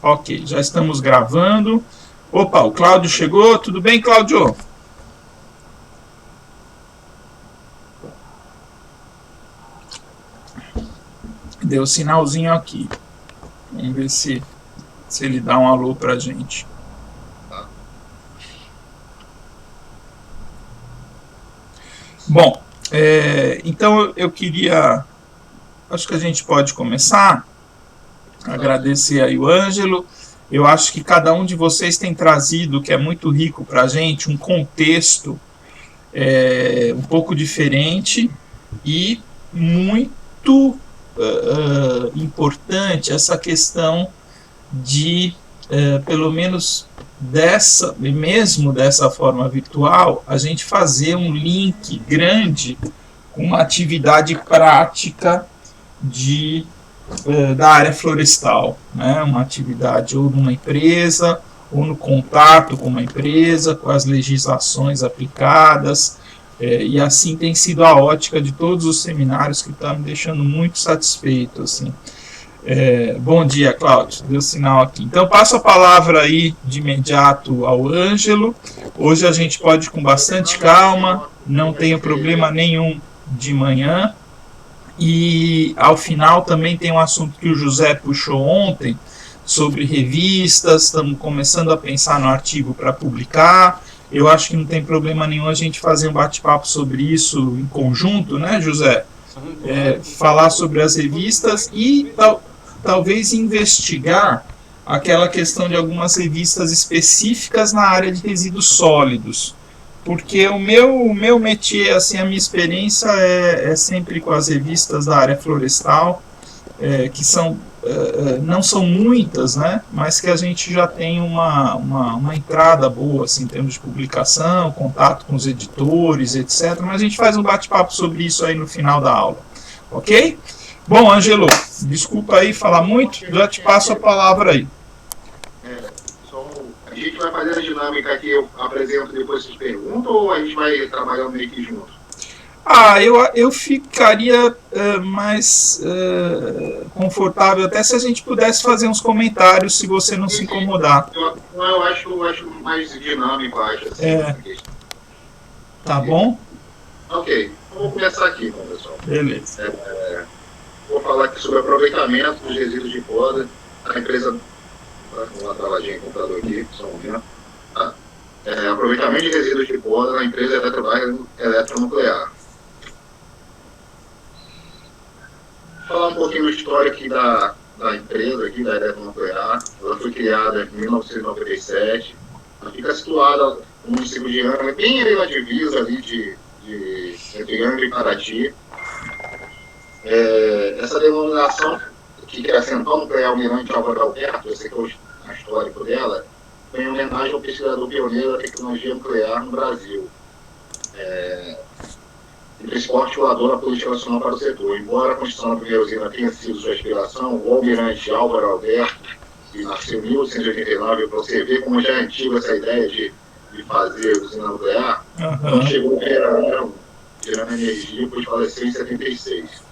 Ok, já estamos gravando. Opa, o Cláudio chegou. Tudo bem, Cláudio? Deu sinalzinho aqui. Vamos ver se ele dá um alô pra gente. Bom, então eu queria... Acho que a gente pode começar. Agradecer aí o Ângelo. Eu acho que cada um de vocês tem trazido, que é muito rico para a gente, um contexto um pouco diferente e muito importante essa questão de, pelo menos mesmo dessa forma virtual, a gente fazer um link grande com uma atividade prática da área florestal, né? Uma atividade ou numa empresa, ou no contato com uma empresa, com as legislações aplicadas, e assim tem sido a ótica de todos os seminários, que está me deixando muito satisfeito. Assim. Bom dia, Cláudio, deu sinal aqui. Então passo a palavra aí de imediato ao Ângelo. Hoje a gente pode ir com bastante calma, não tenho problema nenhum de manhã. E ao final também tem um assunto que o José puxou ontem sobre revistas. Estamos começando a pensar no artigo para publicar. Eu acho que não tem problema nenhum a gente fazer um bate-papo sobre isso em conjunto, né, José? Falar sobre as revistas e talvez investigar aquela questão de algumas revistas específicas na área de resíduos sólidos. Porque o meu métier, assim, a minha experiência é sempre com as revistas da área florestal, que não são muitas, né, mas que a gente já tem uma entrada boa assim, em termos de publicação, contato com os editores, etc. Mas a gente faz um bate-papo sobre isso aí no final da aula, ok? Bom, Ângelo, desculpa aí falar muito, já te passo a palavra aí. A gente vai fazer a dinâmica que eu apresento depois vocês perguntam, ou a gente vai trabalhar meio que junto? Eu ficaria mais confortável até se a gente pudesse fazer uns comentários, se você não se incomodar. Eu acho mais dinâmico, acho. Assim, tá bom? Ok, então vou começar aqui, pessoal. Beleza. Vou falar aqui sobre o aproveitamento dos resíduos de poda. A empresa... Uma travadinha em computador aqui, só um momento. Aproveitamento de resíduos de poda na empresa eletronuclear. Falar um pouquinho do histórico aqui da empresa, aqui, da eletronuclear. Ela foi criada em 1997. Ela fica situada no município de Angra, bem ali na divisa ali entre Angra e Paraty. Essa denominação, que é a Central Nuclear Almirante Álvaro Alberto, esse aqui é o histórico dela, foi em homenagem ao pesquisador pioneiro da tecnologia nuclear no Brasil. E principal articulador da política nacional para o setor. Embora a construção da primeira usina tenha sido sua inspiração, o almirante Álvaro Alberto, que nasceu em 1889, para você ver como já é antiga essa ideia de fazer usina nuclear, não chegou a gerando energia, pois faleceu em 76.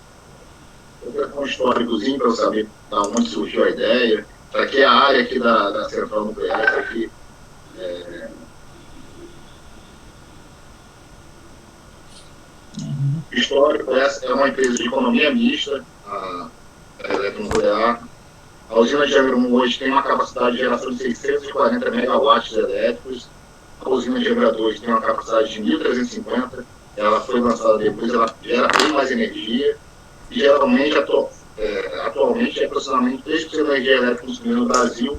Vou dar um históricozinho para eu saber da onde surgiu a ideia. Essa aqui é a área aqui da central nuclear, essa aqui histórico, essa é uma empresa de economia mista, a eletronuclear. A usina de Angra 1 hoje tem uma capacidade de geração de 640 megawatts elétricos. A usina de Angra 2 tem uma capacidade de 1.350. Ela foi lançada depois, ela gera bem mais energia. E geralmente, atualmente, aproximadamente 3% da energia elétrica consumida no Brasil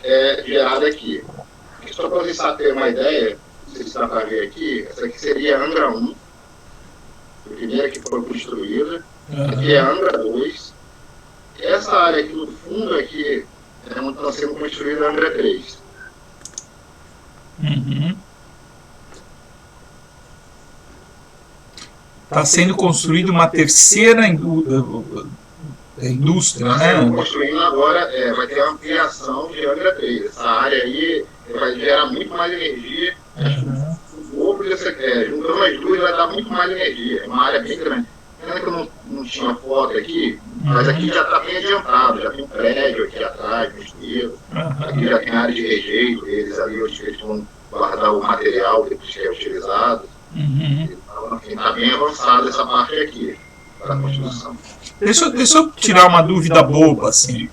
é gerada aqui. Só para vocês terem uma ideia, se está para ver aqui, essa aqui seria a Angra 1, a primeira que foi construída, aqui é a Angra 2. Essa área aqui no fundo aqui é onde está sendo construída a Angra 3. Está sendo construída uma terceira indústria, né? Está construindo agora, vai ter uma ampliação de Angra 3. Essa área aí vai gerar muito mais energia. Juntando as duas vai dar muito mais energia. É uma área bem grande. Pena que eu não tinha foto aqui, Mas aqui já está bem adiantado, já tem um prédio aqui atrás, construído. Aqui já tem área de rejeito, eles ali, onde eles vão guardar o material depois que é utilizado. Então, enfim, está bem avançada essa parte aqui, para a construção. Deixa eu tirar uma dúvida boba, assim.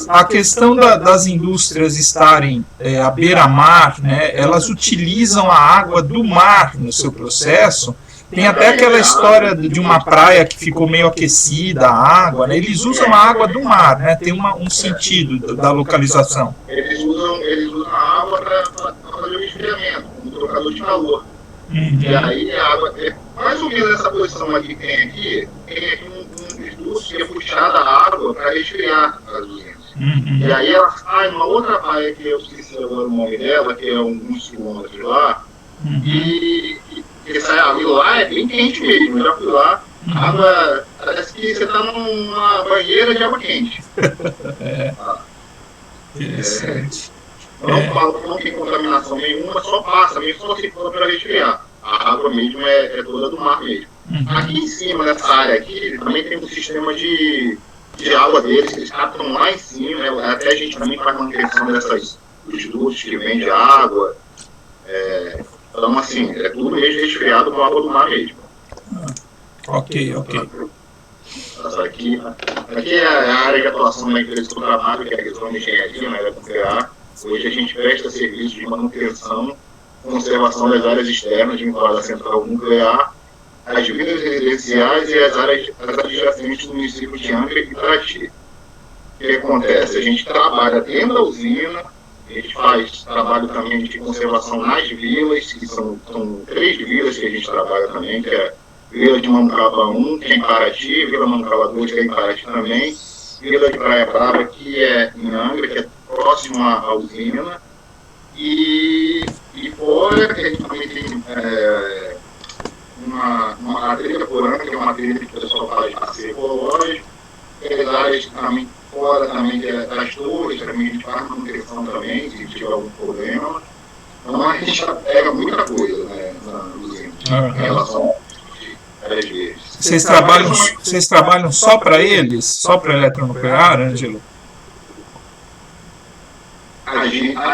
A questão das indústrias estarem à beira-mar, né, elas utilizam a água do mar no seu processo. Tem até aquela história de uma praia que ficou meio aquecida, a água, né? Eles usam a água do mar, né? Tem um sentido da localização. Eles usam a água para fazer o resfriamento, como trocador de calor. E aí a água, mais ou menos essa posição aqui que tem aqui um dutos que é puxada a água para resfriar as usinas. E aí ela sai numa outra praia que eu esqueci agora o nome dela, que é alguns quilômetros lá, e sai água. E lá é bem quente mesmo, eu já fui lá, a água parece que você está numa banheira de água quente. Interessante. Não tem contaminação nenhuma, só passa mesmo, só se for para resfriar. A água mesmo é toda do mar mesmo. Aqui em cima, nessa área aqui, também tem um sistema de água deles, que eles captam lá em cima, né? Até a gente também faz manutenção dos dutos que vem de água. Então, assim, é tudo mesmo resfriado com água do mar mesmo. Ok. Aqui é a área de atuação da empresa que eu trabalho, que é a questão de engenharia, na área nuclear. Hoje a gente presta serviço de manutenção, conservação das áreas externas vinculada à central nuclear, as vilas residenciais e as áreas adjacentes do município de Angra e Paraty. O que acontece? A gente trabalha dentro da usina, a gente faz trabalho também de conservação nas vilas, que são 3 vilas que a gente trabalha também, que é Vila de Mamucaba 1, que é em Paraty, Vila Mamucaba 2, que é em Paraty também, Vila de Praia Brava, que é em Angra, que é próximo à usina, e fora que a gente também tem uma trilha porã, que é uma trilha que o pessoal faz passeio ecológico, as áreas também fora também das torres, também a gente faz manutenção também, se tiver algum problema. Então a gente pega muita coisa, né, na usina, em relação às vezes. Vocês trabalham só para eles? Só para a eletronuclear, Ângelo? A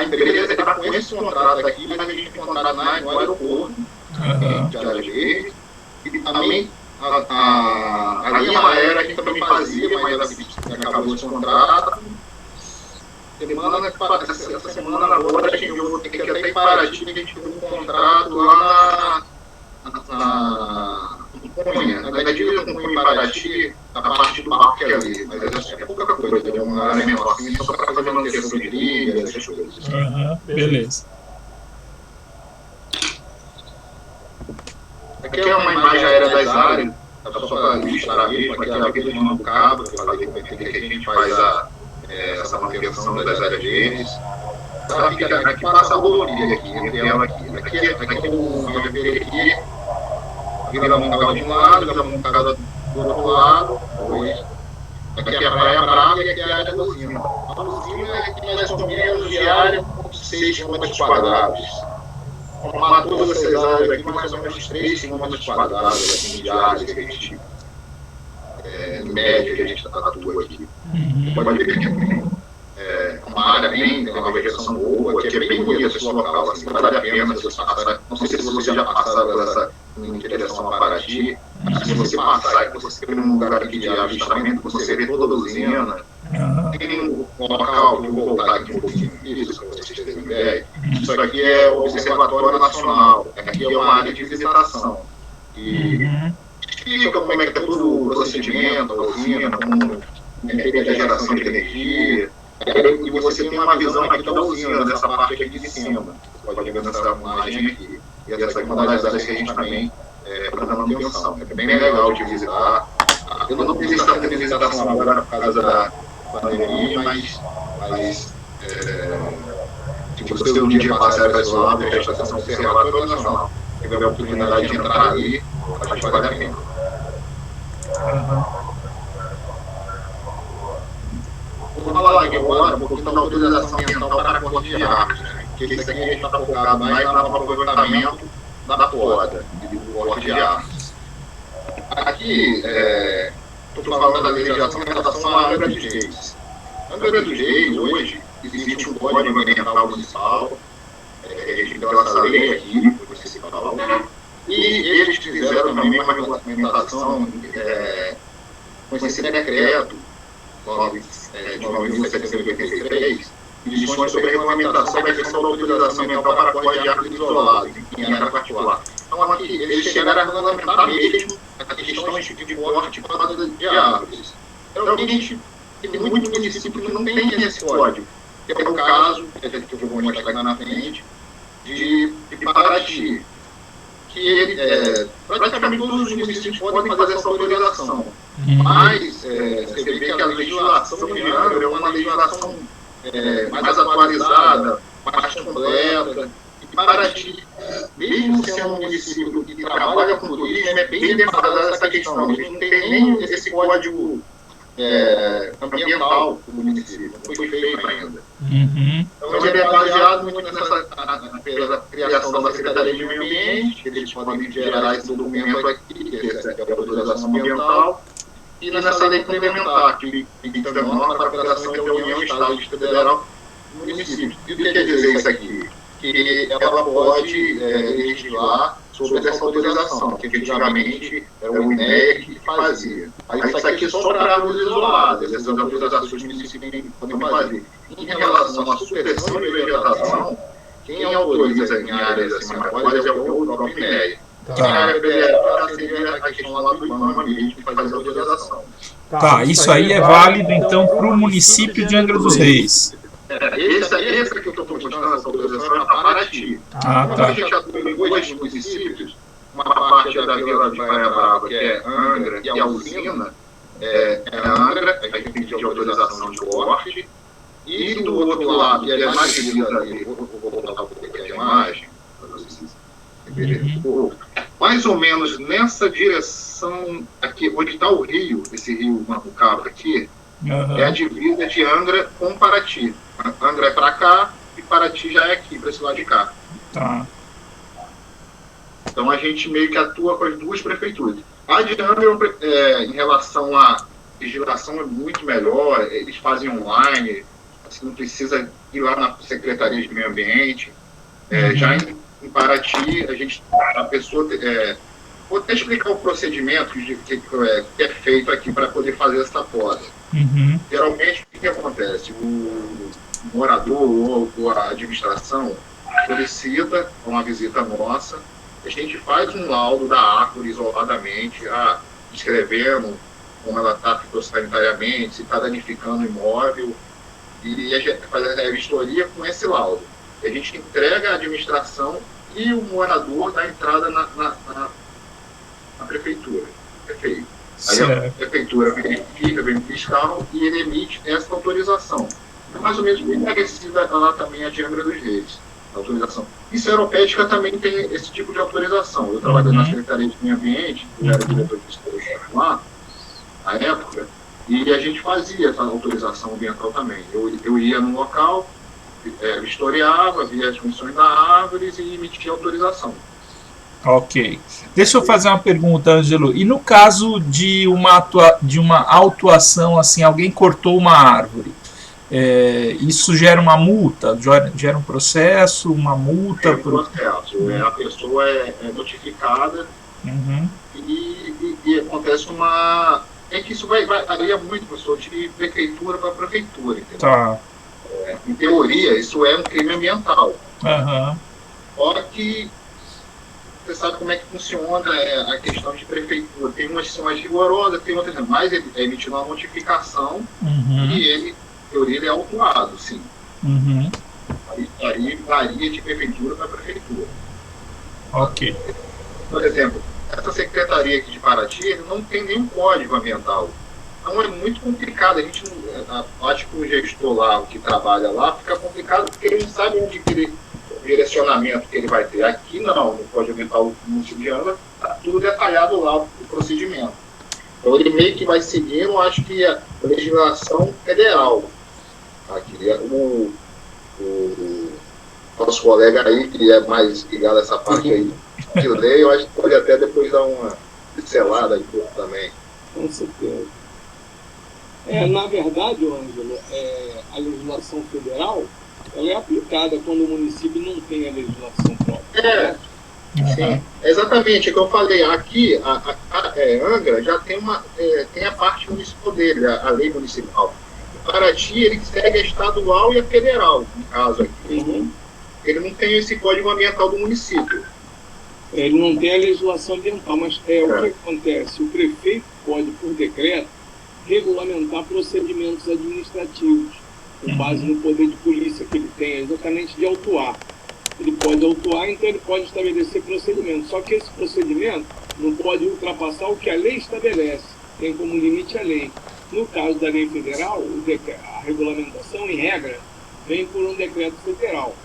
empresa está com esse contrato aqui, mas a gente tem contrato no aeroporto, de Áreas Verdes, e também a linha aérea a gente também fazia, mas acabou esse contrato. Essa semana agora eu vou ter que até em Paraty, a gente tem um contrato lá na dívida com o Paraty, a parte do parque ali, mas é pouca coisa, é uma área menor, assim, só para fazer manutenção de trilhas, essas coisas. Beleza. Aqui é uma imagem aérea das áreas, só para ilustrar mesmo, aqui é a Vila de Mamucaba, que a gente faz essa manutenção das áreas verdes. Aqui passa a rodovia, aqui é uma vermelha aqui, Vila Mamucaba de um lado, Vila Mamucaba do outro lado, aqui é a Praia Brava e aqui é a área da usina. A usina é mais ou menos de área com 6 km². Formar todas essas áreas aqui, mais ou menos 3 km² assim, de área que a gente, em média, que a gente atua aqui. Pode ver que é uma área bem, tem uma vegetação boa, que é bem bonita esse local, assim, vale a pena você passar. Não sei se você já passaram essa em direção a Paraty, mas se você passar e você tem um lugar aqui de avistamento, você vê toda a usina. Tem um local que eu vou voltar aqui um pouquinho, isso, para vocês terem ideia. Isso aqui é o Observatório Nacional, aqui é uma área de visitação. E explica como é que é todo o procedimento, a usina, como é feita a geração de energia. E você tem uma visão aqui da usina, dessa parte aqui de cima. Você pode ver nessa imagem aqui. E essa aqui é uma das áreas que a gente também está dando manutenção. É bem legal de visitar. Eu não fiz essa visitação agora por causa da pandemia, mas se você um dia passar para esse lado, a estação Observatório Nacional, tiver a oportunidade de entrar ali, acho que vale a pena. Vou falar aqui agora um pouquinho da autorização ambiental para corte de árvores, né? Porque isso aqui a gente está focado mais no aproveitamento da poda, do corte de árvores. Aqui, estou falando da legislação em relação à Angra dos Reis. Angra dos Reis, hoje, existe um código ambiental municipal, regido pela lei aqui, municipal, e eles fizeram também uma regulamentação com esse decreto de 9.783, que dispõe sobre a regulamentação da questão da autorização ambiental para corte de árvores isoladas em área particular. Então, aqui, eles chegaram a regulamentar mesmo a questão de corte de árvores. Então, a gente tem muito município que não tem esse código, que é o caso, que eu vou mostrar aqui na frente, de Paraty, que praticamente todos os municípios podem fazer essa autorização. Mas você vê que a legislação de Angra é uma legislação mais atualizada, mais completa. E Paraty, mesmo sendo um município que trabalha com turismo, é bem demandada essa questão. Eles não tem nem esse código ambiental do município, não foi feito ainda. Então, ele é baseado muito pela criação da Secretaria de Meio Ambiente, que eles podem gerar esse documento aqui, que é a autorização ambiental, e nessa lei complementar, que tem também norma para a operação entre a União, Estado e Federal e municípios. E o que quer dizer isso aqui? Que ela pode legislar sobre essa autorização, que antigamente era o INEA que fazia. Aí isso aqui é só para árvores isoladas, essas autorizações que os municípios podem fazer. Em relação à supressão de vegetação, quem autoriza em áreas assim maiores é o próprio INEA. Em área federal seria a questão lá do IBAMA mesmo que faz a autorização. Tá, isso aí é válido então para o município de Angra dos Reis. Essa que eu estou mostrando, essa autorização, é a Paraty. Quando a gente atua em dois municípios, uma parte da Vila de Praia Brava, que é Angra, e a usina, Angra, a gente pediu autorização de corte, e do outro lado, que é mais divisa ali, vou voltar um pouquinho aqui a imagem, para vocês verem. Mais ou menos nessa direção aqui, onde está o rio, esse rio Manucaba aqui, é a divisa de Angra com Paraty. Angra é para cá e Paraty já é aqui, para esse lado de cá. Tá. Então a gente meio que atua com as duas prefeituras. A de Angra, em relação à legislação, é muito melhor. Eles fazem online, assim, não precisa ir lá na Secretaria de Meio Ambiente. Já em Paraty, a pessoa... vou até explicar o procedimento que é feito aqui para poder fazer essa poda. Geralmente, o que acontece? O morador ou a administração solicita uma visita nossa, a gente faz um laudo da árvore isoladamente, descrevendo como ela está fitossanitariamente, se está danificando o imóvel, e a gente faz a vistoria com esse laudo. A gente entrega à administração e o morador dá entrada na prefeitura. Perfeito. Aí a prefeitura verifica, vem fiscal e ele emite essa autorização. É mais ou menos bem parecida lá também a de Angra dos Reis, a autorização. E Seropédica também tem esse tipo de autorização. Eu trabalho na Secretaria de Meio Ambiente, eu era diretor de exploração lá, na época, e a gente fazia essa autorização ambiental também. Eu ia no local, vistoriava, via as funções da árvore e emitia autorização. Ok. Deixa eu fazer uma pergunta, Ângelo. E no caso de uma autuação, assim, alguém cortou uma árvore, isso gera uma multa? Gera um processo, uma multa? É um processo. A pessoa é notificada e acontece uma... É que isso varia muito, professor, de prefeitura para prefeitura, entendeu? Tá. Em teoria, isso é um crime ambiental. Só que você sabe como é que funciona a questão de prefeitura. Tem umas que são mais rigorosas, tem outras não. Mas ele é emitido uma notificação e ele, em teoria, ele é autuado, sim. Aí varia de prefeitura para prefeitura. Ok. Por exemplo, essa secretaria aqui de Paraty, ele não tem nenhum código ambiental. Então é muito complicado. Acho que o gestor lá, o que trabalha lá, fica complicado porque ele não sabe onde direcionamento que ele vai ter. Aqui não, no Código Ambiental do município de Angra, está tudo detalhado lá, o procedimento. Então ele meio que vai seguindo, acho que a legislação federal. Aqui, o nosso colega aí, que é mais ligado a essa parte aí de lei, eu acho que pode até depois dar uma pincelada aí também. Com certeza. Na verdade, Ângelo, a legislação federal ela é aplicada quando o município não tem a legislação própria. Sim, exatamente, é o que eu falei. Aqui, Angra já tem, tem a parte municipal dele, a lei municipal. Paraty, ele segue a estadual e a federal, no caso aqui. Ele não tem esse código ambiental do município. Ele não tem a legislação ambiental, mas o que acontece? O prefeito pode, por decreto, regulamentar procedimentos administrativos, com base no poder de polícia que ele tem, exatamente de autuar. Ele pode autuar, então ele pode estabelecer procedimentos. Só que esse procedimento não pode ultrapassar o que a lei estabelece, tem como limite a lei. No caso da lei federal, a regulamentação, em regra, vem por um decreto federal.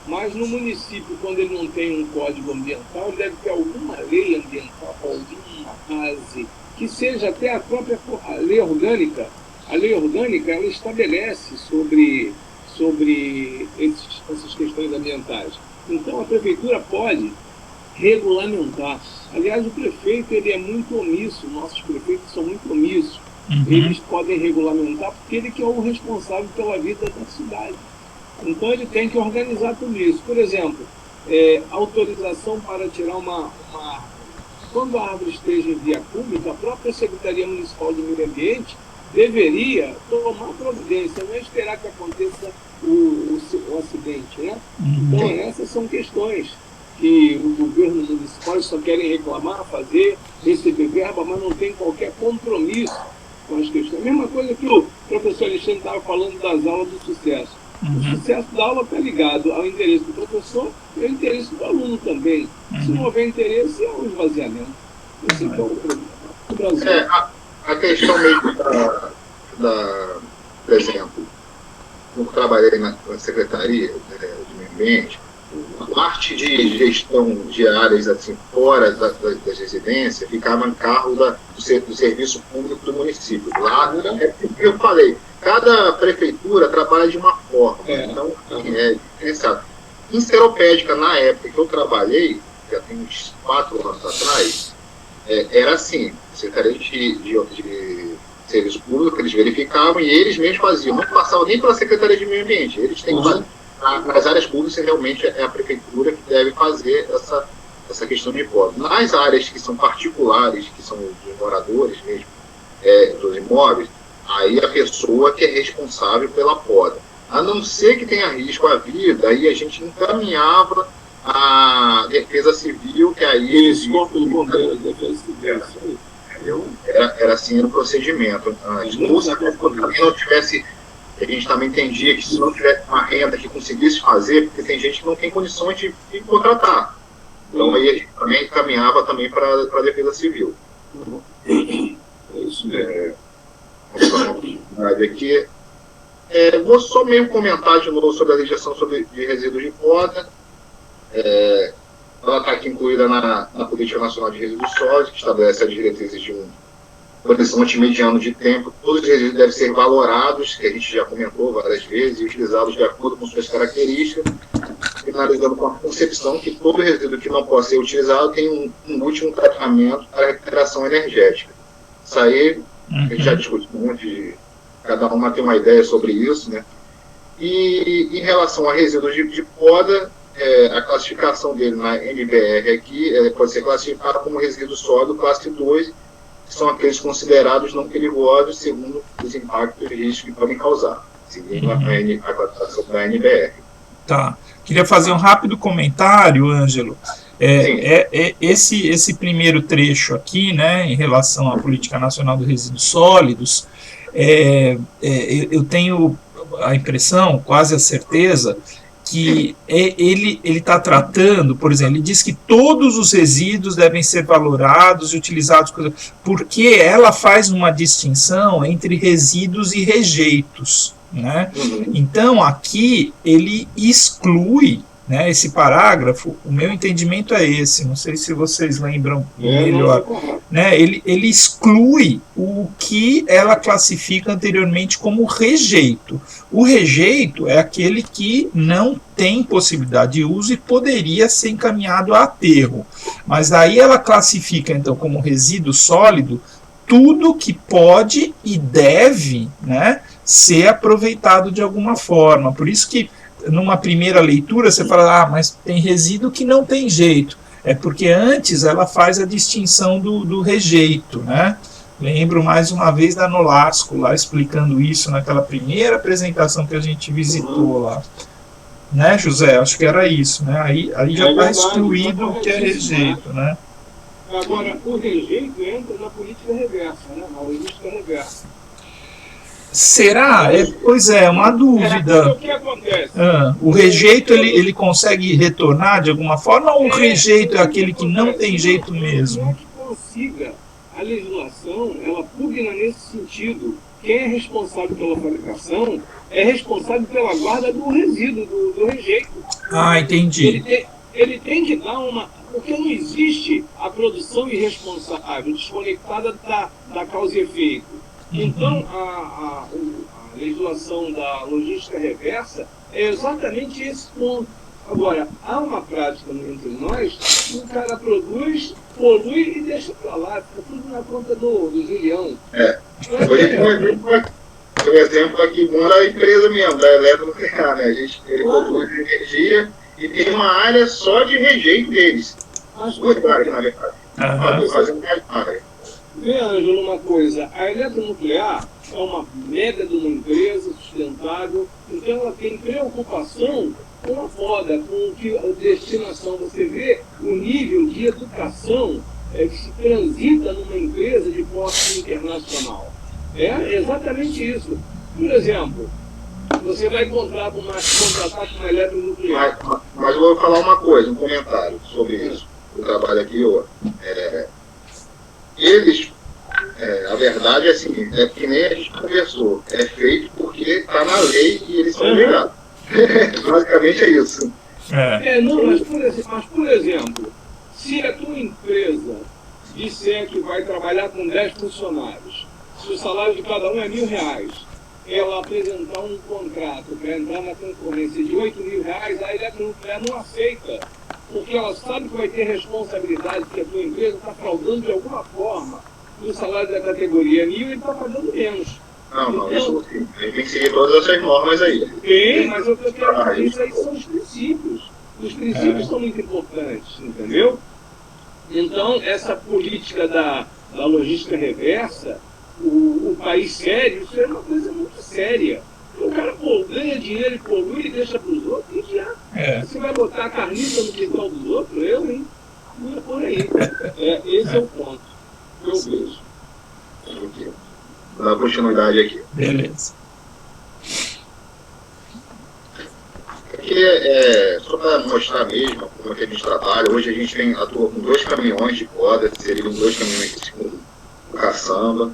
Mas no município, quando ele não tem um código ambiental, ele deve ter alguma lei ambiental, alguma base, que seja até a própria lei orgânica. A lei orgânica, ela estabelece sobre essas questões ambientais. Então, a prefeitura pode regulamentar. Aliás, o prefeito ele é muito omisso, nossos prefeitos são muito omissos. Eles podem regulamentar porque ele que é o responsável pela vida da cidade. Então, ele tem que organizar tudo isso. Por exemplo, autorização para tirar uma árvore. Quando a árvore esteja em via pública, a própria Secretaria Municipal do Meio Ambiente deveria tomar providência, não esperar que aconteça o acidente, né? Então, essas são questões que o governo municipal só querem reclamar, fazer, receber verba, mas não tem qualquer compromisso com as questões. A mesma coisa que o professor Alexandre estava falando das aulas do sucesso. O sucesso da aula está ligado ao interesse do professor e ao interesse do aluno também. Se não houver interesse, é um esvaziamento. Esse é o problema. O Brasil. A questão mesmo por exemplo, eu trabalhei na Secretaria de Meio Ambiente, a parte de gestão de áreas assim, fora das residências ficava em cargo do serviço público do município. Lá, eu falei, cada prefeitura trabalha de uma forma. Então, diferenciado. Em Seropédica, na época que eu trabalhei, já tem uns 4 anos atrás, era assim, Secretaria de Serviço Público, eles verificavam e eles mesmos faziam, não passavam nem pela Secretaria de Meio Ambiente, eles têm que fazer. Nas áreas públicas, realmente é a prefeitura que deve fazer essa questão de poda. Nas áreas que são particulares, que são dos moradores mesmo, dos imóveis, aí a pessoa que é responsável pela poda. A não ser que tenha risco à vida, aí a gente encaminhava a Defesa Civil, que aí... Isso, Corpo de Bombeiros, Defesa Civil. Era assim o procedimento. Se não tivesse... A gente também entendia que se não tivesse uma renda que conseguisse fazer, porque tem gente que não tem condições de contratar. Então aí a gente também encaminhava também para a Defesa Civil. É isso mesmo. Vamos ver aqui. Vou só meio comentar de novo sobre a legislação de resíduos de poda. Ela está aqui incluída na Política Nacional de Resíduos Sólidos, que estabelece as diretrizes de um horizonte mediano de tempo. Todos os resíduos devem ser valorados, que a gente já comentou várias vezes, e utilizados de acordo com suas características, finalizando com a concepção que todo resíduo que não possa ser utilizado tem um último tratamento para recuperação energética. Isso aí, a gente já discutiu muito, cada uma tem uma ideia sobre isso, né? E em relação a resíduos de poda, a classificação dele na NBR aqui pode ser classificada como resíduo sólido classe 2, que são aqueles considerados não perigosos segundo os impactos e riscos que podem causar, seguindo a classificação da NBR. Tá. Queria fazer um rápido comentário, Ângelo. Esse primeiro trecho aqui, né, em relação à Política Nacional dos Resíduos Sólidos, eu tenho a impressão, quase a certeza, que ele está tratando, por exemplo, ele diz que todos os resíduos devem ser valorados e utilizados, porque ela faz uma distinção entre resíduos e rejeitos, né? Então, aqui, ele exclui, né, esse parágrafo, o meu entendimento é esse, não sei se vocês lembram melhor, né, ele exclui o que ela classifica anteriormente como rejeito. O rejeito é aquele que não tem possibilidade de uso e poderia ser encaminhado a aterro, mas aí ela classifica então como resíduo sólido tudo que pode e deve, né, ser aproveitado de alguma forma. Por isso que numa primeira leitura você fala, mas tem resíduo que não tem jeito. É porque antes ela faz a distinção do rejeito, né? Lembro mais uma vez da Nolasco lá explicando isso naquela primeira apresentação que a gente visitou lá. Né, José? Acho que era isso, né? Aí já está excluído o que é rejeito, né? Agora, o rejeito entra na política reversa, né? Na logística reversa. Será? Pois é, uma dúvida. O que acontece? O rejeito ele consegue retornar de alguma forma ou o rejeito é aquele que não tem jeito mesmo? Não é que consiga. A legislação, ela pugna nesse sentido. Quem é responsável pela fabricação é responsável pela guarda do resíduo, do rejeito. Entendi. Ele tem que dar uma... Porque não existe a produção irresponsável, desconectada da causa e efeito. Então, a legislação da logística reversa é exatamente esse ponto. Agora, há uma prática entre nós que o cara produz, polui e deixa para lá. Fica tudo na conta do Julião. Por exemplo, aqui da empresa mesmo, da Eletronuclear, né? Ele produz energia e tem uma área só de rejeito deles. Duas áreas, na verdade. Vê, Ângelo, uma coisa. A Eletronuclear é uma mega de uma empresa sustentável, então ela tem preocupação com a foda, com a destinação. Você vê o nível de educação que se transita numa empresa de porte internacional. É exatamente isso. Por exemplo, você vai contratar com uma Eletronuclear. Mas eu vou falar uma coisa, um comentário sobre isso. Eu trabalho aqui, eles, a verdade é assim, é que nem a gente conversou, é feito porque está na lei e eles são obrigados. Basicamente é isso. Mas por exemplo, se a tua empresa disser que vai trabalhar com 10 funcionários, se o salário de cada um é R$1.000, ela apresentar um contrato para entrar na concorrência de R$8.000, a Eletronuclear não aceita, porque ela sabe que vai ter responsabilidade, que a tua empresa está fraudando de alguma forma o salário da categoria 1.000 e ele está pagando menos. Não, isso sim. Tem que seguir todas essas normas aí. Tem, mas eu quero dizer, isso aí são os princípios. Os princípios são muito importantes, entendeu? Então, essa política da logística reversa, o país sério, isso é uma coisa muito séria. O cara ganha dinheiro e polui e deixa para os outros, e já. Você vai botar a carniça no quintal dos outros? Hein? Não é por aí. Esse é o ponto que eu vejo. Vou dar continuidade aqui. Beleza. Só para mostrar mesmo como é que a gente trabalha, hoje a gente atua com 2 caminhões de corda, seriam 2 caminhões de caçamba.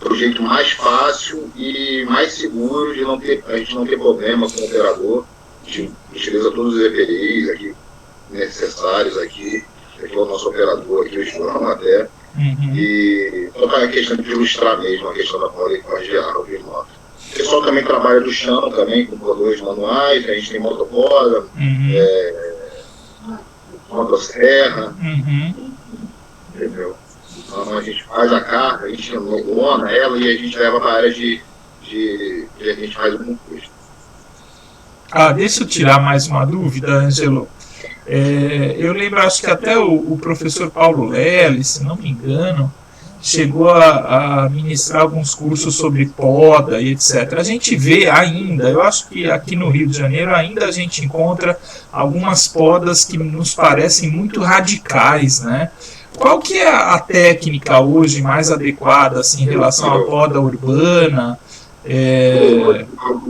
O jeito mais fácil e mais seguro de a gente não ter problema com o operador. A gente utiliza todos os EPIs aqui necessários aqui. Aqui é o nosso operador, aqui o João até. E toda a questão de ilustrar mesmo a questão da corda de árvore e moto. O pessoal também trabalha do chão também, com cordões manuais, a gente tem motocorda, motosserra, entendeu? Então a gente faz a carga, a gente lona ela e a gente leva para a área de a gente faz o concurso. Deixa eu tirar mais uma dúvida, Ângelo. Eu lembro, acho que até o professor Paulo Lely, se não me engano, chegou a ministrar alguns cursos sobre poda e etc. A gente vê ainda, eu acho que aqui no Rio de Janeiro ainda a gente encontra algumas podas que nos parecem muito radicais, né? Qual que é a técnica hoje mais adequada assim, em relação à poda urbana?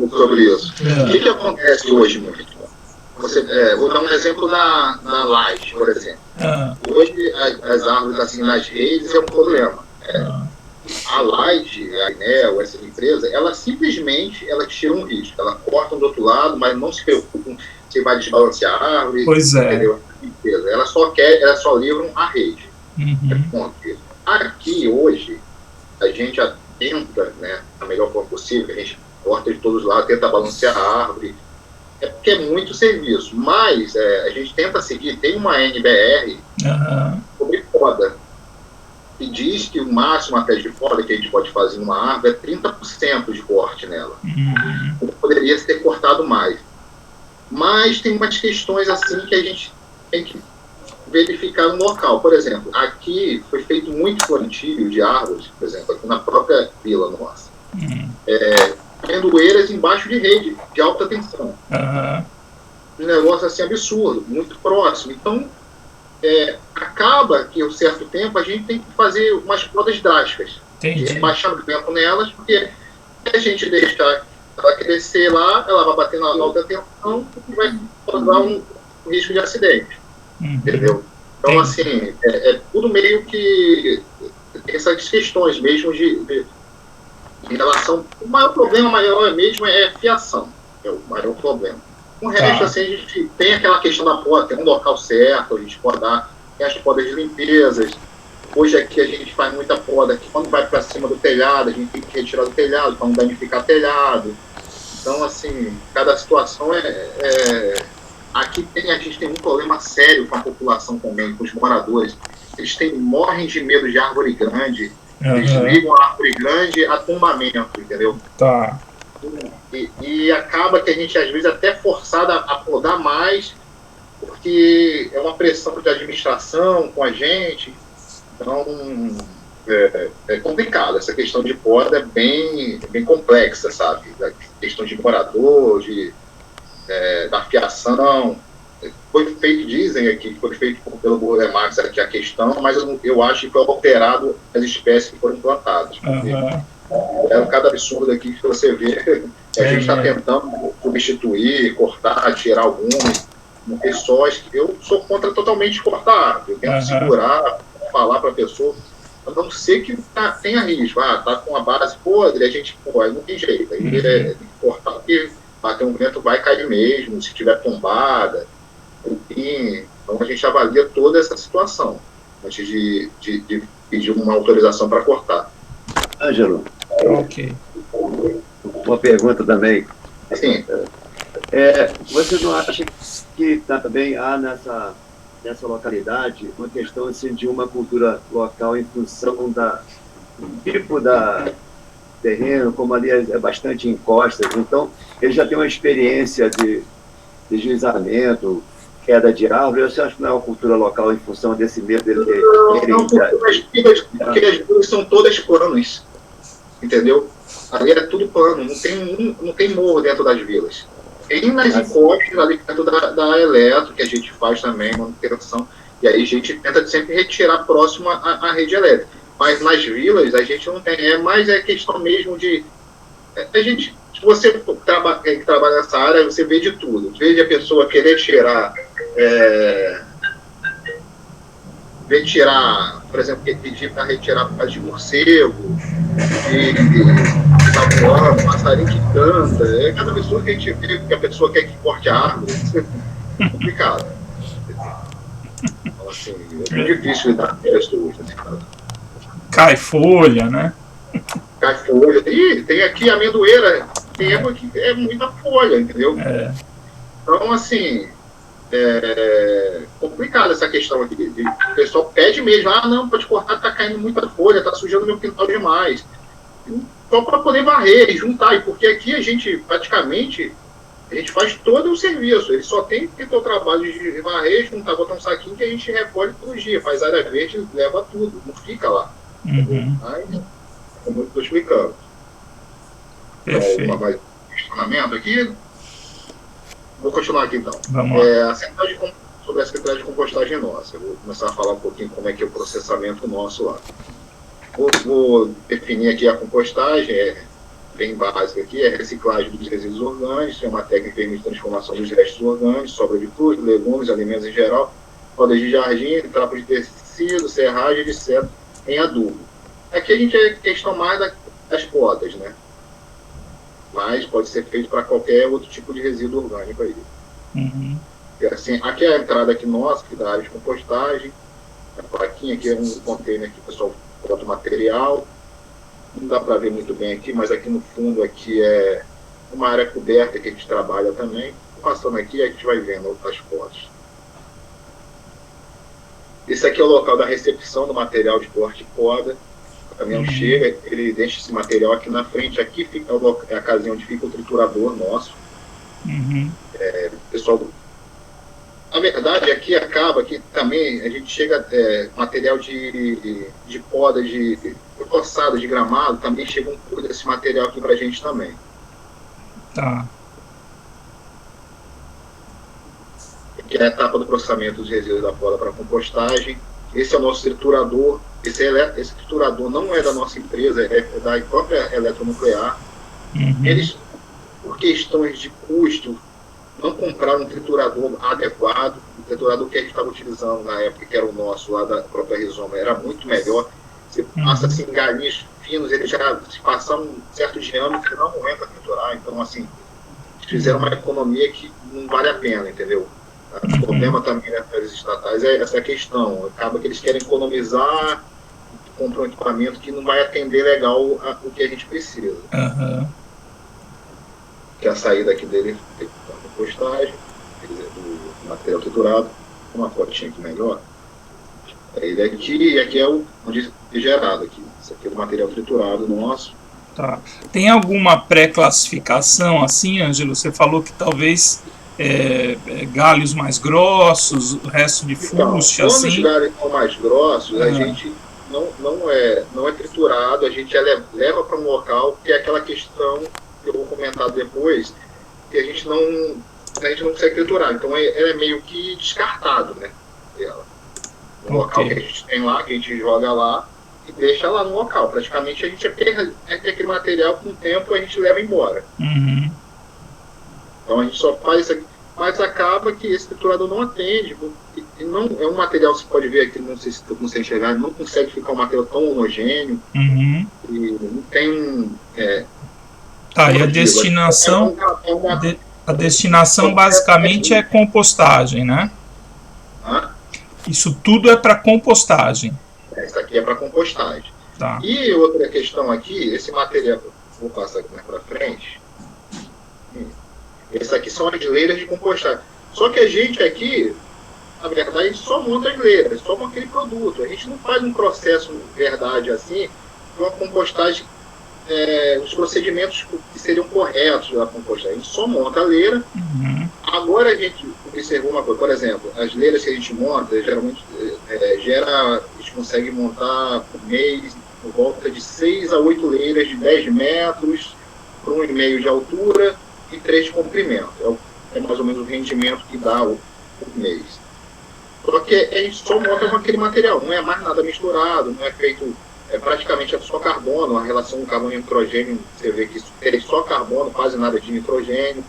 Sobre isso. O que acontece hoje muito? Vou dar um exemplo na Light, por exemplo. Hoje as árvores assim nas redes é um problema. A Light, a Enel, essa empresa, ela simplesmente tira um risco. Ela corta do outro lado, mas não se preocupa se vai desbalancear a árvore. Pois é. Entendeu? Ela só livra a rede. Aqui hoje a gente tenta, né, da melhor forma possível, a gente corta de todos os lados, tenta balancear a árvore. É porque é muito serviço, mas a gente tenta seguir, tem uma NBR sobre poda. e diz que o máximo até de poda que a gente pode fazer numa árvore é 30% de corte nela. Poderia ser cortado mais. Mas tem umas questões assim que a gente tem que verificar no local. Por exemplo, aqui foi feito muito plantio de árvores, por exemplo, aqui na própria vila nossa. Amendoeiras embaixo de rede, de alta tensão. Um negócio assim absurdo, muito próximo. Então, acaba que, em um certo tempo, a gente tem que fazer umas podas drásticas. Entendi. De rebaixamento nelas, porque se a gente deixar ela crescer lá, ela vai bater na alta tensão e vai causar um risco de acidente. Entendeu? Então, assim, tudo meio que essas questões mesmo em relação... O maior problema mesmo é fiação. É o maior problema. O resto, assim, a gente tem aquela questão da poda, tem um local certo, a gente podar, tem as podas de limpezas. Hoje aqui a gente faz muita poda, que quando vai para cima do telhado, a gente tem que retirar do telhado para não danificar telhado. Então, assim, cada situação Aqui a gente tem um problema sério com a população também, com os moradores. Eles morrem de medo de árvore grande. Eles ligam a árvore grande a tombamento, entendeu? Tá. E acaba que a gente, às vezes, até é forçado a podar mais, porque é uma pressão de administração com a gente. Então, é complicado. Essa questão de poda é bem complexa, sabe? A questão de morador, da fiação. Foi feito, dizem aqui, foi feito pelo Burle Marx aqui a questão, mas eu acho que foi alterado as espécies que foram plantadas. É cada absurdo aqui que você vê. A gente está tentando substituir, cortar, tirar alguns. Eu sou contra totalmente cortar. Eu tento segurar, falar para a pessoa, a não ser que tenha risco. Tá com a base podre, a gente, aí não tem jeito. Aí tem que cortar, porque bater um vento vai cair mesmo, se tiver tombada. Enfim, então a gente avalia toda essa situação antes de pedir uma autorização para cortar. Ângelo, Ok. uma pergunta também. Sim. Você não acha que também há nessa localidade uma questão assim, de uma cultura local em função do tipo da terreno, como ali é bastante encostas, então ele já tem uma experiência de deslizamento, queda de árvore? Você acha que não é uma cultura local em função desse medo dele ter... Não, porque as vilas são todas planas, entendeu? Ali é tudo plano, não tem morro dentro das vilas. Tem nas encostas ali dentro da Eletro, que a gente faz também, manutenção, e aí a gente tenta sempre retirar próximo à rede elétrica. Mas nas vilas a gente não tem, mas é questão mesmo de... se você trabalha nessa área, você vê de tudo. Vê a pessoa querer tirar... por exemplo, pedir para retirar por causa de morcego, de tabuão, passarinho que canta. É cada pessoa que a gente vê que a pessoa quer que corte a árvore. É complicado. Então, assim, é muito difícil lidar com isso hoje, nesse caso. Cai folha, né? Cai folha. E tem aqui a amendoeira, tem água que é muita folha, entendeu? Então, assim, complicada essa questão aqui. O pessoal pede mesmo, não, pode cortar, tá caindo muita folha, tá sujando meu quintal demais. Só para poder varrer e juntar. E porque aqui a gente, praticamente, a gente faz todo o serviço. Ele só tem que ter o trabalho de varrer, juntar, botar um saquinho que a gente recolhe todo dia. Faz área verde, leva tudo, não fica lá. Mas, como eu estou explicando. Perfeito. Mais questionamento aqui? Vou continuar aqui então. Vamos lá. Sobre a secretaria de compostagem nossa. Eu vou começar a falar um pouquinho como é que é o processamento nosso lá. Vou definir aqui a compostagem, bem básica aqui, é reciclagem dos resíduos orgânicos, é uma técnica que permite transformação dos restos orgânicos, sobra de frutas, legumes, alimentos em geral, podas de jardim, trapos de tecido, serragem, etc., em adubo. Aqui a gente é questão mais das podas, né? Mas pode ser feito para qualquer outro tipo de resíduo orgânico aí. Assim, aqui é a entrada aqui nossa, que da área de compostagem. A plaquinha aqui é um container que o pessoal bota o material. Não dá para ver muito bem aqui, mas aqui no fundo aqui é uma área coberta que a gente trabalha também. Passando aqui, a gente vai vendo outras fotos. Esse aqui é o local da recepção do material de corte e poda. O caminhão chega, ele deixa esse material aqui na frente. Aqui fica a casinha onde fica o triturador nosso. Pessoal, na verdade, aqui acaba que também a gente chega, material de poda, de roçado, de gramado, também chega um pouco desse material aqui pra gente também. Tá. Que é a etapa do processamento dos resíduos da poda para compostagem. Esse é o nosso triturador. Esse triturador não é da nossa empresa, é da própria Eletronuclear. Eles, por questões de custo, não compraram um triturador adequado. O triturador que a gente estava utilizando na época, que era o nosso, lá da própria Rizoma, era muito melhor. Você passa assim, galinhos finos, eles já se passaram um certo diâmetro, não aguenta triturar. Então, assim, eles fizeram uma economia que não vale a pena, entendeu? O problema também das estatais é essa questão. Acaba que eles querem economizar, compram um equipamento que não vai atender legal o que a gente precisa. Que a saída aqui dele é da compostagem, do material triturado, uma fotinha aqui melhor. Ele aqui, e aqui é onde é gerado aqui. Isso aqui é o material triturado nosso. Tá. Tem alguma pré-classificação assim, Ângelo? Você falou que talvez galhos mais grossos, o resto de fuste, quando assim. os galhos são mais grossos, a gente não é triturado, a gente leva para um local que é aquela questão que eu vou comentar depois, que a gente não consegue triturar. Então é meio que descartado, né? No local que a gente tem lá, que a gente joga lá e deixa lá no local. Praticamente a gente aquele material, com o tempo a gente leva embora. Então a gente só faz isso aqui, mas acaba que esse triturador não atende. E não, é um material, você pode ver aqui, não sei se tu consegue enxergar, não consegue ficar um material tão homogêneo. E não tem Tá, e a destinação, a destinação basicamente é compostagem, né? Isso tudo é para compostagem. Isso aqui é para compostagem. Tá. E outra questão aqui, esse material, vou passar aqui mais para frente. Esse aqui são as leiras de compostagem. Só que a gente aqui, na verdade, a gente só monta as leiras, só monta aquele produto. A gente não faz um processo, verdade, assim, de uma compostagem, os procedimentos que seriam corretos da compostagem. A gente só monta a leira. Agora a gente observou uma coisa, por exemplo, as leiras que a gente monta, geralmente a gente consegue montar por mês por volta de 6 a 8 leiras de 10 metros, por 1,5 de altura e 3 de comprimento. É mais ou menos o rendimento que dá por mês. Só que a gente só monta com aquele material, não é mais nada misturado, não é feito, praticamente só carbono, a relação carbono e nitrogênio, você vê que é só carbono, quase nada de nitrogênio.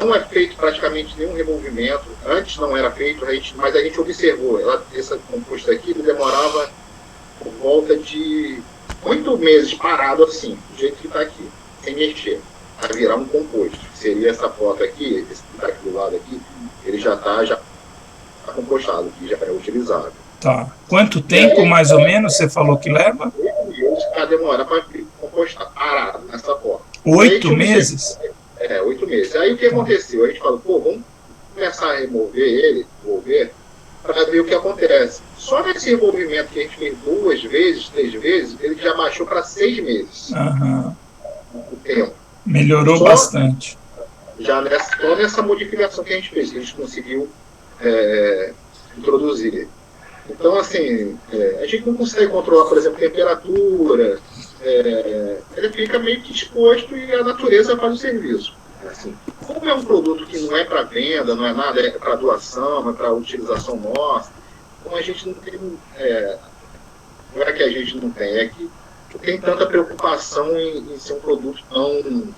Não é feito praticamente nenhum removimento. Antes não era feito, mas a gente observou. Essa composta aqui ele demorava por volta de 8 meses parado assim, do jeito que está aqui, sem mexer, a virar um composto. Seria essa foto aqui, esse que está aqui do lado aqui, ele já está compostado, que já é utilizável. Tá. Quanto tempo mais ou menos você falou que leva? 8 meses para demorar para compostar, parado nessa foto. 8 meses? 8 meses. Aí o que aconteceu? A gente falou, vamos começar a remover para ver o que acontece. Só nesse removimento que a gente fez 2 vezes, 3 vezes, ele já baixou para 6 meses. O tempo. Melhorou bastante. Já nessa modificação que a gente fez, que a gente conseguiu introduzir. Então, assim, a gente não consegue controlar, por exemplo, temperatura, ele fica meio que exposto e a natureza faz o serviço. Assim, como é um produto que não é para venda, não é nada, é para doação, é para utilização nossa, então a gente não tem, não é que a gente não tem, é que não tem tanta preocupação em ser um produto tão...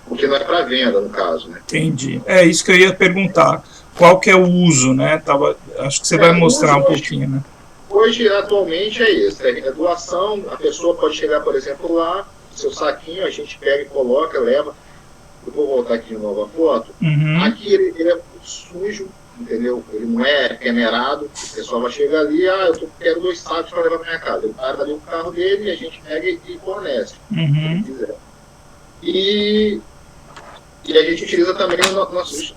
porque não é para venda, no caso, né? Entendi. É isso que eu ia perguntar. Qual que é o uso, né? Acho que você vai mostrar um pouquinho, né? Hoje, atualmente, é isso. É doação, a pessoa pode chegar, por exemplo, lá, seu saquinho, a gente pega e coloca, leva. Eu vou voltar aqui de novo a foto. Aqui ele é sujo, entendeu? Ele não é peneirado. O pessoal vai chegar ali, eu quero 2 sacos para levar para minha casa. Ele para ali o carro dele e a gente pega e fornece. Se quiser. E a gente utiliza também nas nossas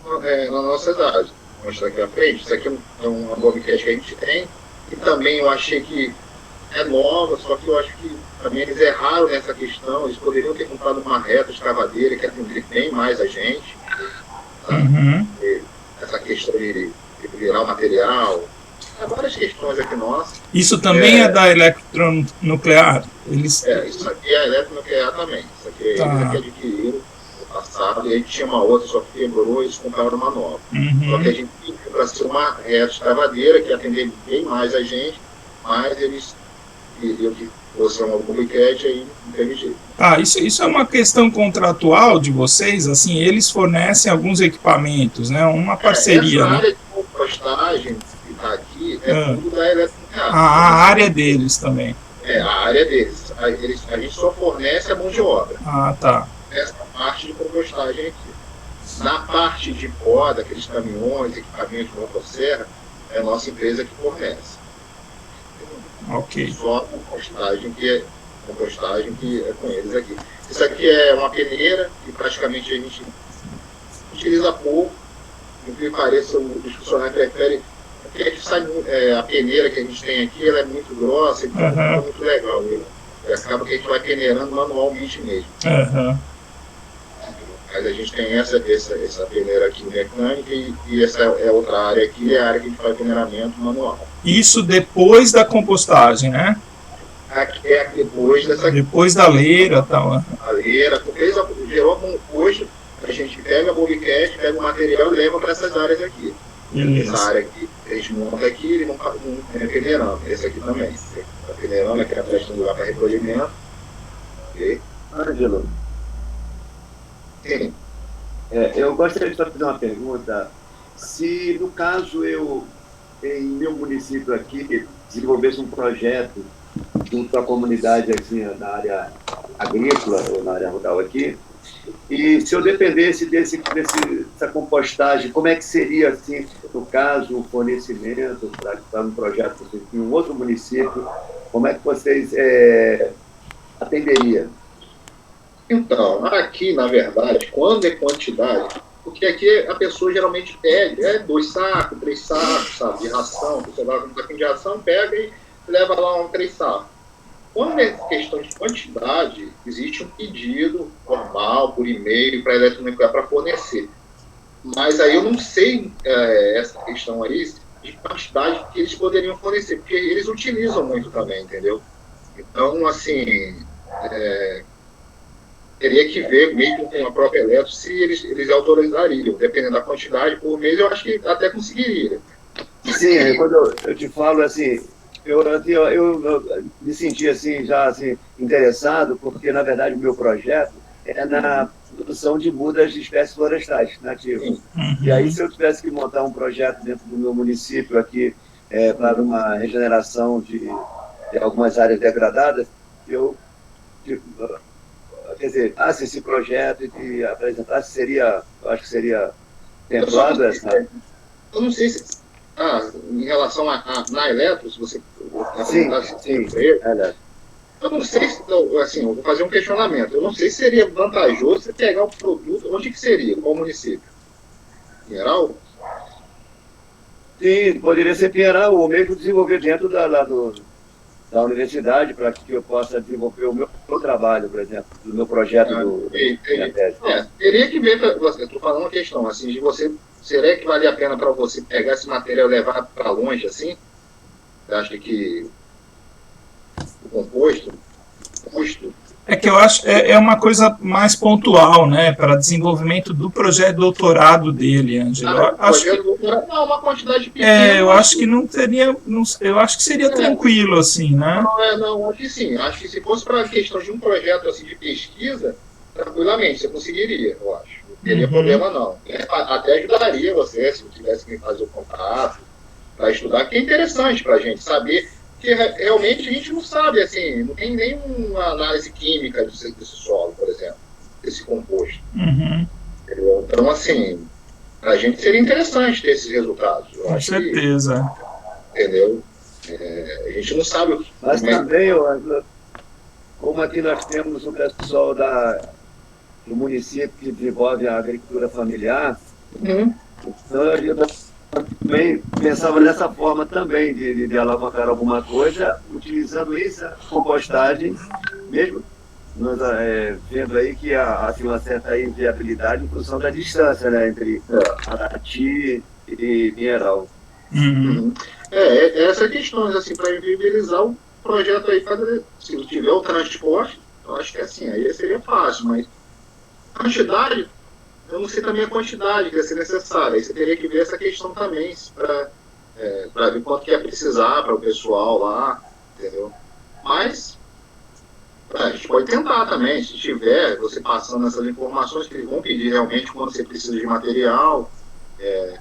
áreas. mostrar aqui à frente, isso aqui é uma bobcat que a gente tem, e também eu achei que é nova, só que eu acho que também eles erraram nessa questão, eles poderiam ter comprado uma reta escavadeira que atender bem mais a gente, tá? Essa questão de virar o material, há várias questões aqui nossas. Isso também é da Eletronuclear? Isso aqui é a Eletronuclear também, isso aqui eles aqui adquiriram no passado, e a gente tinha uma outra, só que quebrou e eles compraram uma nova. Só que a gente pediu para ser uma reta escavadeira que atender bem mais a gente, mas eles queriam que fosse uma bobcat, aí não teve jeito. Isso é uma questão contratual de vocês? Assim, eles fornecem alguns equipamentos, né? Uma parceria, essa né? área de compostagem que está aqui é tudo da Eletronuclear. A área deles também. A área deles. A gente só fornece a mão de obra. Tá. Essa parte de compostagem aqui. Na parte de poda, aqueles caminhões, equipamentos de motosserra, é a nossa empresa que fornece. Ok. Só compostagem que é com eles aqui. Isso aqui é uma peneira que praticamente a gente utiliza pouco. No que pareça, os funcionários preferem. Porque a peneira que a gente tem aqui ela é muito grossa, então é muito legal. E acaba que a gente vai peneirando manualmente mesmo. Mas a gente tem essa peneira aqui mecânica e essa é outra área aqui, é a área que a gente faz peneiramento manual. Isso depois da compostagem, né? Aqui é depois dessa aqui. Depois da leira e tal. A leira, porque gerou composto, a gente pega a bobcat, pega o material e leva para essas áreas aqui. Essa área aqui, a gente monta aqui e vão peneirando. Esse aqui também. Está peneirando, aqui atrás tem lugar para recolhimento. Ok? Ângelo. Sim. Eu gostaria de fazer uma pergunta. Se, no caso, eu, em meu município aqui, desenvolvesse um projeto junto à comunidade assim, na área agrícola ou na área rural aqui, e se eu dependesse dessa compostagem, como é que seria, assim, no caso, o fornecimento para um projeto assim, em um outro município, como é que vocês atenderiam? Então, aqui, na verdade, quando é quantidade, porque aqui a pessoa geralmente pede 2 sacos, 3 sacos, sabe, de ração, você vai com um saquinho de ração, pega e leva lá 3 sacos. Quando é questão de quantidade, existe um pedido formal, por e-mail, para a Eletronuclear para fornecer. Mas aí eu não sei essa questão aí de quantidade que eles poderiam fornecer, porque eles utilizam muito também, entendeu? Então, assim, teria que ver meio com a própria Eletro se eles autorizariam, dependendo da quantidade por mês, eu acho que até conseguiria. Sim, quando eu te falo assim, eu me senti assim, já assim, interessado, porque na verdade o meu projeto é na produção de mudas de espécies florestais nativas. E aí, se eu tivesse que montar um projeto dentro do meu município aqui para uma regeneração de algumas áreas degradadas, eu quer dizer, se esse projeto e apresentasse, eu acho que seria templado essa... Eu não sei se... em relação na Eletro, se você... Sim. Eu não sei se... Assim, eu vou fazer um questionamento. Eu não sei se seria vantajoso você pegar o produto... Onde que seria? Qual município? Pinheiral? Sim, poderia ser Pinheiral, ou mesmo desenvolver dentro da universidade, para que eu possa desenvolver o meu trabalho, por exemplo, do meu projeto minha tese. Teria que ver, estou falando uma questão, assim, de você, será que vale a pena para você pegar esse material e levar para longe, assim? Você acha que o composto, custo... É que eu acho é uma coisa mais pontual, né, para desenvolvimento do projeto de doutorado dele, Ângelo. Não, uma quantidade pequena. Eu acho que não teria, eu acho que seria tranquilo, assim, né? Não, acho que sim. Acho que se fosse para questão de um projeto assim de pesquisa, tranquilamente, você conseguiria, eu acho. Não teria problema, não. Até ajudaria você, se tivesse que fazer o contato, para estudar, que é interessante para a gente saber. Porque realmente a gente não sabe, assim, não tem nenhuma análise química desse solo, por exemplo, desse composto. Então, assim, a gente seria interessante ter esses resultados. Com certeza. Entendeu? A gente não sabe o que... Mas também, como aqui nós temos o pessoal do município que desenvolve a agricultura familiar, então também pensava nessa forma também, de alavancar alguma coisa, utilizando essa compostagem, mesmo nós vendo aí que há assim, uma certa inviabilidade em função da distância, né, entre Arati e Pinheiral. Uhum. Essa questão, assim, para inviabilizar o projeto aí, se tiver o transporte, eu acho que assim, aí seria fácil, mas quantidade, eu não sei também a quantidade que ia ser necessária. Aí você teria que ver essa questão também, para ver quanto que ia precisar para o pessoal lá, entendeu? Mas a gente pode tentar também, se tiver, você passando essas informações que eles vão pedir realmente quando você precisa de material,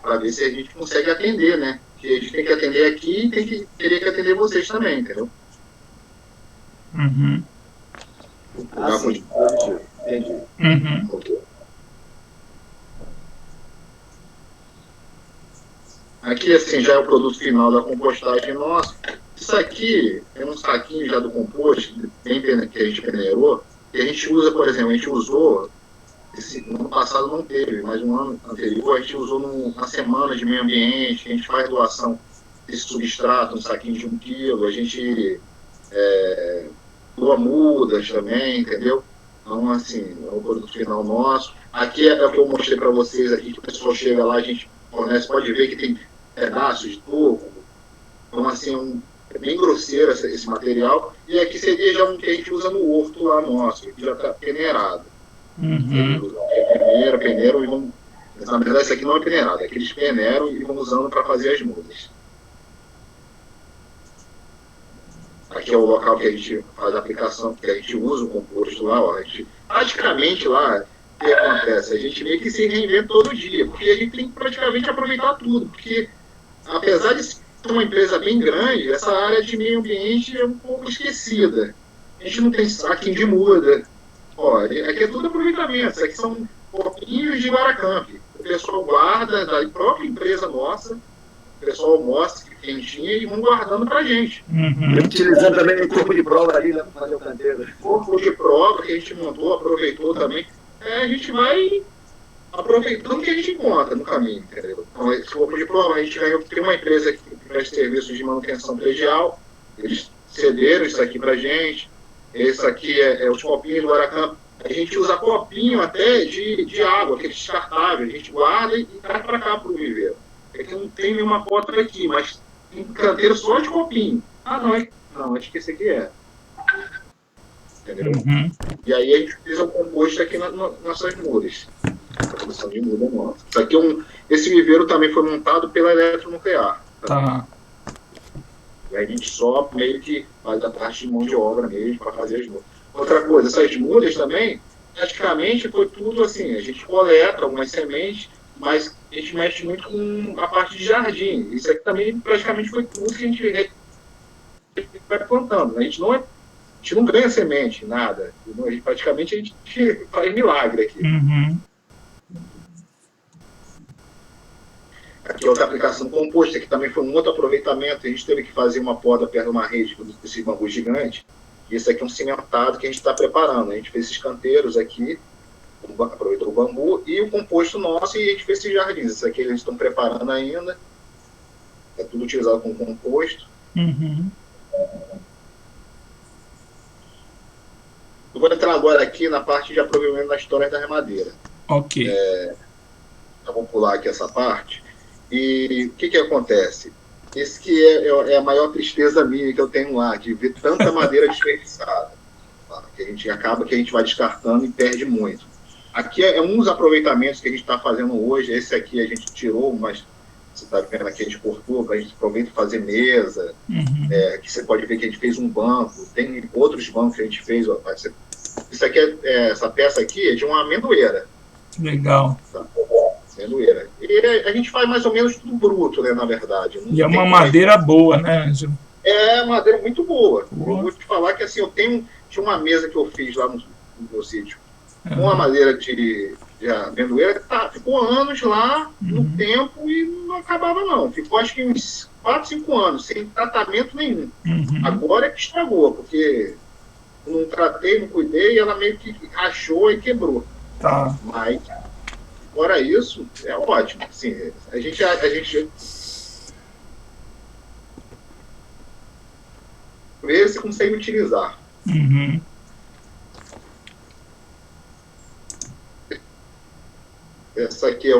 para ver se a gente consegue atender, né? Porque a gente tem que atender aqui e teria que atender vocês também, entendeu? Uhum. Sim, positivo. Entendi. Uhum. Ok. Aqui, assim, já é o produto final da compostagem nossa. Isso aqui é um saquinho já do composto, que a gente peneirou, que a gente usa, por exemplo, a gente usou, no ano passado não teve, mas no ano anterior a gente usou na semana de meio ambiente, a gente faz doação desse substrato, um saquinho de 1 quilo, a gente doa mudas também, entendeu? Então, assim, é o produto final nosso. Aqui é o que eu mostrei para vocês aqui, que o pessoal chega lá, a gente fornece, pode ver que tem pedaços de toco. Então, assim, é bem grosseiro esse material. E aqui seria já um que a gente usa no horto lá nosso, que já está peneirado. Uhum. Peneiram e vão... Na verdade, esse aqui não é peneirado, é que eles peneiram e vão usando para fazer as mudas. Aqui é o local que a gente faz a aplicação, que a gente usa o composto lá, ó, a gente, praticamente lá, o que acontece? A gente meio que se reinventa todo dia, porque a gente tem que praticamente aproveitar tudo, porque apesar de ser uma empresa bem grande, essa área de meio ambiente é um pouco esquecida. A gente não tem saquinho de muda. Ó, aqui é tudo aproveitamento, isso aqui são copinhos de Guaracamp. O pessoal guarda da própria empresa nossa, o pessoal almoça quentinha e vão guardando pra gente. Uhum. Utilizando também o corpo de prova ali, né, para fazer o canteiro. Corpo de prova que a gente montou, aproveitou também. A gente vai aproveitando o que a gente encontra no caminho, entendeu? Então, esse corpo de prova, a gente ganhou, tem uma empresa que presta serviços de manutenção predial, eles cederam isso aqui pra gente. Esse aqui é os copinhos do Guaracamp. A gente usa copinho até de água, aquele descartável, a gente guarda e traz para cá para o viveiro. É que não tem nenhuma foto aqui, mas tem canteiro só de copinho. Não, acho que esse aqui é. Entendeu? Uhum. E aí a gente fez o composto aqui nas nossas mudas. A produção de muda nossa. Isso aqui esse viveiro também foi montado pela Eletronuclear. Tá. E aí a gente só meio que faz a parte de mão de obra mesmo para fazer as mudas. Outra coisa, essas mudas também, praticamente foi tudo assim, a gente coleta algumas sementes, mas a gente mexe muito com a parte de jardim. Isso aqui também praticamente foi tudo que a gente vai plantando. A gente não ganha semente, nada. Praticamente a gente faz milagre aqui. Uhum. Aqui é outra aplicação composta, que também foi um outro aproveitamento. A gente teve que fazer uma poda perto de uma rede desse bambu gigante. E esse aqui é um cimentado que a gente está preparando. A gente fez esses canteiros aqui, aproveitou o bambu e o composto nosso, e a gente fez esses jardins. Isso aqui eles estão preparando ainda. É tudo utilizado com composto. Uhum. Eu vou entrar agora aqui na parte de aproveitamento das histórias da remadeira. Ok. Eu vou pular aqui essa parte. E o que acontece? Esse que é a maior tristeza minha que eu tenho lá, de ver tanta madeira desperdiçada. Tá? Que a gente vai descartando e perde muito. Aqui é um dos aproveitamentos que a gente está fazendo hoje. Esse aqui a gente tirou, mas você está vendo aqui, a gente cortou para a gente aproveitar e fazer mesa. Uhum. Que você pode ver que a gente fez um banco. Tem outros bancos que a gente fez. Ó, isso aqui essa peça aqui é de uma amendoeira. Legal. Tá? Amendoeira. E a gente faz mais ou menos tudo bruto, né, na verdade. E é uma madeira boa, né, Ângelo? É madeira muito boa. Boa. Eu vou te falar que assim, tinha uma mesa que eu fiz lá no meu sítio. Uma madeira de amendoeira, ficou anos lá no tempo e não acabava não. Ficou acho que uns 4, 5 anos, sem tratamento nenhum. Uhum. Agora é que estragou, porque não tratei, não cuidei, e ela meio que rachou e quebrou. Tá. Mas Fora isso, é ótimo. Assim, a gente vê se consegue utilizar. Uhum. Essa aqui é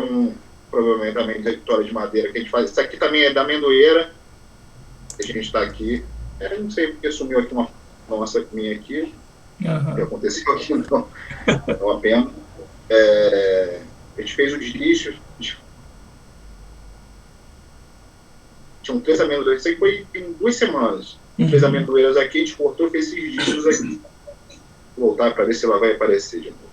provavelmente também da de madeira que a gente faz. Essa aqui também é da amendoeira, que a gente está aqui. Não sei porque sumiu aqui uma nossa minha aqui. Uhum. O que aconteceu aqui, não. É uma pena. A gente fez os lixos. Tinham 3 amendoeiras. Isso aí foi em 2 semanas. Uhum. 3 amendoeiras aqui, a gente cortou e fez esses lixos aqui. Vou voltar para ver se ela vai aparecer de novo.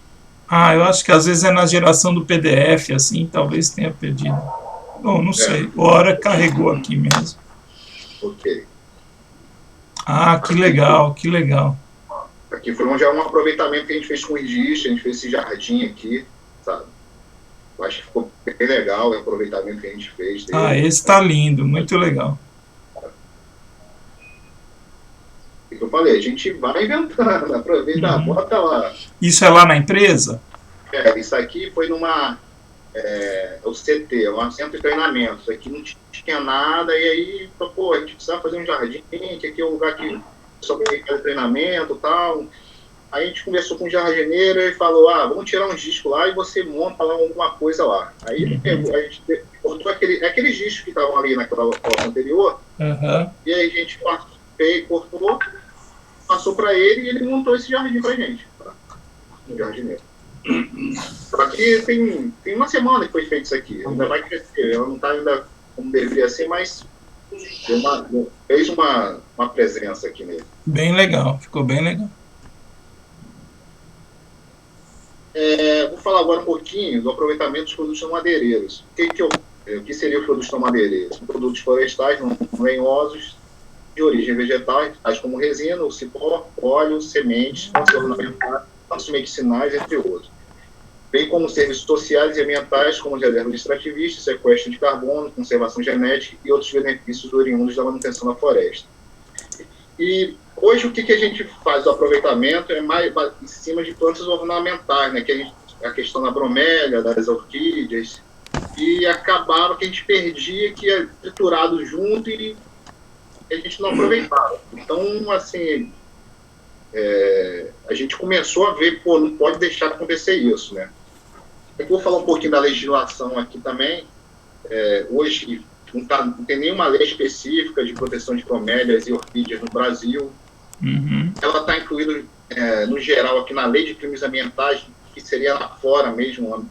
Eu acho que às vezes é na geração do PDF, assim, talvez tenha perdido. Bom, não sei. A hora carregou aqui mesmo. Ok. Que legal, que legal. Aqui foi já um aproveitamento que a gente fez com o registro, a gente fez esse jardim aqui, sabe? Eu acho que ficou bem legal o aproveitamento que a gente fez. Esse está lindo, muito legal. O que eu falei, a gente vai inventando, aproveita, bota lá. Isso é lá na empresa? Isso aqui foi o CT, um centro de treinamento. Isso aqui não tinha nada, e aí, a gente precisava fazer um jardim, que aqui é um lugar que só tem treinamento e tal. Aí a gente conversou com o jardineiro e falou, vamos tirar uns discos lá e você monta lá alguma coisa lá. Aí a gente cortou aqueles discos que estavam ali naquela foto anterior, e aí a gente cortou, passou para ele e ele montou esse jardim pra gente, um jardineiro. Só que tem uma semana que foi feito isso aqui, ainda vai crescer, ela não está ainda como deveria ser, mas fez uma presença aqui nele. Bem legal, ficou bem legal. Vou falar agora um pouquinho do aproveitamento dos produtos não madeireiros. O que seria os produtos não madeireiros? São produtos florestais não lenhosos, de origem vegetal, tais como resina, cipó, óleo, sementes, plantas ornamentais, plantas medicinais, entre outros. Bem como serviços sociais e ambientais, como reserva extrativista, sequestro de carbono, conservação genética e outros benefícios oriundos da manutenção da floresta. E hoje o que a gente faz do aproveitamento é mais em cima de plantas ornamentais, né? A questão da bromélia, das orquídeas, e acabava que a gente perdia, que é triturado junto e a gente não aproveitava. Então, assim, a gente começou a ver, não pode deixar de acontecer isso, né? Eu vou falar um pouquinho da legislação aqui também. Hoje não tem nenhuma lei específica de proteção de bromélias e orquídeas no Brasil. Uhum. Ela está incluída, no geral, aqui na lei de crimes ambientais, que seria lá fora mesmo,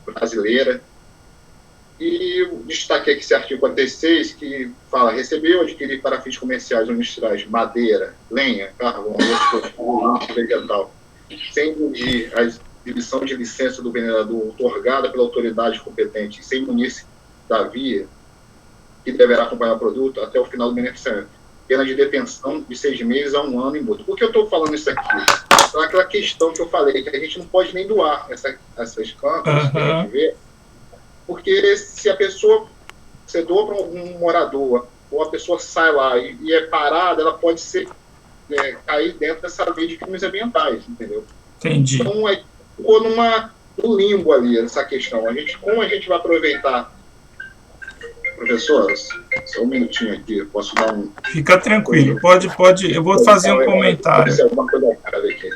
brasileira. E eu destaquei aqui esse artigo 46, que fala: recebeu ou adquirir para fins comerciais ou industriais madeira, lenha, carvão, outro vegetal, sem exigir a exibição de licença do venerador otorgada pela autoridade competente, sem munir-se da via que deverá acompanhar o produto até o final do beneficiamento. Pena de detenção de 6 meses a 1 ano em multa. Por que eu estou falando isso aqui? É aquela questão que eu falei, que a gente não pode nem doar essas plantas que a gente vê, porque se a pessoa, você doa para algum morador, ou a pessoa sai lá e é parada, ela pode cair dentro dessa lei de crimes ambientais, entendeu? Entendi. Então, ficou no limbo ali, essa questão. Como a gente vai aproveitar? Professor, só um minutinho aqui, posso dar um... Fica tranquilo, pode, eu vou fazer um comentário. Alguma coisa aqui.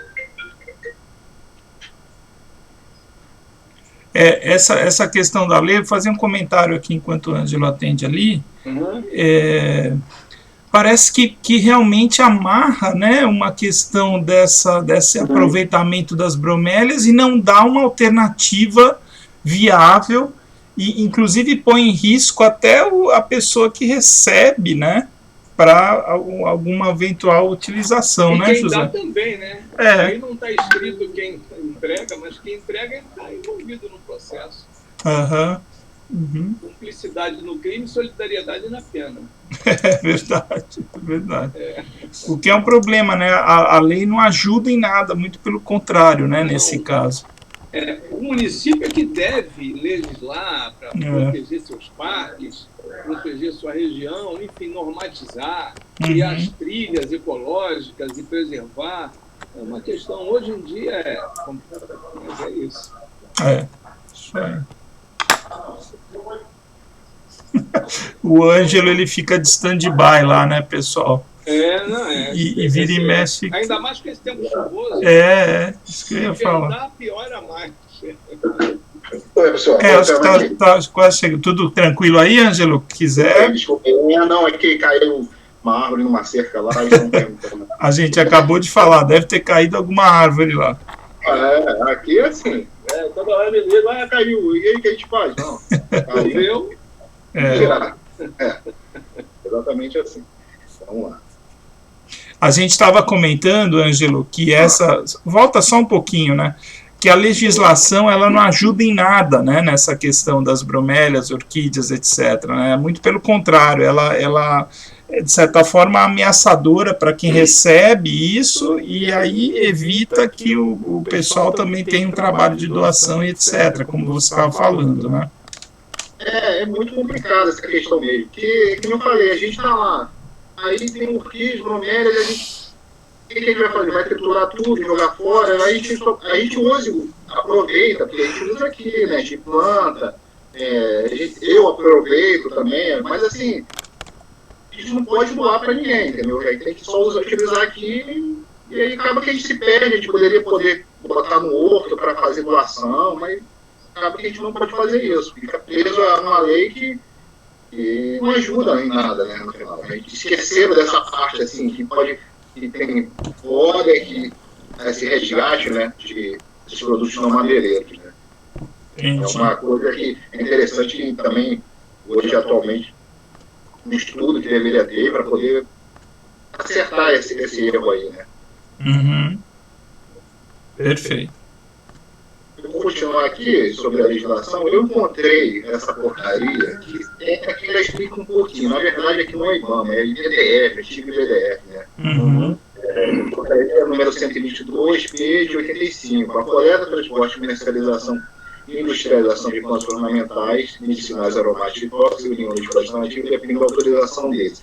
Essa questão da lei, vou fazer um comentário aqui enquanto o Ângelo atende ali. Parece que realmente amarra, né, uma questão desse aproveitamento das bromélias e não dá uma alternativa viável, e inclusive põe em risco até a pessoa que recebe, né, para alguma eventual utilização, né, José? E quem dá também, né? Aí não está escrito quem entrega, mas quem entrega está envolvido no processo. Cumplicidade no crime, solidariedade na pena. É verdade, é verdade. O que é um problema, né? A lei não ajuda em nada, muito pelo contrário, né, nesse caso. O município é que deve legislar para proteger seus parques, proteger sua região, enfim, normatizar, criar as trilhas ecológicas e preservar. É uma questão, hoje em dia, mas é isso. Isso O Ângelo, ele fica de stand-by lá, né, pessoal? Não é. E vira e mexe. Ainda mais que esse tempo chuvoso. Isso que eu ia falar. Piora mais. Oi, pessoal. Acho que tá quase chegando. Tudo tranquilo aí, Ângelo? Quiser. Desculpa, não, é que caiu uma árvore numa cerca lá e estão perguntando. A gente acabou de falar, deve ter caído alguma árvore lá. Aqui é assim. Toda hora me liga, caiu. E aí o que a gente faz? Não. Caiu. Exatamente assim. Vamos lá. A gente estava comentando, Ângelo, que volta só um pouquinho, né? Que a legislação ela não ajuda em nada, né, nessa questão das bromélias, orquídeas, etc. Né? Muito pelo contrário, ela é, de certa forma, ameaçadora para quem recebe isso e aí evita que o pessoal também tenha um trabalho de doação e etc., como você estava falando, né? É muito complicado essa questão mesmo, porque, como eu falei, a gente está lá, aí tem orquídeas, bromélias, o que a gente vai fazer? Vai triturar tudo, jogar fora, aí a gente usa, aproveita, porque a gente usa aqui, né? A gente planta, eu aproveito também, mas assim, a gente não pode doar para ninguém, entendeu? A gente tem que só utilizar aqui, e aí acaba que a gente se perde, a gente poderia botar no horto para fazer doação, mas acaba que a gente não pode fazer isso, fica preso a uma lei que não ajuda em nada, né, no final. A gente esqueceu dessa parte, assim, que tem fora que esse resgate, né, desses produtos não madeireiros, né. É uma coisa que é interessante que também, hoje, atualmente, um estudo que deveria ter para poder acertar esse erro aí, né. Uhum. Perfeito. Eu vou continuar aqui sobre a legislação. Eu encontrei essa portaria que ainda explica um pouquinho. Na verdade, aqui não é IBAMA, é IBDF, antigo IBDF, né? Uhum. Portaria número 122, P de 85. A coleta, transporte, comercialização e industrialização de plantas ornamentais, medicinais, aromáticas e tóxicos e uniões de floresta nativa depende da autorização deles.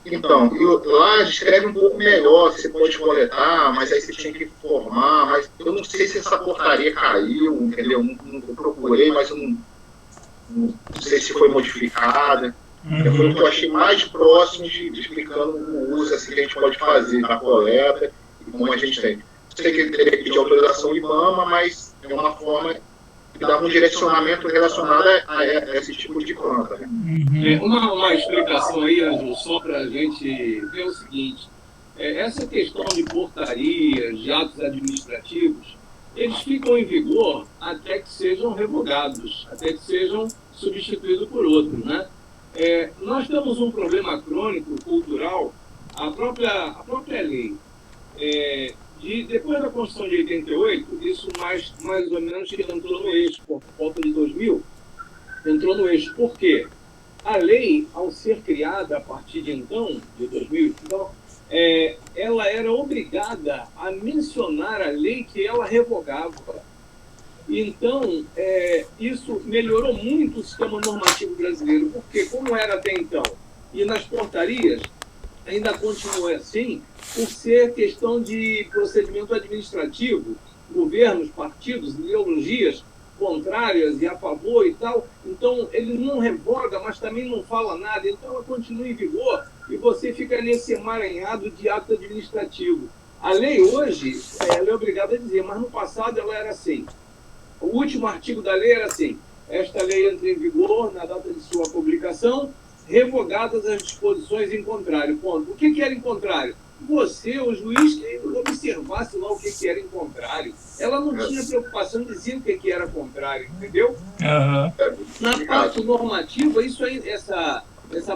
Então, lá descreve um pouco melhor que você pode coletar, mas aí você tinha que formar, mas eu não sei se essa portaria caiu, entendeu? Eu procurei, mas eu não sei se foi modificada. Uhum. Foi o que eu achei mais próximo de explicando o uso assim, que a gente pode fazer na coleta e como a gente tem. Eu sei que ele teria que pedir autorização IBAMA, mas é uma forma que dá um direcionamento relacionado a esse tipo de planta. Né? Uhum. Uma explicação aí, Ângelo, só para a gente ver o seguinte. Essa questão de portarias, de atos administrativos, eles ficam em vigor até que sejam revogados, até que sejam substituídos por outros, né? Nós temos um problema crônico, cultural, a própria lei. Depois da Constituição de 88, isso mais ou menos que entrou no eixo, por volta de 2000, entrou no eixo. Por quê? A lei, ao ser criada a partir de então, de 2000, então, ela era obrigada a mencionar a lei que ela revogava. Então, isso melhorou muito o sistema normativo brasileiro, porque como era até então, e nas portarias, ainda continua assim, por ser questão de procedimento administrativo, governos, partidos, ideologias contrárias e a favor e tal, então ele não revoga, mas também não fala nada, então ela continua em vigor e você fica nesse emaranhado de ato administrativo. A lei hoje, ela é obrigada a dizer, mas no passado ela era assim. O último artigo da lei era assim, esta lei entra em vigor na data de sua publicação, revogadas as disposições em contrário. Ponto. O que era em contrário? Você, o juiz, que observasse lá o que era em contrário. Ela não tinha preocupação de dizer o que era contrário, entendeu? Uhum. Na parte normativa, isso aí, essa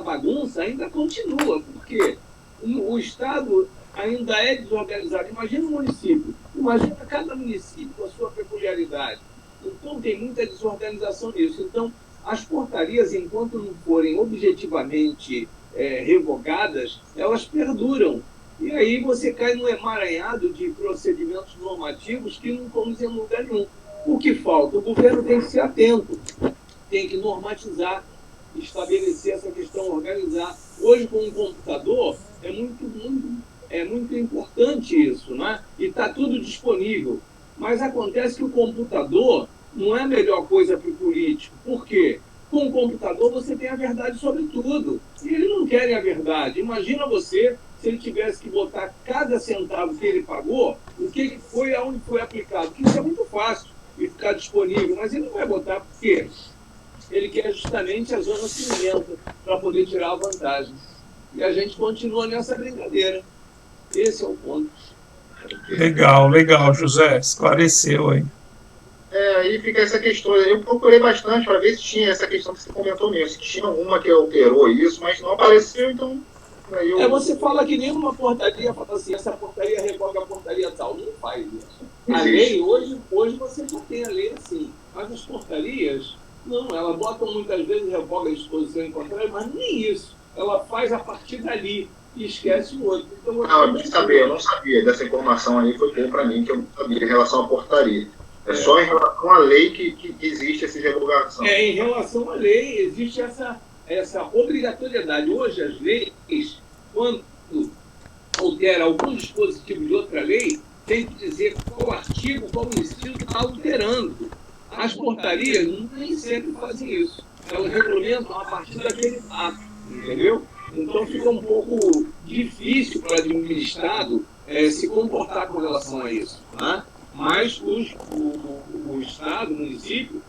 bagunça ainda continua, porque o Estado ainda é desorganizado. Imagina um município, imagina cada município com a sua peculiaridade. Então tem muita desorganização nisso. Então, as portarias, enquanto não forem objetivamente revogadas, elas perduram. E aí você cai num emaranhado de procedimentos normativos que não conduzem a lugar nenhum. O que falta? O governo tem que ser atento, tem que normatizar, estabelecer essa questão, organizar. Hoje, com um computador, é muito importante isso, né? E está tudo disponível. Mas acontece que o computador, não é a melhor coisa para o político. Por quê? Com o computador você tem a verdade sobre tudo. E eles não querem a verdade. Imagina você, se ele tivesse que botar cada centavo que ele pagou, o que foi, aonde foi aplicado. Porque isso é muito fácil e ficar disponível, mas ele não vai botar porque ele quer justamente a zona cinzenta para poder tirar a vantagem. E a gente continua nessa brincadeira. Esse é o ponto. Legal, legal, José. Esclareceu aí. Aí fica essa questão. Eu procurei bastante para ver se tinha essa questão que você comentou mesmo. Se tinha alguma que alterou isso, mas não apareceu, então. Aí eu... Você fala que nenhuma portaria fala assim, essa portaria revoga a portaria tal. Não faz isso. A Existe. lei, hoje você já tem a lei assim. Mas as portarias, não, elas botam muitas vezes, revoga a disposição em contrário, mas nem isso. Ela faz a partir dali e esquece o outro. Então, eu não sabia dessa informação aí, foi bom para mim, que eu não sabia em relação à portaria. É só em relação à lei que existe essa revogação. Em relação à lei, existe essa obrigatoriedade. Hoje, as leis, quando altera algum dispositivo de outra lei, tem que dizer qual artigo, qual inciso está alterando. As portarias nem sempre fazem isso. Elas regulamentam a partir daquele ato, entendeu? Então fica um pouco difícil para o administrado se comportar com relação a isso. Tá? Mas o Estado, o município,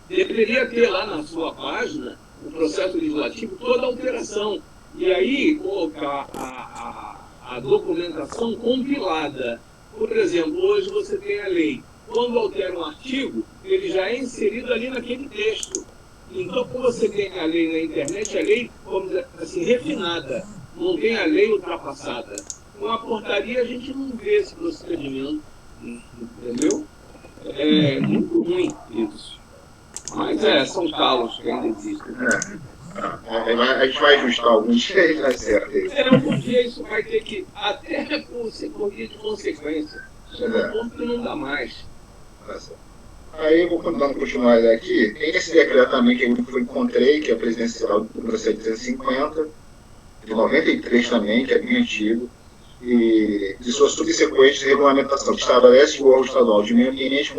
deveria ter lá na sua página, o processo legislativo, toda a alteração. E aí colocar a documentação compilada. Por exemplo, hoje você tem a lei. Quando altera um artigo, ele já é inserido ali naquele texto. Então, quando você tem a lei na internet, a lei, vamos dizer assim, refinada. Não tem a lei ultrapassada. Com a portaria, a gente não vê esse procedimento. Entendeu? É muito ruim isso. Mas são calos que ainda existem. A gente vai ajustar alguns dias, vai certo. Algum dia isso vai ter que, até por ser corrida de consequência, chega um ponto que não dá mais. Aí eu vou dando continuidade aqui. Tem esse decreto também que eu encontrei, que é presidencial número 750, de 93 também, que é bem antigo, e de sua subsequente regulamentação, que estabelece que o órgão estadual de meio ambiente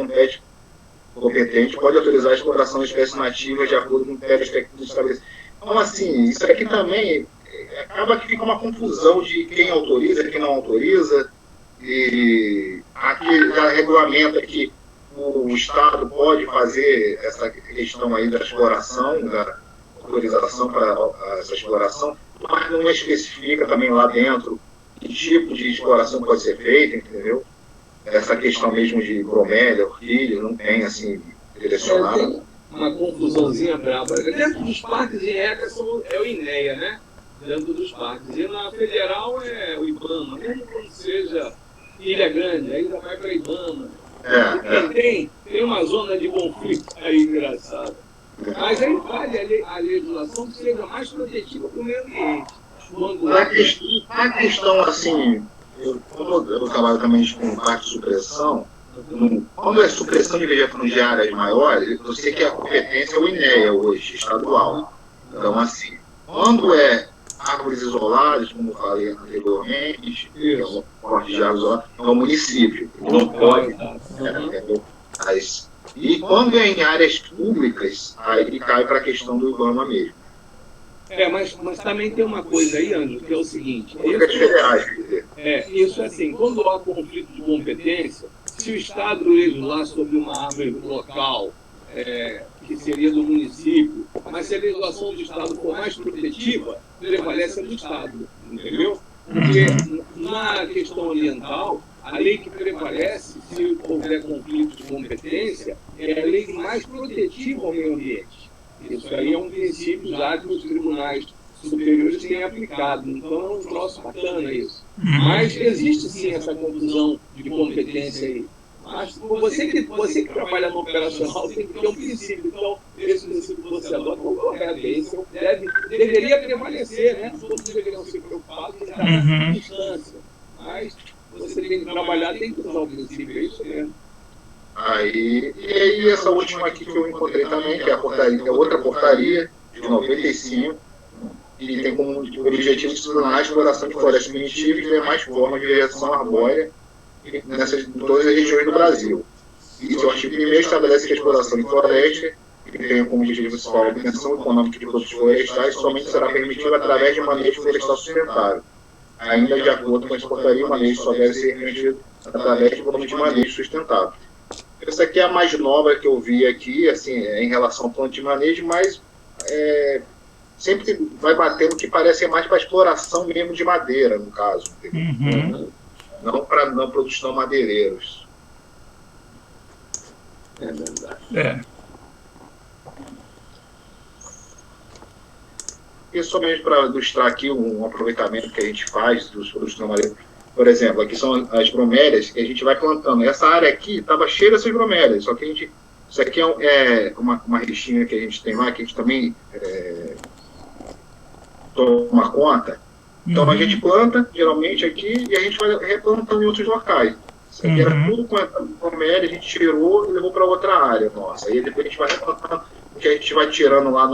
competente pode autorizar a exploração de espécies nativas de acordo com o critério técnico estabelecido. Então, assim, isso aqui também acaba que fica uma confusão de quem autoriza, quem não autoriza, e aqui já regulamenta que o Estado pode fazer essa questão aí da exploração, da autorização para essa exploração, mas não especifica também lá dentro que tipo de exploração pode ser feita, entendeu? Essa questão mesmo de bromélia, orquídea, não tem assim direcionado. Tem uma confusãozinha brava. Dentro dos parques em ECA é o INEA, né? Dentro dos parques. E na federal é o IBAMA, mesmo quando seja Ilha Grande, ainda vai para IBAMA. Tem uma zona de conflito aí engraçada. Mas aí vale a legislação que seja mais protetiva para o meio ambiente. Na questão assim, como eu trabalho também com parte de supressão, quando é supressão de vegetação de áreas maiores, eu sei que a competência é o INEA hoje, estadual. Então, assim, quando é árvores isoladas, como eu falei anteriormente, que é um corte de árvores isoladas, é o município. Não pode. E quando é em áreas públicas, aí cai para a questão do IBAMA mesmo. Mas também tem uma coisa aí, Ângelo, que é o seguinte. Isso é assim, quando há conflito de competência, se o Estado legislar sobre uma árvore local, que seria do município, mas se a legislação do Estado for mais protetiva, prevalece a do Estado, entendeu? Porque na questão ambiental, a lei que prevalece, se houver conflito de competência, é a lei mais protetiva ao meio ambiente. Isso aí é um princípio já que os tribunais superiores têm aplicado. Então é um troço bacana isso. Mas existe sim essa confusão de competência aí. Mas você que trabalha no operacional tem que ter um princípio. Então, esse princípio que você adota é o correto. Esse deveria prevalecer, né? Todos deveriam ser preocupados em dar distância. Mas você tem que trabalhar, tem que usar o princípio, é isso mesmo. E aí essa última aqui que eu encontrei também, que é a portaria, é outra portaria de 95, e tem como objetivo disciplinar a exploração de floresta primitiva e demais formas de vegetação arbórea em todas as regiões do Brasil. E o artigo 1º estabelece que a exploração de floresta, que tem como objetivo principal a obtenção econômica de produtos florestais, somente será permitida através de manejo florestal sustentável. Ainda de acordo com a portaria, o manejo só deve ser permitido através de volume de manejo sustentável. Essa aqui é a mais nova que eu vi aqui, assim, em relação ao plano de manejo, mas sempre vai batendo que parece mais para exploração mesmo de madeira, no caso. Não para produtos não madeireiros. É verdade. E somente para ilustrar aqui um aproveitamento que a gente faz dos produtos não madeireiros. Por exemplo, aqui são as bromélias que a gente vai plantando. Essa área aqui estava cheia dessas bromélias, só que a gente... Isso aqui é uma restinga que a gente tem lá, que a gente também toma conta. Então a gente planta, geralmente, aqui, e a gente vai replantando em outros locais. Isso aqui era tudo com a bromélia, a gente tirou e levou para outra área nossa. Aí depois a gente vai replantando o que a gente vai tirando lá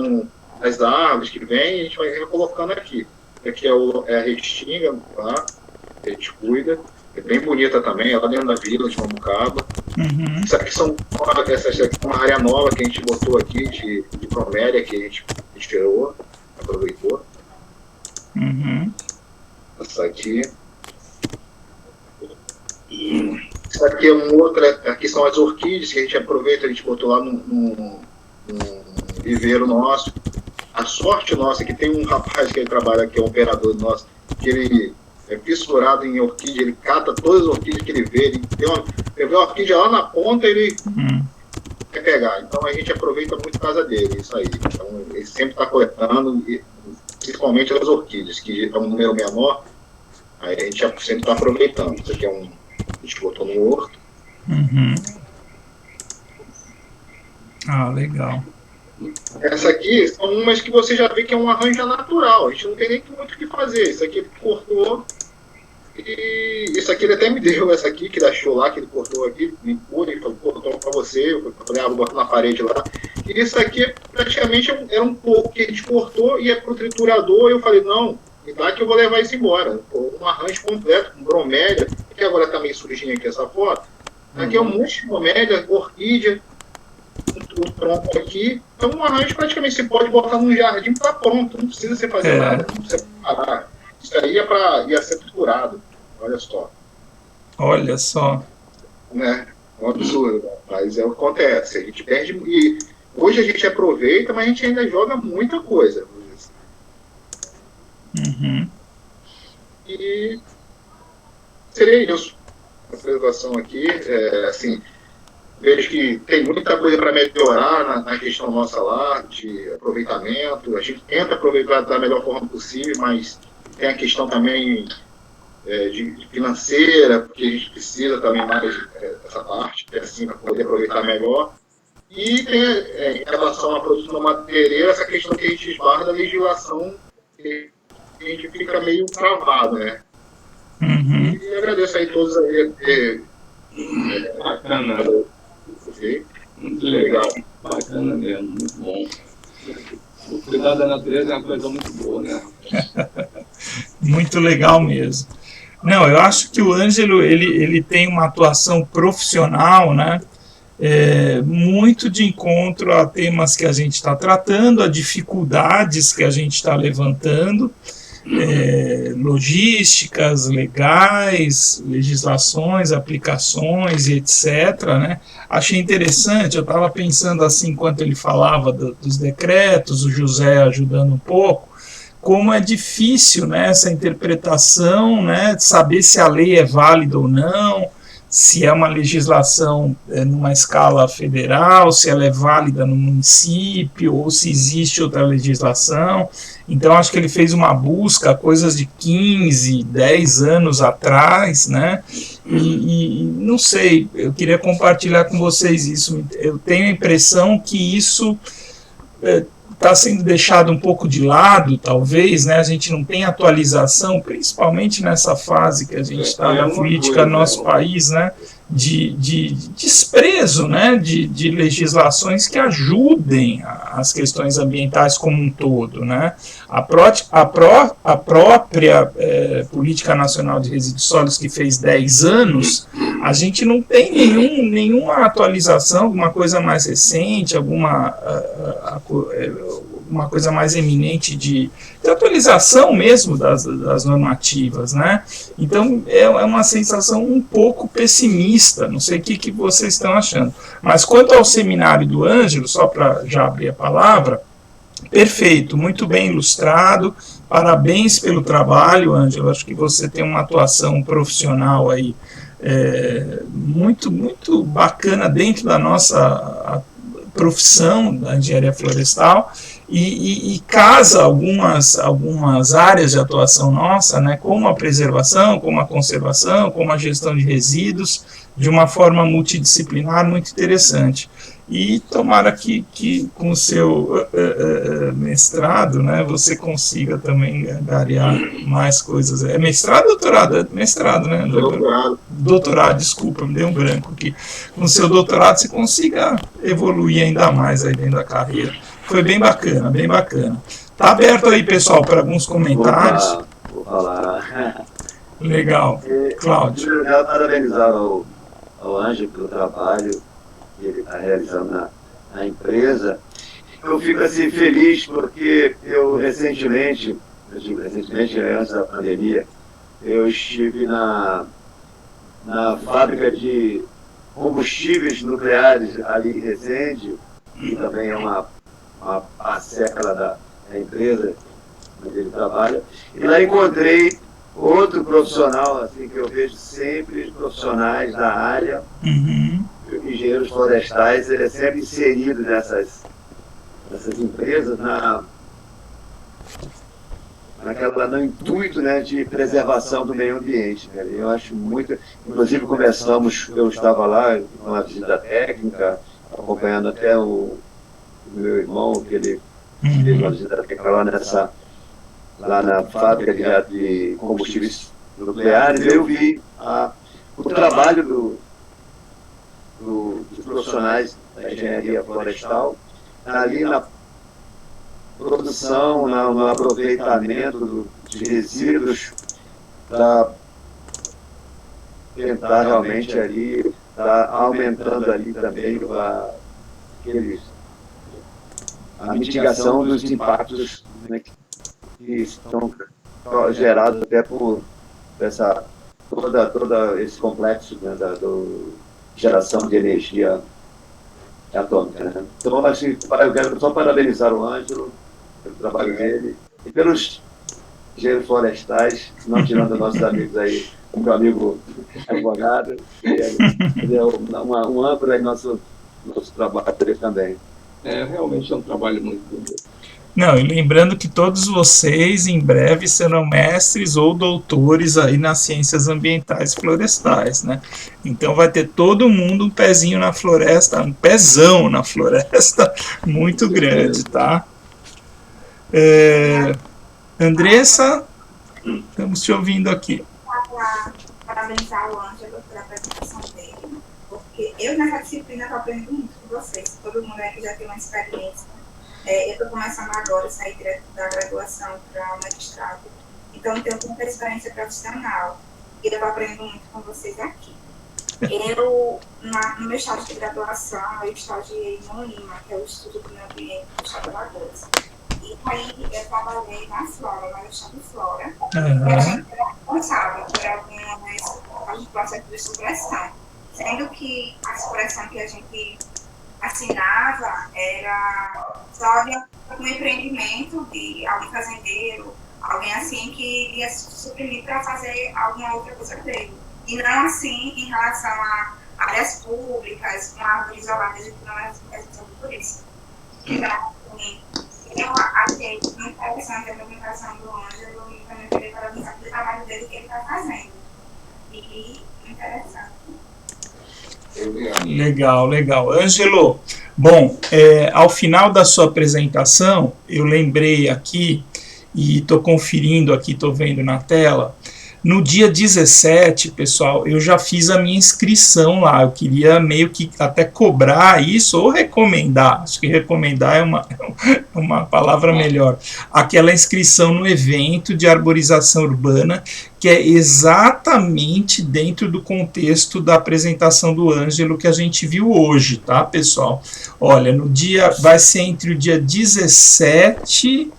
nas árvores que vem, e a gente vai recolocando aqui. Aqui é a restinga, tá? A gente cuida. É bem bonita também, é lá dentro da vila de Mamucaba. Isso aqui essa aqui é uma área nova que a gente botou aqui de bromélia, que a gente tirou, aproveitou. Essa aqui. Isso aqui é aqui são as orquídeas que a gente aproveita, a gente botou lá num viveiro nosso. A sorte nossa é que tem um rapaz que ele trabalha, que é um operador nosso, que ele é fissurado em orquídea, ele cata todas as orquídeas que ele vê, ele vê a orquídea lá na ponta, ele quer pegar. Então a gente aproveita muito por causa dele, isso aí. Então ele sempre está coletando, principalmente as orquídeas, que é um número menor, aí a gente sempre está aproveitando. Isso aqui a gente botou no horto. Ah, legal. Essa aqui são umas que você já vê que é um arranjo natural, a gente não tem nem muito o que fazer. Isso aqui ele cortou, e isso aqui ele até me deu, essa aqui que ele achou lá, que ele cortou aqui, limpou, ele falou, cortou pra você, eu falei, vou botar na parede lá. E isso aqui praticamente era um pouco que a gente cortou, ia pro triturador, e eu falei, não, me dá que eu vou levar isso embora. Um arranjo completo, com bromélia, que agora tá meio sujinha aqui essa foto. Aqui é um monte de bromélia, orquídea, um tronco aqui. Então um arranjo praticamente você pode botar num jardim, tá pronto, não precisa você fazer nada, não precisa parar. Isso aí ia ser triturado, olha só. Olha só. Né? É um absurdo, mas é o que acontece, a gente perde, e hoje a gente aproveita, mas a gente ainda joga muita coisa. E seria isso. A preservação aqui, assim, vejo que tem muita coisa para melhorar na questão nossa lá, de aproveitamento. A gente tenta aproveitar da melhor forma possível, mas tem a questão também de financeira, porque a gente precisa também mais dessa parte, assim, para poder aproveitar melhor. E tem, em relação à produção madeireira, essa questão que a gente esbarra da legislação, que a gente fica meio travado, né? E agradeço aí todos aí. Bacana. Muito legal. Bacana mesmo, muito bom. O cuidado da natureza é uma coisa muito boa, né? Muito legal mesmo. Não, eu acho que o Ângelo ele tem uma atuação profissional, né? Muito de encontro a temas que a gente está tratando, a dificuldades que a gente está levantando, logísticas, legais, legislações, aplicações e etc. Né? Achei interessante, eu estava pensando assim, enquanto ele falava dos decretos, o José ajudando um pouco, como é difícil, né, essa interpretação, né, de saber se a lei é válida ou não, se é uma legislação numa escala federal, se ela é válida no município, ou se existe outra legislação. Então, acho que ele fez uma busca, coisas de 15, 10 anos atrás, né? E não sei, eu queria compartilhar com vocês isso. Eu tenho a impressão que isso está sendo deixado um pouco de lado, talvez, né? A gente não tem atualização, principalmente nessa fase que a gente está na política do nosso país, né? De desprezo, né? De legislações que ajudem as questões ambientais como um todo, né? A própria Política Nacional de Resíduos Sólidos, que fez 10 anos, A gente não tem nenhuma atualização, alguma coisa mais recente, alguma uma coisa mais eminente de atualização mesmo das normativas, né? Então é uma sensação um pouco pessimista, não sei o que vocês estão achando. Mas quanto ao seminário do Ângelo, só para já abrir a palavra, perfeito, muito bem ilustrado, parabéns pelo trabalho, Ângelo, acho que você tem uma atuação profissional aí muito, muito bacana dentro da nossa profissão da engenharia florestal, e casa algumas áreas de atuação nossa, né, como a preservação, como a conservação, como a gestão de resíduos, de uma forma multidisciplinar muito interessante. E tomara que com o seu mestrado, né, você consiga também angariar mais coisas. É mestrado ou doutorado? É mestrado, né? Doutorado, desculpa, me deu um branco aqui. Com o seu doutorado você consiga evoluir ainda mais aí dentro da carreira. Foi bem bacana, bem bacana. Tá aberto aí, pessoal, para alguns comentários. Vou falar. Legal. Cláudio. Eu quero parabenizar ao Ângelo pelo trabalho que ele está realizando na empresa. Eu fico assim feliz porque eu recentemente, antes da pandemia, eu estive na fábrica de combustíveis nucleares ali em Resende, que também é uma parcela da empresa onde ele trabalha, e lá encontrei outro profissional, assim, que eu vejo sempre, profissionais da área, engenheiros florestais, ele é sempre inserido nessas empresas no intuito, né, de preservação do meio ambiente. Né? Eu acho muito, inclusive eu estava lá com uma visita técnica, acompanhando até o meu irmão, que ele fez uma visita técnica lá na fábrica de combustíveis nucleares. Eu vi o trabalho dos profissionais da engenharia florestal ali na produção, no aproveitamento de resíduos, para tentar realmente ali, aumentando ali também a mitigação dos impactos, né, que estão gerados até por todo esse complexo, né, da geração de energia atômica. Né? Então, assim, eu quero só parabenizar o Ângelo pelo trabalho dele e pelos engenheiros florestais, não tirando nossos amigos aí, o meu amigo advogado, ele é um âncora em nosso trabalho dele também. Realmente é um trabalho muito bonito. Não, e lembrando que todos vocês em breve serão mestres ou doutores aí nas ciências ambientais florestais, né? Então vai ter todo mundo um pezinho na floresta, um pezão na floresta muito grande, tá? Andressa, estamos te ouvindo aqui. Parabenizar o Ângelo pela apresentação dele, porque eu nessa disciplina estou aprendendo muito com vocês, todo mundo aqui já tem uma experiência. Eu estou começando agora a sair direto da graduação para o mestrado, então eu tenho muita experiência profissional e eu estou aprendendo muito com vocês aqui. No meu estágio de graduação, eu estagiei no IMA, que é o Estudo do Meio Ambiente do Estado de Alagoas. E aí eu trabalhei na Flora, no estado de Flora, e a gente era responsável por alguns processos de supressão, sendo que a supressão que a gente assinava era só de um empreendimento de algum fazendeiro, alguém assim que ia suprimir para fazer alguma outra coisa dele. E não assim em relação a áreas públicas, com árvores isoladas, a gente não é responsável por isso. Então, eu achei muito interessante a apresentação do Ângelo e também queria parabenizar pelo trabalho dele que ele está fazendo. E interessante. Legal. Ângelo, bom, ao final da sua apresentação, eu lembrei aqui, e estou conferindo aqui, estou vendo na tela, No dia 17, pessoal, eu já fiz a minha inscrição lá. Eu queria meio que até cobrar isso ou recomendar. Acho que recomendar é uma palavra melhor. Aquela inscrição no evento de arborização urbana, que é exatamente dentro do contexto da apresentação do Ângelo que a gente viu hoje, tá, pessoal? Olha, vai ser entre o dia 17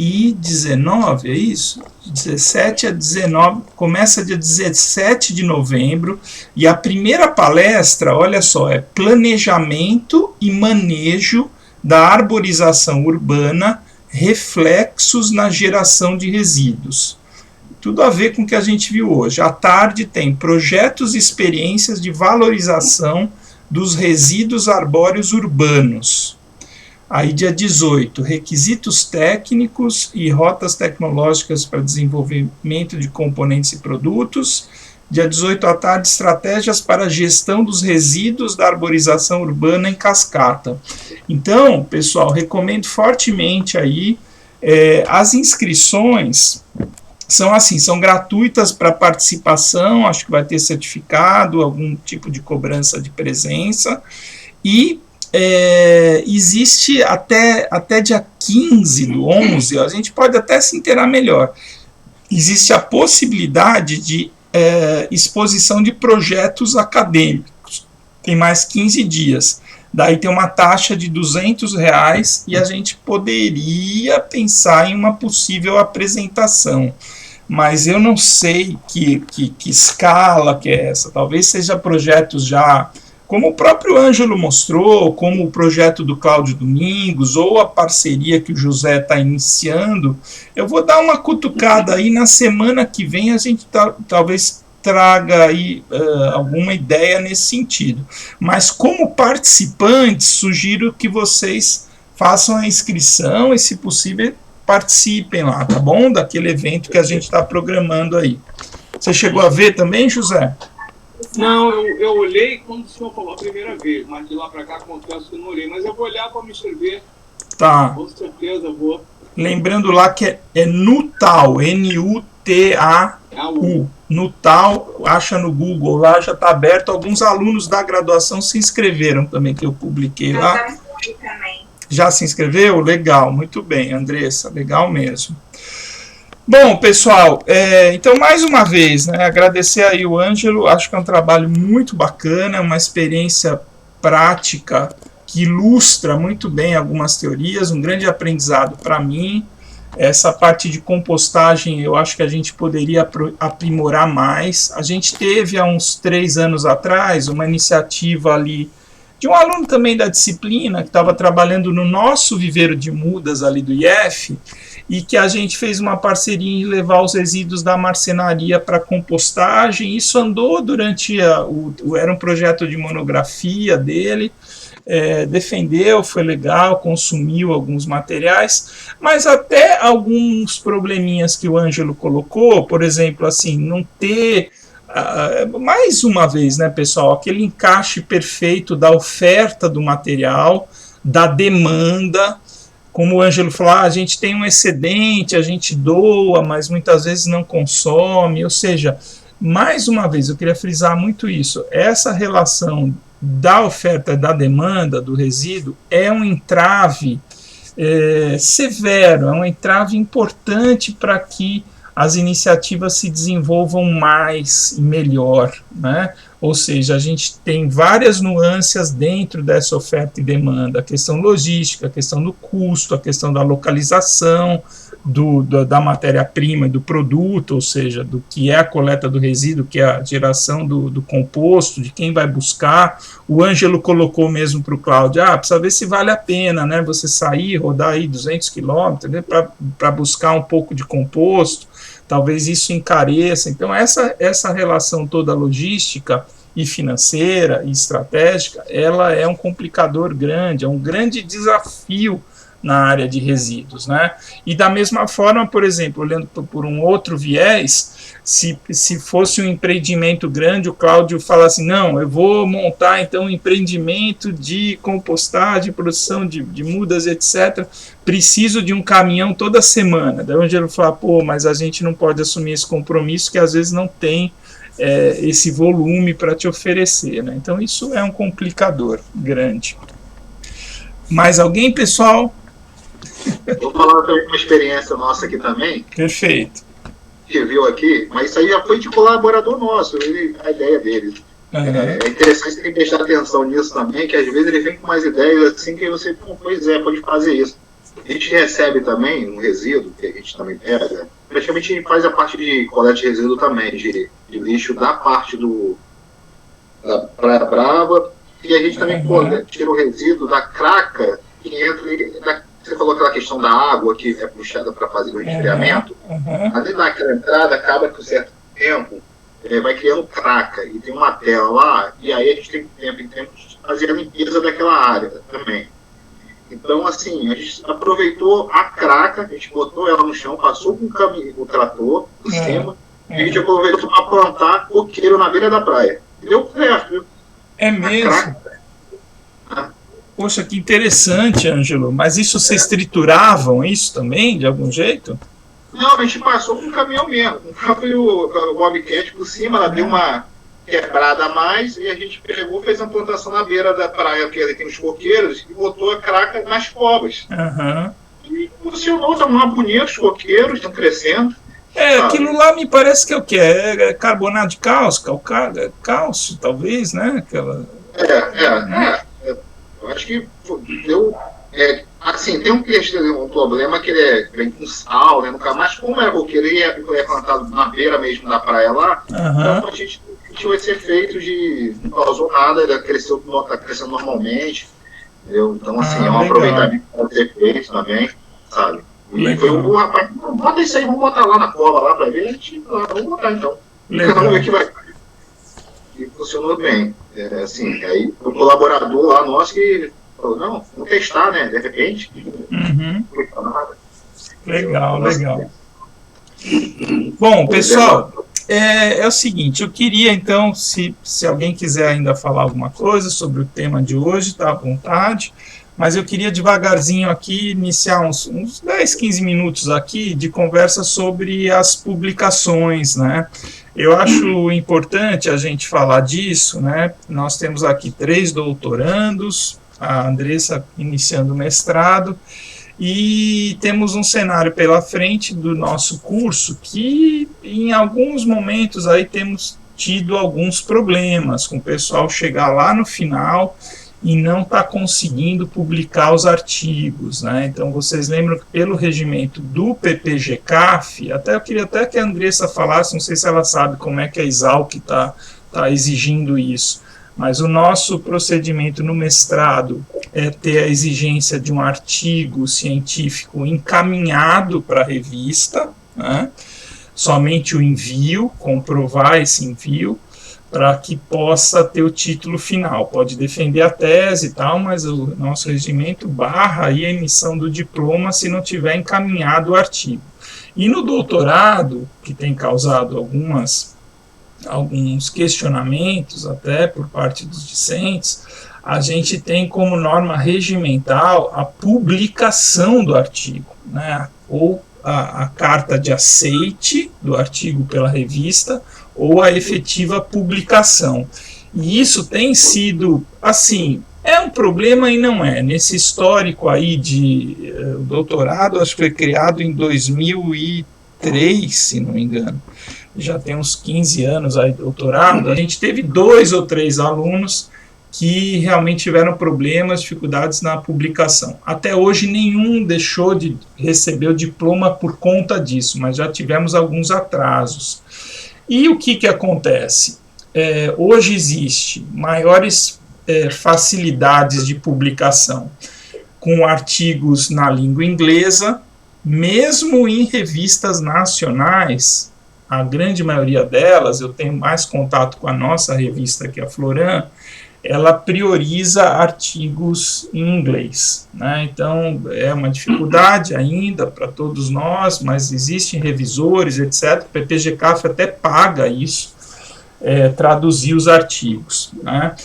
e 19, é isso? 17 a 19, começa dia 17 de novembro, e a primeira palestra, olha só, é planejamento e manejo da arborização urbana, reflexos na geração de resíduos. Tudo a ver com o que a gente viu hoje. À tarde tem projetos e experiências de valorização dos resíduos arbóreos urbanos. Aí, dia 18, requisitos técnicos e rotas tecnológicas para desenvolvimento de componentes e produtos. Dia 18 à tarde, estratégias para a gestão dos resíduos da arborização urbana em cascata. Então, pessoal, recomendo fortemente aí. As inscrições são gratuitas para participação, acho que vai ter certificado, algum tipo de cobrança de presença, e existe até dia 15 do 11, a gente pode até se inteirar melhor, existe a possibilidade de exposição de projetos acadêmicos, tem mais 15 dias, daí tem uma taxa de R$200 e a gente poderia pensar em uma possível apresentação, mas eu não sei que escala que é essa, talvez seja projetos já, como o próprio Ângelo mostrou, como o projeto do Cláudio Domingos, ou a parceria que o José está iniciando. Eu vou dar uma cutucada aí, na semana que vem a gente talvez traga aí alguma ideia nesse sentido. Mas como participantes, sugiro que vocês façam a inscrição e, se possível, participem lá, tá bom? Daquele evento que a gente está programando aí. Você chegou a ver também, José? Não, eu olhei quando o senhor falou a primeira vez, mas de lá para cá confesso que não olhei, mas eu vou olhar para me inscrever. Tá. Com certeza vou. Lembrando lá que é Nutau, N-U-T-A-U. Nutau, acha no Google lá, já está aberto. Alguns alunos da graduação se inscreveram também, que eu publiquei lá. Já se inscreveu? Legal, muito bem, Andressa, legal mesmo. Bom, pessoal, então mais uma vez, né, agradecer aí o Ângelo, acho que é um trabalho muito bacana, uma experiência prática que ilustra muito bem algumas teorias, um grande aprendizado para mim. Essa parte de compostagem eu acho que a gente poderia aprimorar mais. A gente teve há uns 3 anos atrás uma iniciativa ali de um aluno também da disciplina que estava trabalhando no nosso viveiro de mudas ali do IF, e que a gente fez uma parceria em levar os resíduos da marcenaria para compostagem. Isso andou durante era um projeto de monografia dele, defendeu, foi legal, consumiu alguns materiais, mas até alguns probleminhas que o Ângelo colocou, por exemplo, assim, não ter, mais uma vez, né, pessoal, aquele encaixe perfeito da oferta do material, da demanda. Como o Ângelo falou, a gente tem um excedente, a gente doa, mas muitas vezes não consome. Ou seja, mais uma vez, eu queria frisar muito isso. Essa relação da oferta e da demanda do resíduo é um entrave severo, é um entrave importante para que as iniciativas se desenvolvam mais e melhor, né? Ou seja, a gente tem várias nuances dentro dessa oferta e demanda, a questão logística, a questão do custo, a questão da localização, da matéria-prima e do produto, ou seja, do que é a coleta do resíduo, que é a geração do composto, de quem vai buscar. O Ângelo colocou mesmo para o Cláudio, precisa ver se vale a pena, né, você sair, rodar aí 200 quilômetros, né, para buscar um pouco de composto, talvez isso encareça. Então essa relação toda logística e financeira e estratégica, ela é um complicador grande, é um grande desafio na área de resíduos, né? E da mesma forma, por exemplo, olhando por um outro viés, se fosse um empreendimento grande, o Cláudio fala assim, não, eu vou montar então um empreendimento de compostagem, produção de mudas, etc. Preciso de um caminhão toda semana. Daí o Ângelo fala, pô, mas a gente não pode assumir esse compromisso, que às vezes não tem esse volume para te oferecer, né? Então isso é um complicador grande. Mais alguém, pessoal? Vou falar sobre uma experiência nossa aqui também. Perfeito. Que viu aqui, mas isso aí já foi de colaborador nosso, a ideia dele. Uhum. É interessante você prestar atenção nisso também, que às vezes ele vem com umas ideias assim que você, pois é, pode fazer isso. A gente recebe também um resíduo, que a gente também pega, praticamente a gente faz a parte de coleta de resíduo também, de lixo da parte da Praia Brava, e a gente também tira o resíduo da craca que entra, você falou aquela questão da água que é puxada para fazer o resfriamento, ali naquela entrada acaba que um certo tempo vai criando craca, e tem uma tela lá, e aí a gente tem tempo em tempo de fazer a limpeza daquela área também. Então, assim, a gente aproveitou a craca, a gente botou ela no chão, passou com o trator por cima, e a gente aproveitou para plantar coqueiro na beira da praia. E deu certo, viu? É mesmo? Poxa, que interessante, Ângelo. Mas isso vocês trituravam isso também, de algum jeito? Não, a gente passou com o caminhão mesmo. O Bobcat por cima, ela deu uma quebrada a mais, e a gente pegou, fez uma plantação na beira da praia, porque ali tem os coqueiros, e botou a craca nas covas. E funcionou, estão lá bonitos, os coqueiros estão crescendo. Aquilo lá me parece que é o quê? É carbonato de cálcio, cálcio, talvez, né? Eu acho que deu. Assim, tem um problema que ele vem com sal, né? Mas como é coqueiro, ele é plantado na beira mesmo da praia lá, então a gente tinha esse efeito de não causou nada, ele tá crescendo normalmente, entendeu? Então, assim, é um aproveitamento que pode ser feito também, sabe? E foi o rapaz, bota isso aí, vamos botar lá na cova lá pra ver, a gente vamos botar então. Vamos ver que vai. E funcionou bem. Assim, aí o colaborador lá nosso que falou, não, vamos testar, né? De repente. Legal. Bom, pessoal, é o seguinte, eu queria então, se alguém quiser ainda falar alguma coisa sobre o tema de hoje, tá à vontade, mas eu queria devagarzinho aqui iniciar uns 10, 15 minutos aqui de conversa sobre as publicações, né? Eu acho importante a gente falar disso, né? Nós temos aqui 3 doutorandos, a Andressa iniciando o mestrado, e temos um cenário pela frente do nosso curso que, em alguns momentos, aí temos tido alguns problemas com o pessoal chegar lá no final e não está conseguindo publicar os artigos, né? Então, vocês lembram que pelo regimento do PPG-CAF, eu queria até que a Andressa falasse, não sei se ela sabe como é que a Exalc está exigindo isso, mas o nosso procedimento no mestrado é ter a exigência de um artigo científico encaminhado para a revista, né? Somente o envio, comprovar esse envio, para que possa ter o título final. Pode defender a tese e tal, mas o nosso regimento barra aí a emissão do diploma se não tiver encaminhado o artigo. E no doutorado, que tem causado alguns questionamentos até por parte dos discentes, a gente tem como norma regimental a publicação do artigo, né? Ou a carta de aceite do artigo pela revista, ou a efetiva publicação. E isso tem sido, assim, é um problema e não é. Nesse histórico aí de doutorado, acho que foi criado em 2003, se não me engano, já tem uns 15 anos aí doutorado, a gente teve 2 ou 3 alunos que realmente tiveram problemas, dificuldades na publicação. Até hoje nenhum deixou de receber o diploma por conta disso, mas já tivemos alguns atrasos. E o que acontece? Hoje existe maiores facilidades de publicação com artigos na língua inglesa, mesmo em revistas nacionais, a grande maioria delas, eu tenho mais contato com a nossa revista, que é a Floran, ela prioriza artigos em inglês, né? Então é uma dificuldade ainda para todos nós, mas existem revisores, etc. O PPG-CAF até paga isso, traduzir os artigos, né?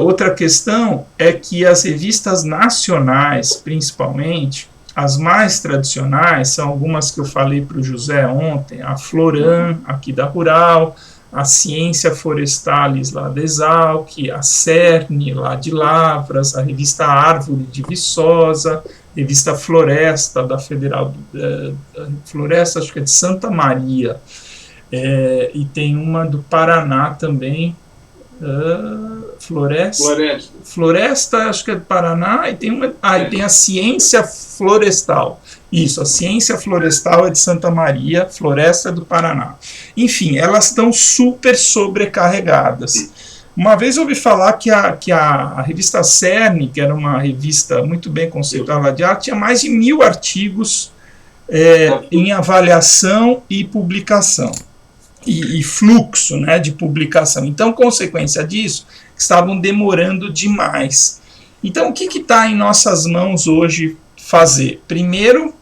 Outra questão é que as revistas nacionais, principalmente, as mais tradicionais, são algumas que eu falei para o José ontem, a Floran, aqui da Rural, a Ciência Forestalis, lá da Exalc, a Cerne, lá de Lavras, a revista Árvore, de Viçosa, a revista Floresta, da Federal, Floresta, acho que é de Santa Maria, e tem uma do Paraná também, Floresta, acho que é do Paraná, e tem e tem a Ciência Florestal. Isso, a Ciência Florestal é de Santa Maria, Floresta é do Paraná. Enfim, elas estão super sobrecarregadas. Uma vez eu ouvi falar que a revista Cerne, que era uma revista muito bem conceituada de arte, tinha mais de 1000 artigos em avaliação e publicação. E fluxo, né, de publicação. Então, consequência disso, estavam demorando demais. Então, o que está em nossas mãos hoje fazer? Primeiro,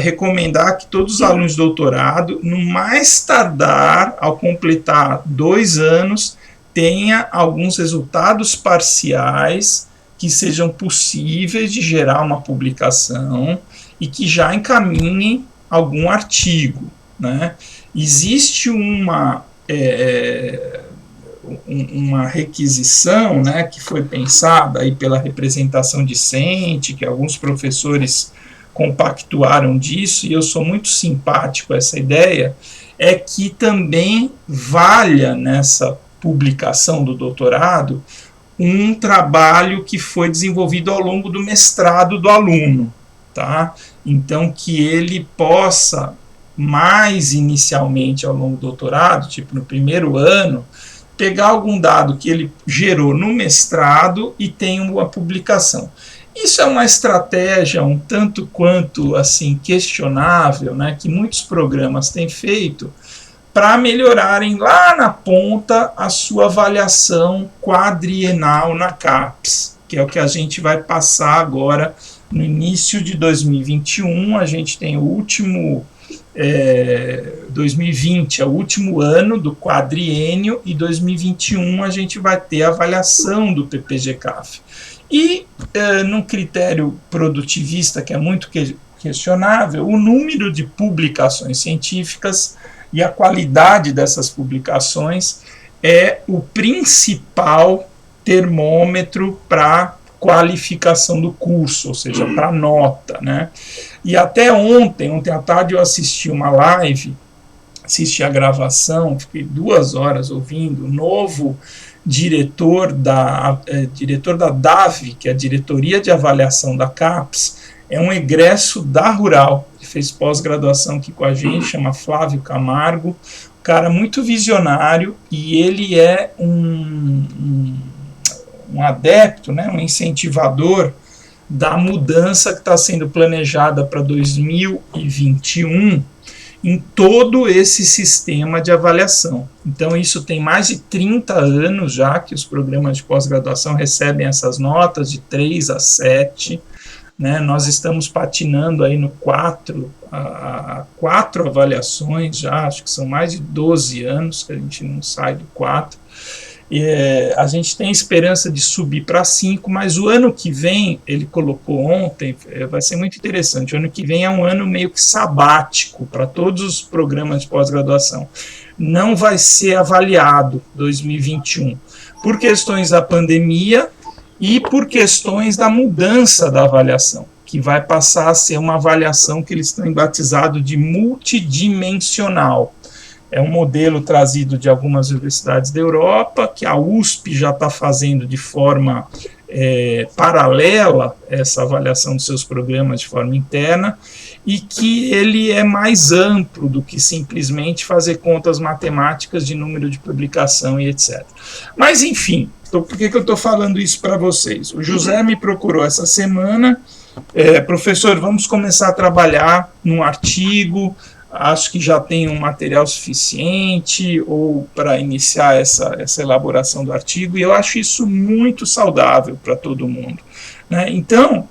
recomendar que todos os alunos de doutorado, no mais tardar, ao completar 2 anos, tenha alguns resultados parciais que sejam possíveis de gerar uma publicação e que já encaminhem algum artigo, né? Existe uma requisição, né, que foi pensada aí pela representação discente, que alguns professores compactuaram disso, e eu sou muito simpático a essa ideia, é que também valha nessa publicação do doutorado um trabalho que foi desenvolvido ao longo do mestrado do aluno, tá? Então, que ele possa mais inicialmente ao longo do doutorado, tipo no primeiro ano, pegar algum dado que ele gerou no mestrado e tem uma publicação. Isso é uma estratégia um tanto quanto assim questionável, né, que muitos programas têm feito para melhorarem lá na ponta a sua avaliação quadrienal na CAPES, que é o que a gente vai passar agora no início de 2021. A gente tem o último 2020 é o último ano do quadriênio, e 2021 a gente vai ter a avaliação do PPG-CAF. E num critério produtivista que é muito questionável, o número de publicações científicas e a qualidade dessas publicações é o principal termômetro para qualificação do curso, ou seja, para nota, né? E até ontem à tarde eu assisti uma live, assisti a gravação, fiquei 2 horas ouvindo, o novo diretor da DAV, que é a Diretoria de Avaliação da CAPES, é um egresso da Rural, que fez pós-graduação aqui com a gente, chama Flávio Camargo, um cara muito visionário, e ele é um adepto, né, um incentivador da mudança que está sendo planejada para 2021 em todo esse sistema de avaliação. Então, isso tem mais de 30 anos já que os programas de pós-graduação recebem essas notas de 3 a 7, né? Nós estamos patinando aí no 4 avaliações já, acho que são mais de 12 anos que a gente não sai do 4. A gente tem esperança de subir para 5, mas o ano que vem, ele colocou ontem, vai ser muito interessante, o ano que vem é um ano meio que sabático para todos os programas de pós-graduação. Não vai ser avaliado 2021, por questões da pandemia e por questões da mudança da avaliação, que vai passar a ser uma avaliação que eles têm batizado de multidimensional. É um modelo trazido de algumas universidades da Europa, que a USP já está fazendo de forma paralela essa avaliação dos seus programas de forma interna, e que ele é mais amplo do que simplesmente fazer contas matemáticas de número de publicação e etc. Mas, enfim, por que eu estou falando isso para vocês? O José me procurou essa semana, professor, vamos começar a trabalhar num artigo acho que já tem um material suficiente ou para iniciar essa elaboração do artigo, e eu acho isso muito saudável para todo mundo, né? Então,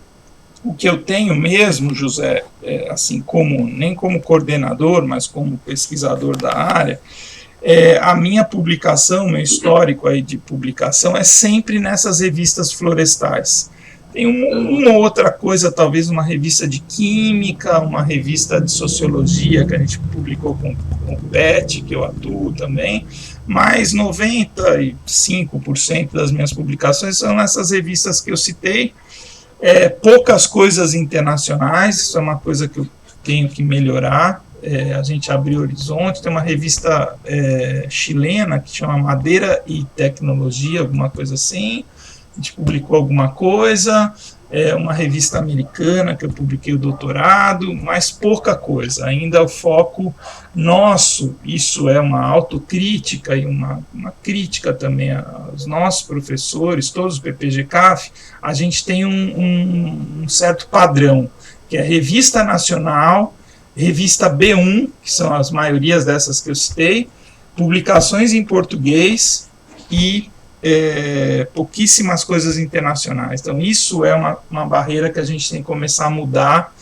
o que eu tenho mesmo, José, assim, nem como coordenador, mas como pesquisador da área, a minha publicação, meu histórico aí de publicação é sempre nessas revistas florestais. Tem uma outra coisa, talvez uma revista de química, uma revista de sociologia que a gente publicou com o PET, que eu atuo também, mas 95% das minhas publicações são nessas revistas que eu citei. Poucas coisas internacionais, isso é uma coisa que eu tenho que melhorar. A gente abriu horizonte. Tem uma revista chilena que chama Madeira e Tecnologia, alguma coisa assim. A gente publicou alguma coisa, uma revista americana que eu publiquei o doutorado, mas pouca coisa. Ainda o foco nosso, isso é uma autocrítica e uma crítica também aos nossos professores, todos os PPG-CAF, a gente tem um certo padrão, que é revista nacional, revista B1, que são as maiorias dessas que eu citei, publicações em português e pouquíssimas coisas internacionais. Então isso é uma barreira que a gente tem que começar a mudar.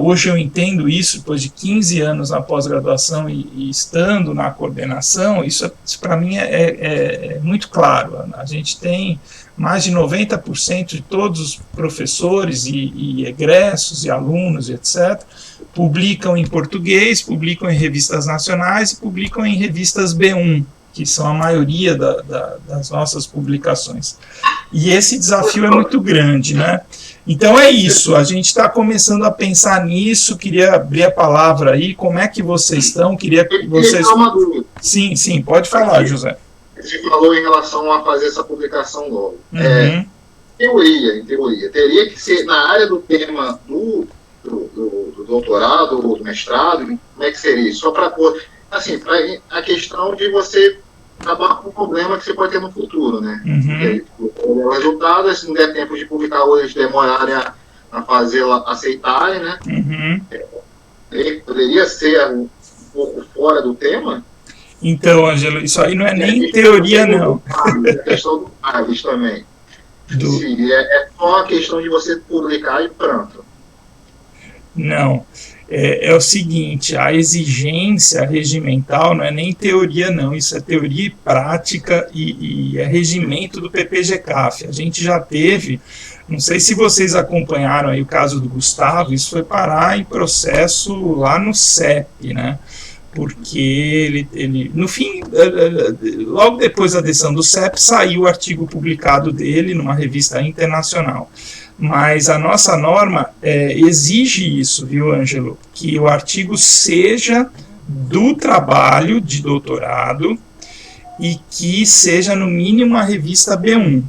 Hoje eu entendo isso, depois de 15 anos na pós-graduação e estando na coordenação, isso para mim é muito claro. A gente tem mais de 90% de todos os professores e egressos e alunos, etc., publicam em português, publicam em revistas nacionais e publicam em revistas B1, que são a maioria das nossas publicações. E esse desafio é muito grande, né? Então é isso, a gente está começando a pensar nisso, queria abrir a palavra aí, como é que vocês estão? Queria que vocês... Sim, pode falar, José. Você falou em relação a fazer essa publicação nova. Uhum. Em teoria, teria que ser na área do tema do doutorado ou do mestrado, como é que seria isso? Só para assim, a questão de você acabar com o problema que você pode ter no futuro, né? Uhum. O resultado, se não der tempo de publicar hoje, demorarem a fazê-la aceitarem, né? Uhum. Ele poderia ser um pouco fora do tema? Então, Ângelo, isso aí não é nem teoria, não. A questão do país também. Sim, é só a questão de você publicar e pronto. Não. É o seguinte, a exigência regimental não é nem teoria, não, isso é teoria e prática e é regimento do PPG-CAF. A gente já teve, não sei se vocês acompanharam aí o caso do Gustavo, isso foi parar em processo lá no CEP, né? Porque ele no fim, logo depois da decisão do CEP, saiu o artigo publicado dele numa revista internacional. Mas a nossa norma exige isso, viu, Ângelo? Que o artigo seja do trabalho de doutorado e que seja, no mínimo, uma revista B1,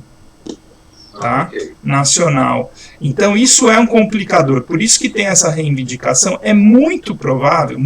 tá? Okay. Nacional. Então, isso é um complicador. Por isso que tem essa reivindicação. É muito provável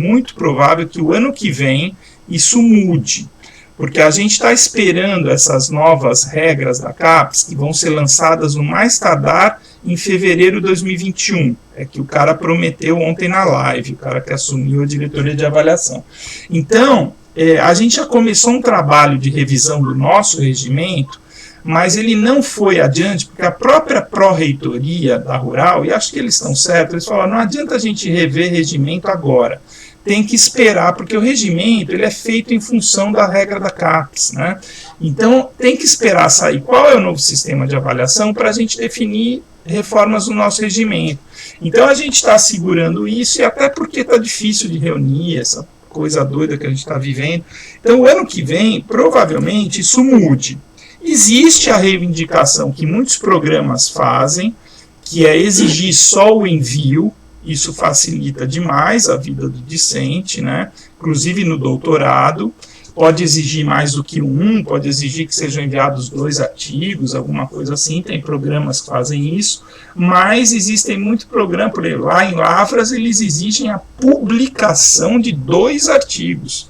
que o ano que vem isso mude. Porque a gente está esperando essas novas regras da CAPES, que vão ser lançadas no mais tardar em fevereiro de 2021, que o cara prometeu ontem na live, o cara que assumiu a diretoria de avaliação. Então, a gente já começou um trabalho de revisão do nosso regimento, mas ele não foi adiante, porque a própria pró-reitoria da Rural, e acho que eles estão certos, eles falaram, não adianta a gente rever regimento agora, tem que esperar, porque o regimento ele é feito em função da regra da CAPES, né? Então, tem que esperar sair qual é o novo sistema de avaliação para a gente definir reformas no nosso regimento. Então, a gente está segurando isso, e até porque está difícil de reunir essa coisa doida que a gente está vivendo. Então, o ano que vem, provavelmente, isso mude. Existe a reivindicação que muitos programas fazem, que é exigir só o envio. Isso facilita demais a vida do discente, né? Inclusive no doutorado, pode exigir mais do que um, pode exigir que sejam enviados 2 artigos, alguma coisa assim, tem programas que fazem isso, mas existem muitos programas, por exemplo, lá em Lavras eles exigem a publicação de 2 artigos.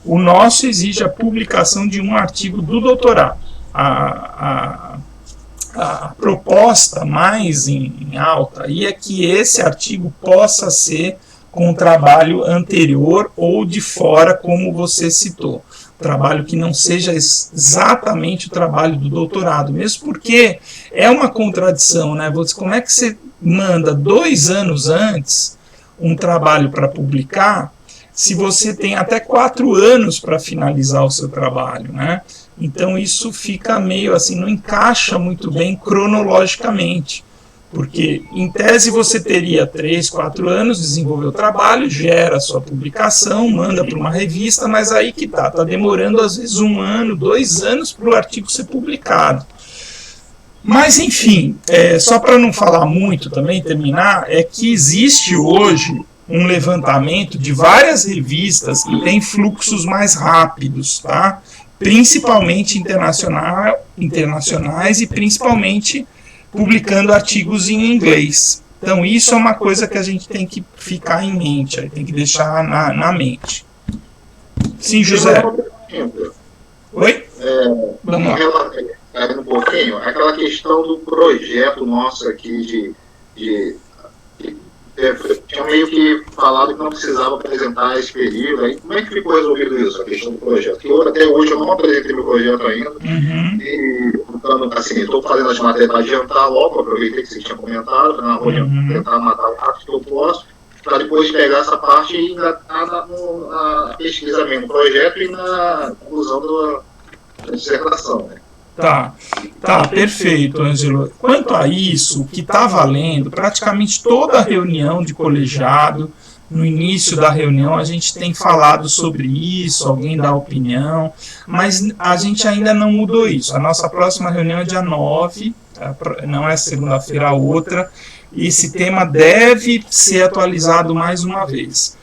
O nosso exige a publicação de 1 artigo do doutorado. A proposta mais em alta aí é que esse artigo possa ser com o trabalho anterior ou de fora, como você citou. Trabalho que não seja exatamente o trabalho do doutorado, mesmo porque é uma contradição, né? Como é que você manda 2 anos antes um trabalho para publicar, se você tem até 4 anos para finalizar o seu trabalho, né? Então isso fica meio assim, não encaixa muito bem cronologicamente. Porque, em tese, você teria 3, 4 anos, desenvolver o trabalho, gera a sua publicação, manda para uma revista, mas aí que está demorando às vezes 1 ano, 2 anos para o artigo ser publicado. Mas, enfim, só para não falar muito também, terminar, é que existe hoje um levantamento de várias revistas que tem fluxos mais rápidos, tá? Principalmente internacionais e principalmente publicando artigos em inglês. Então isso é uma coisa que a gente tem que ficar em mente, tem que deixar na mente. Sim, José. Oi? Vamos lá. Um pouquinho, aquela questão do projeto nosso aqui tinha meio que falado que não precisava apresentar esse período. Aí, como é que ficou resolvido isso, a questão do projeto? Que até hoje eu não apresentei meu projeto ainda. E, então, assim, estou fazendo as matérias para adiantar logo, aproveitei que você tinha comentado, na tentar matar o rápido que eu posso, para depois pegar essa parte e engatar na pesquisa mesmo, no projeto e na conclusão da dissertação, né? Tá, perfeito, Ângelo. Quanto a isso, o que está valendo, praticamente toda a reunião de colegiado, no início da reunião a gente tem falado sobre isso, alguém dá opinião, mas a gente ainda não mudou isso. A nossa próxima reunião é dia 9, não é segunda-feira, a outra, e esse tema deve ser atualizado mais uma vez.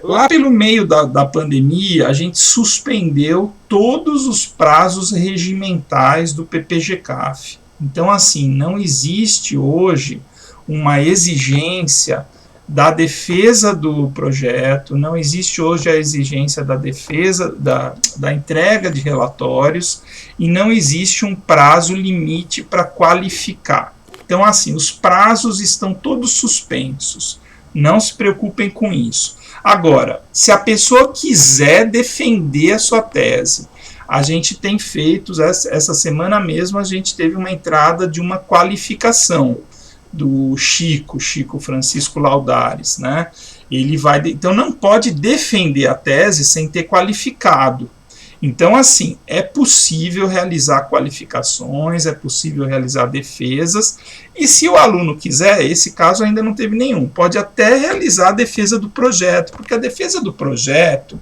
Lá pelo meio da pandemia, a gente suspendeu todos os prazos regimentais do PPG-CAF. Então, assim, não existe hoje uma exigência da defesa do projeto, não existe hoje a exigência da defesa, da entrega de relatórios, e não existe um prazo limite para qualificar. Então, assim, os prazos estão todos suspensos. Não se preocupem com isso. Agora, se a pessoa quiser defender a sua tese, a gente tem feito, essa semana mesmo, a gente teve uma entrada de uma qualificação do Chico Francisco Laudares, né? Ele vai, então não pode defender a tese sem ter qualificado. Então, assim, é possível realizar qualificações, é possível realizar defesas, e se o aluno quiser, esse caso ainda não teve nenhum, pode até realizar a defesa do projeto, porque a defesa do projeto,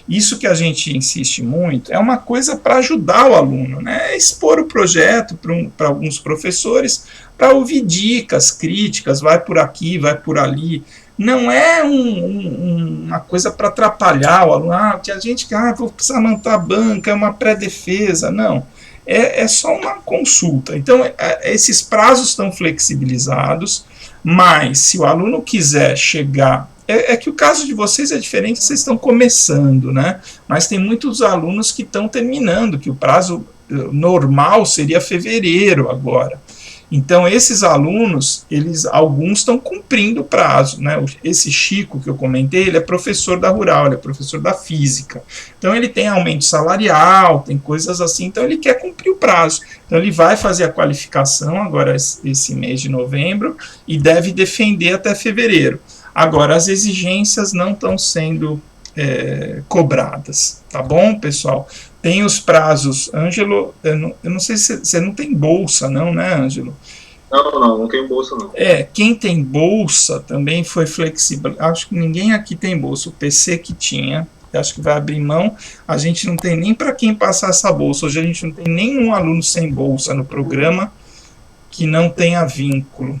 isso que a gente insiste muito, é uma coisa para ajudar o aluno, né? É expor o projeto para alguns professores, para ouvir dicas, críticas, vai por aqui, vai por ali. Não é uma coisa para atrapalhar o aluno, que a gente vou precisar montar a banca, é uma pré-defesa, não. É só uma consulta. Então, esses prazos estão flexibilizados, mas se o aluno quiser chegar... É que o caso de vocês é diferente, vocês estão começando, né? Mas tem muitos alunos que estão terminando, que o prazo normal seria fevereiro agora. Então, esses alunos, alguns estão cumprindo o prazo, né? Esse Chico que eu comentei, ele é professor da Rural, ele é professor da Física. Então, ele tem aumento salarial, tem coisas assim, então ele quer cumprir o prazo. Então, ele vai fazer a qualificação agora esse mês de novembro e deve defender até fevereiro. Agora, as exigências não estão sendo cobradas, tá bom, pessoal? Tem os prazos. Ângelo, eu não sei se você não tem bolsa, não, né, Ângelo? Não tenho bolsa, não. Quem tem bolsa também foi flexível. Acho que ninguém aqui tem bolsa. O PC que tinha, acho que vai abrir mão. A gente não tem nem para quem passar essa bolsa. Hoje a gente não tem nenhum aluno sem bolsa no programa que não tenha vínculo.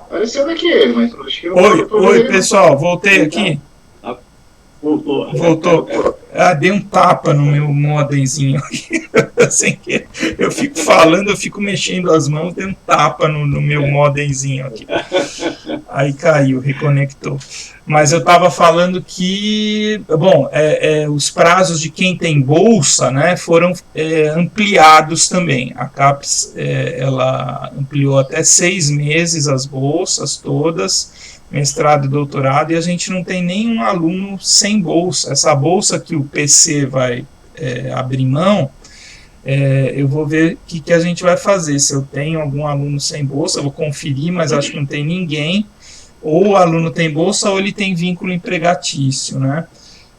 Apareceu aqui, mas acho que Oi, pessoal, voltei aqui. Voltou. Voltou. Dei um tapa no meu modemzinho aqui, sem querer. Eu fico falando, eu fico mexendo as mãos, dei um tapa no meu modemzinho aqui. Aí caiu, reconectou. Mas eu estava falando que, bom, os prazos de quem tem bolsa, né, foram ampliados também. A CAPES, ela ampliou até 6 meses as bolsas todas, mestrado e doutorado, e a gente não tem nenhum aluno sem bolsa. Essa bolsa que o PC vai abrir mão, eu vou ver o que a gente vai fazer. Se eu tenho algum aluno sem bolsa, eu vou conferir, mas acho que não tem ninguém. Ou o aluno tem bolsa ou ele tem vínculo empregatício, né?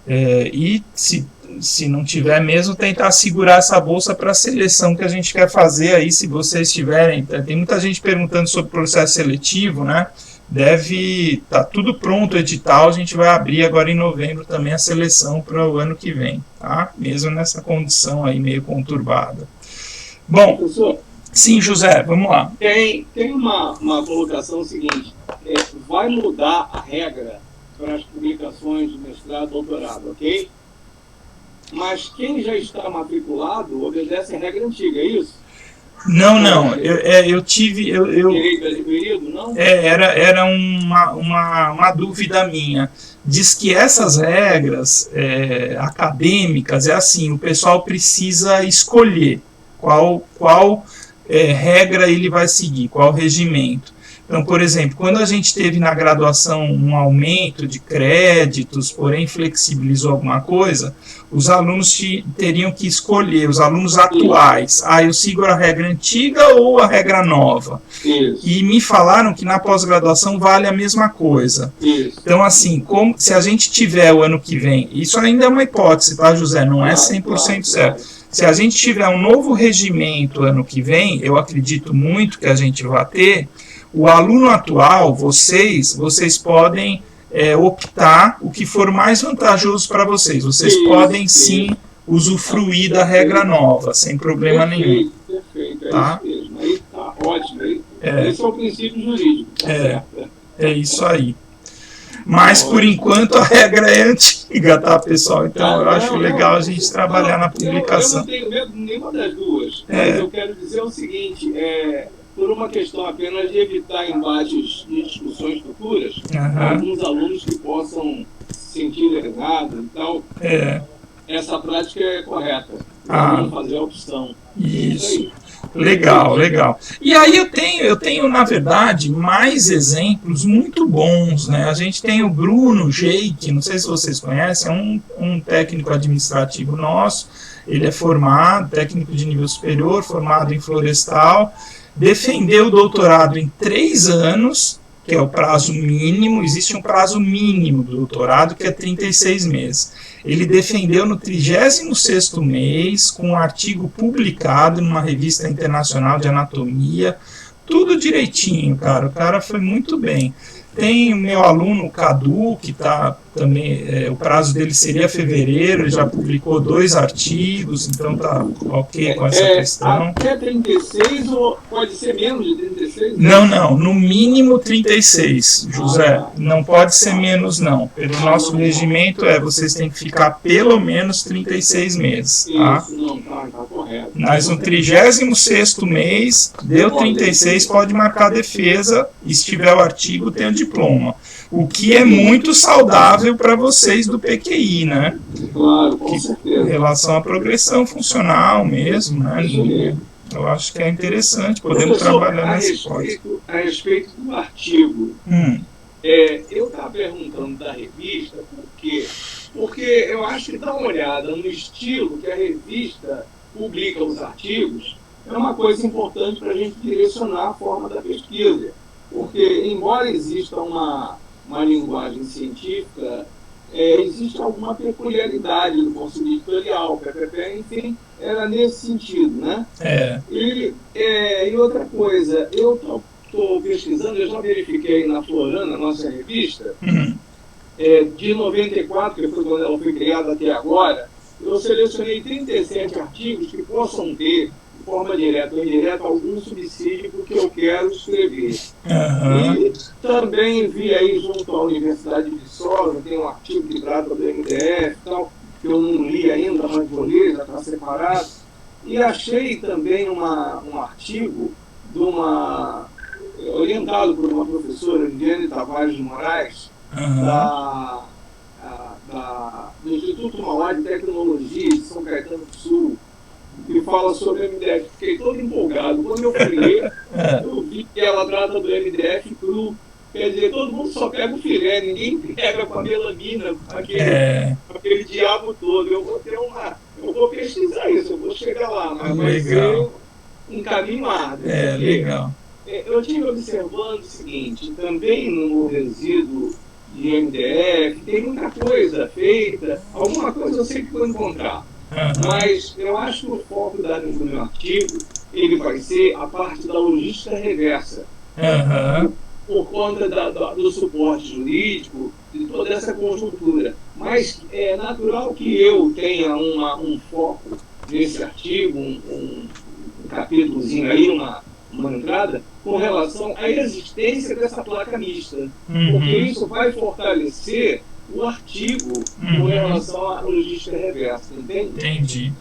E se não tiver mesmo, tentar segurar essa bolsa para a seleção que a gente quer fazer aí, se vocês tiverem. Tem muita gente perguntando sobre o processo seletivo, né? Deve estar tudo pronto o edital, a gente vai abrir agora em novembro também a seleção para o ano que vem, tá? Mesmo nessa condição aí meio conturbada. Bom, professor, sim, José, vamos lá. Tem uma colocação seguinte, vai mudar a regra para as publicações de mestrado e doutorado, ok? Mas quem já está matriculado obedece a regra antiga, é isso? Não, eu tive... Direito adquirido, não? Era uma dúvida minha. Diz que essas regras acadêmicas, assim, o pessoal precisa escolher qual regra ele vai seguir, qual regimento. Então, por exemplo, quando a gente teve na graduação um aumento de créditos, porém flexibilizou alguma coisa, os alunos teriam que escolher, os alunos atuais, eu sigo a regra antiga ou a regra nova. Isso. E me falaram que na pós-graduação vale a mesma coisa. Isso. Então, assim, se a gente tiver o ano que vem, isso ainda é uma hipótese, tá, José? Não é 100% certo. Se a gente tiver um novo regimento ano que vem, eu acredito muito que a gente vai ter, o aluno atual, vocês podem optar o que for mais vantajoso para vocês. Vocês podem sim usufruir da regra nova, sem problema nenhum. Perfeito, tá? Isso mesmo. Aí tá ótimo. Esse é o princípio jurídico. É isso aí. Mas, por enquanto, a regra é antiga, tá, pessoal? Então, eu acho legal a gente trabalhar na publicação. Eu não tenho medo de nenhuma das duas. Mas eu quero dizer o seguinte, por uma questão apenas de evitar embates de discussões futuras, alguns alunos que possam se sentir lesados e tal, essa prática é correta. Vamos fazer a opção. Isso. Legal. E aí eu tenho, na verdade, mais exemplos muito bons, né? A gente tem o Bruno Geik, não sei se vocês conhecem, é um técnico administrativo nosso, ele é formado, técnico de nível superior, formado em florestal, defendeu o doutorado em 3 anos, que é o prazo mínimo, existe um prazo mínimo do doutorado, que é 36 meses. Ele defendeu no 36º mês, com um artigo publicado numa revista internacional de anatomia, tudo direitinho, cara. O cara foi muito bem. Tem o meu aluno Cadu, que está também, o prazo dele seria fevereiro, ele já publicou 2 artigos, então tá ok com essa questão. Até 36 ou pode ser menos de 36? Não, no mínimo 36, José. Não pode ser menos, não. Pelo nosso regimento vocês têm que ficar pelo menos 36 meses. Tá? Isso, não, tá correto. Mas no 36º mês, deu 36, pode marcar a defesa, e se tiver o artigo, tem o diploma. O que é muito saudável para vocês do PQI, né? Claro, com certeza. Em relação à progressão funcional mesmo, né? Eu acho que é interessante, podemos trabalhar nessa hipótese. A respeito do artigo, eu estava perguntando da revista, porque eu acho que dar uma olhada no estilo que a revista publica os artigos é uma coisa importante para a gente direcionar a forma da pesquisa. Porque, embora exista uma linguagem científica, existe alguma peculiaridade do conselho editorial, o PPP, enfim, era nesse sentido, né? E outra coisa, eu estou pesquisando, eu já verifiquei na Florana, nossa revista, de 94, que foi quando ela foi criada até agora, eu selecionei 37 artigos que possam ter, de forma direta ou indireta, algum subsídio para o que eu quero escrever. E também vi aí junto à Universidade de Viçosa, tem um artigo que trata do MDF e tal, que eu não li ainda, mas vou ler, já está separado. E achei também um artigo de orientado por uma professora, Viviane Tavares de Moraes, do Instituto Mauá de Tecnologia de São Caetano do Sul, que fala sobre o MDF. Fiquei todo empolgado. Quando eu fui ler, eu vi que ela trata do MDF cru. Quer dizer, todo mundo só pega o filé, ninguém pega com a melamina, aquele diabo todo. Eu vou pesquisar isso, eu vou chegar lá, mas vai ser um caminho árduo. Legal. Eu estive observando o seguinte, também no resíduo de MDF, tem muita coisa feita, alguma coisa eu sei que vou encontrar. Mas eu acho que o foco do meu artigo, ele vai ser a parte da logística reversa. Por conta do suporte jurídico, de toda essa conjuntura. Mas é natural que eu tenha um foco nesse artigo, um capítulozinho aí, uma entrada, com relação à existência dessa placa mista. Porque isso vai fortalecer o artigo com relação à logística reversa, entende? Entendi.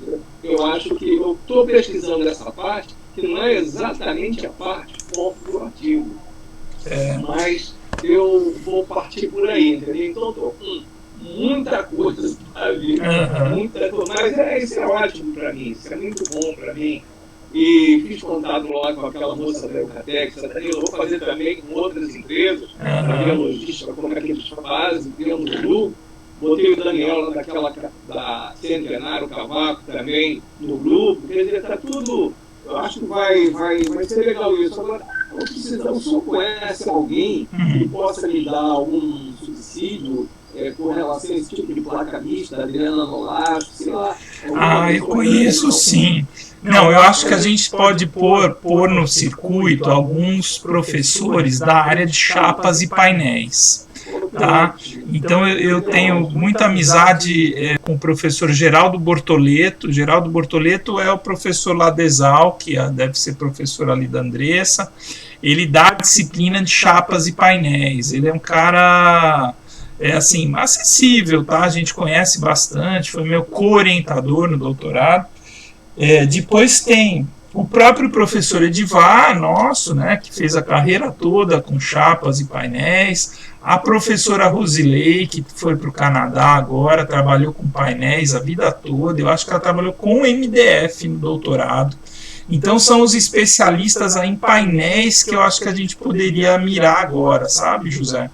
Eu acho que eu estou pesquisando essa parte, que não é exatamente a parte foco do artigo. Mas eu vou partir por aí, entendeu? Então estou com muita coisa para ver, muita coisa. Mas isso é ótimo para mim, isso é muito bom para mim. E fiz contato lá com aquela moça da Eucatex, eu vou fazer também com outras empresas, para ver a logística, como é que eles fazem, temos o grupo. Botei o Daniel da Centenário Cavaco também no grupo, quer dizer, está tudo. Eu acho que vai ser legal isso. Agora, o senhor conhece alguém que possa lhe dar algum subsídio com relação a esse tipo de placa mista, Adriana Nolasco, sei lá? Eu conheço sim. Não, eu acho que a gente pode pôr no circuito alguns professores da área de chapas e painéis. Tá? Então eu tenho muita amizade com o professor Geraldo Bortoleto. Geraldo Bortoleto é o professor lá da Exal, que deve ser professor ali da Andressa. Ele dá a disciplina de chapas e painéis. Ele é um cara assim, acessível, tá? A gente conhece bastante, foi meu co-orientador no doutorado. Depois tem o próprio professor Edivar, nosso, né, que fez a carreira toda com chapas e painéis. A professora Rosilei, que foi para o Canadá agora, trabalhou com painéis a vida toda. Eu acho que ela trabalhou com MDF no doutorado. Então são os especialistas em painéis que eu acho que a gente poderia mirar agora, sabe, José?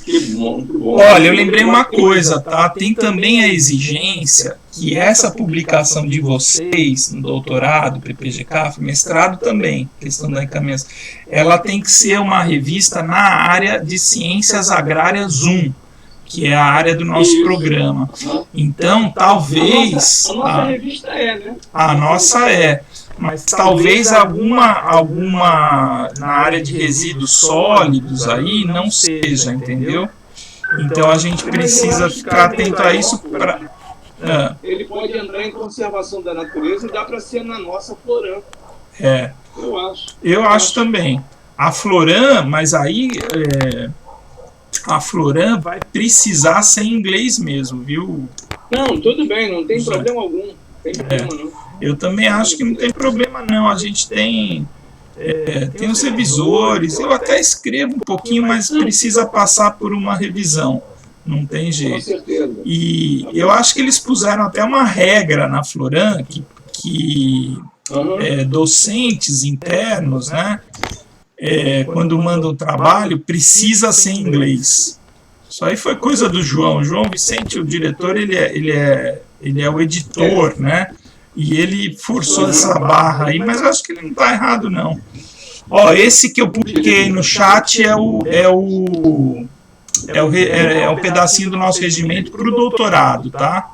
Que bom, que bom. Olha, eu lembrei uma coisa, tá? Tem também a exigência que essa publicação de vocês no doutorado, PPG-CAF, mestrado também, questão da encaminhação, ela tem que ser uma revista na área de ciências agrárias 1, que é a área do nosso programa. Então, talvez... A nossa revista né? A nossa mas talvez alguma na área de resíduos sólidos aí não seja, entendeu? Então a gente precisa ficar atento a isso para... Ele pode entrar em conservação da natureza e dá para ser na nossa Floram. Eu acho também. A Floram, mas aí a Floram vai precisar ser em inglês mesmo, viu? Não, tudo bem, não tem problema algum. Tem problema não. Eu também acho que não tem problema não, a gente tem os revisores, eu até escrevo um pouquinho, mas precisa passar por uma revisão, não tem jeito. Com certeza. E eu acho que eles puseram até uma regra na Floram que docentes internos, né, quando mandam trabalho, precisa ser em inglês. Isso aí foi coisa do João Vicente, o diretor, ele é o editor, né? E ele forçou essa barra aí, mas eu acho que ele não está errado, não. Esse que eu publiquei no chat é um pedacinho do nosso regimento para o doutorado, tá?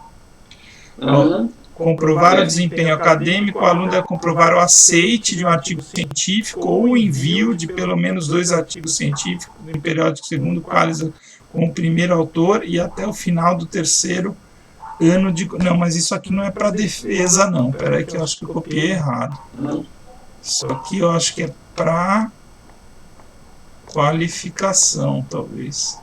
Comprovar o desempenho acadêmico, o aluno deve comprovar o aceite de um artigo científico ou o envio de pelo menos 2 artigos científicos em periódico segundo quais com o primeiro autor e até o final do 3º ano de... Não, mas isso aqui não é para defesa, não. Espera aí que eu acho que eu copiei errado. Isso aqui eu acho que é para qualificação, talvez.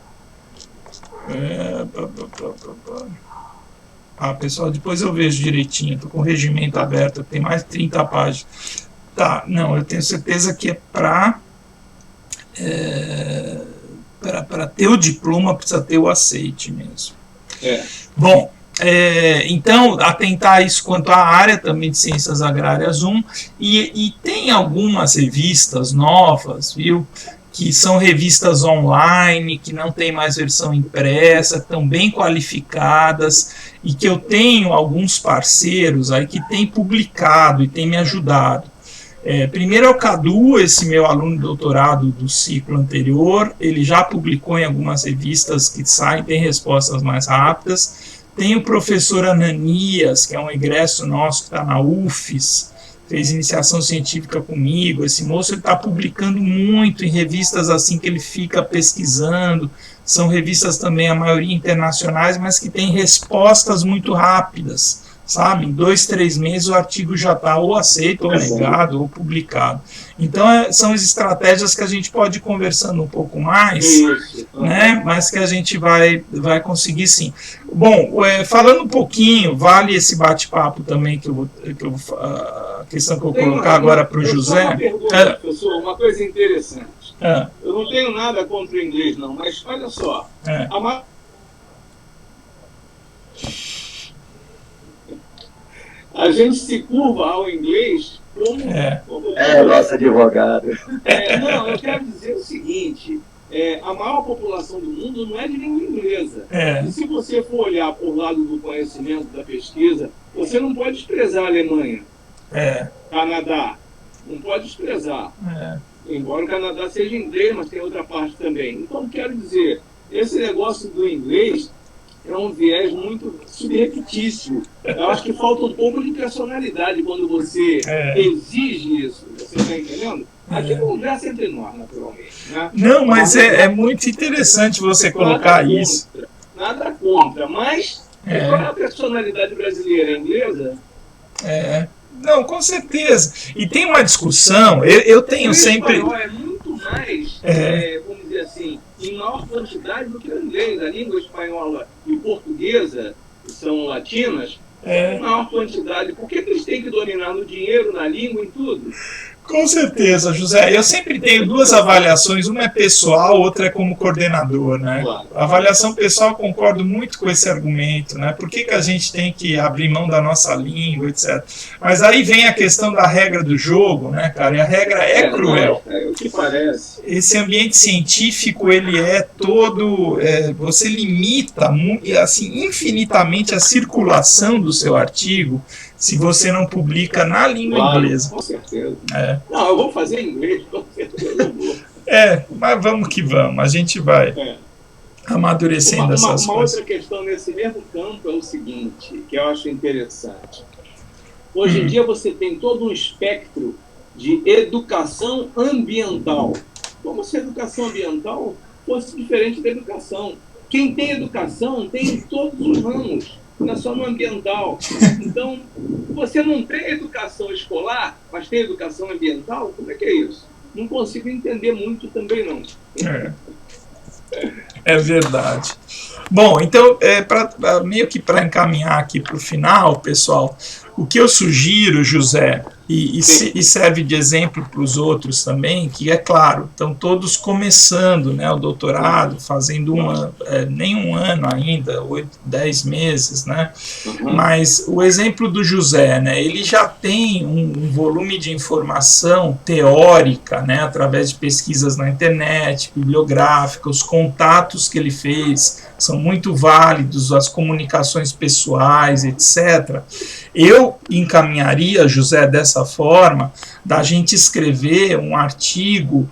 Ah, pessoal, depois eu vejo direitinho, estou com o regimento aberto, tem mais de 30 páginas. Tá, não, eu tenho certeza que é para ter o diploma, precisa ter o aceite mesmo. Bom, então, atentar a isso quanto à área também de Ciências Agrárias 1, e tem algumas revistas novas, viu, que são revistas online, que não tem mais versão impressa, estão bem qualificadas, e que eu tenho alguns parceiros aí que têm publicado e têm me ajudado. Primeiro é o Cadu, esse meu aluno de doutorado do ciclo anterior, ele já publicou em algumas revistas que saem, tem respostas mais rápidas. Tem o professor Ananias, que é um egresso nosso que está na UFES, fez iniciação científica comigo. Esse moço está publicando muito em revistas assim que ele fica pesquisando. São revistas também, a maioria internacionais, mas que têm respostas muito rápidas, sabe? Em 2, 3 meses o artigo já está ou aceito, ou negado, ou publicado. Então são as estratégias que a gente pode ir conversando um pouco mais, né? Mas que a gente vai conseguir sim. Bom, falando um pouquinho, vale esse bate-papo também a questão que eu vou colocar agora para o José. Uma pergunta, professor, uma coisa interessante. Eu não tenho nada contra o inglês, não, mas olha só. A gente se curva ao inglês como nosso advogado. Não, eu quero dizer o seguinte, a maior população do mundo não é de língua inglesa. E se você for olhar por lado do conhecimento, da pesquisa, você não pode desprezar a Alemanha, Canadá, não pode desprezar. Embora o Canadá seja inglês, mas tem outra parte também. Então, quero dizer, esse negócio do inglês é um viés muito subreptício. Eu acho que falta um pouco de personalidade quando você exige isso. Você está entendendo? Aqui conversa entre nós, naturalmente. Né? Não, mas é muito interessante você colocar isso. Nada contra, mas qual é a personalidade brasileira? Inglesa? Não, com certeza. E tem uma discussão, eu tenho sempre... O espanhol é muito mais, vamos dizer assim, em maior quantidade do que o inglês. A língua espanhola e portuguesa, que são latinas, em maior quantidade. Por que eles têm que dominar no dinheiro, na língua, em tudo? Com certeza, José. Eu sempre tenho duas avaliações, uma é pessoal, outra é como coordenador, né? Claro. A avaliação pessoal, concordo muito com esse argumento, né? Por que a gente tem que abrir mão da nossa língua, etc. Mas aí vem a questão da regra do jogo, né, cara? E a regra é cruel. O que parece. Esse ambiente científico, ele é todo... você limita, assim, infinitamente a circulação do seu artigo se você não publica na língua inglesa. Com certeza. Não, eu vou fazer em inglês, com certeza eu vou. Mas vamos que vamos, a gente vai amadurecendo essas uma coisas. Outra questão nesse mesmo campo é o seguinte, que eu acho interessante. Hoje em dia você tem todo um espectro de educação ambiental. Como se a educação ambiental fosse diferente da educação. Quem tem educação tem em todos os ramos. Não é só no ambiental. Então, você não tem educação escolar, mas tem educação ambiental? Como é que é isso? Não consigo entender muito também, não. É verdade. Bom, então, meio que para encaminhar aqui para o final, pessoal, o que eu sugiro, José, e serve de exemplo para os outros também, que é claro, estão todos começando, né, o doutorado, fazendo nem um ano ainda, 8, 10 meses, né? Mas o exemplo do José, né, ele já tem um volume de informação teórica, né, através de pesquisas na internet, bibliográfica, os contatos que ele fez são muito válidos, as comunicações pessoais, etc. Eu encaminharia, José, dessa forma, da gente escrever um artigo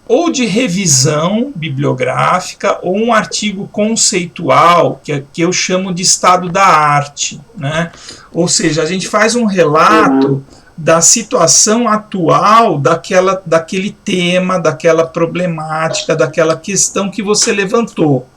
ou de revisão bibliográfica ou um artigo conceitual, que eu chamo de estado da arte, né? Ou seja, a gente faz um relato da situação atual daquele tema, daquela problemática, daquela questão que você levantou,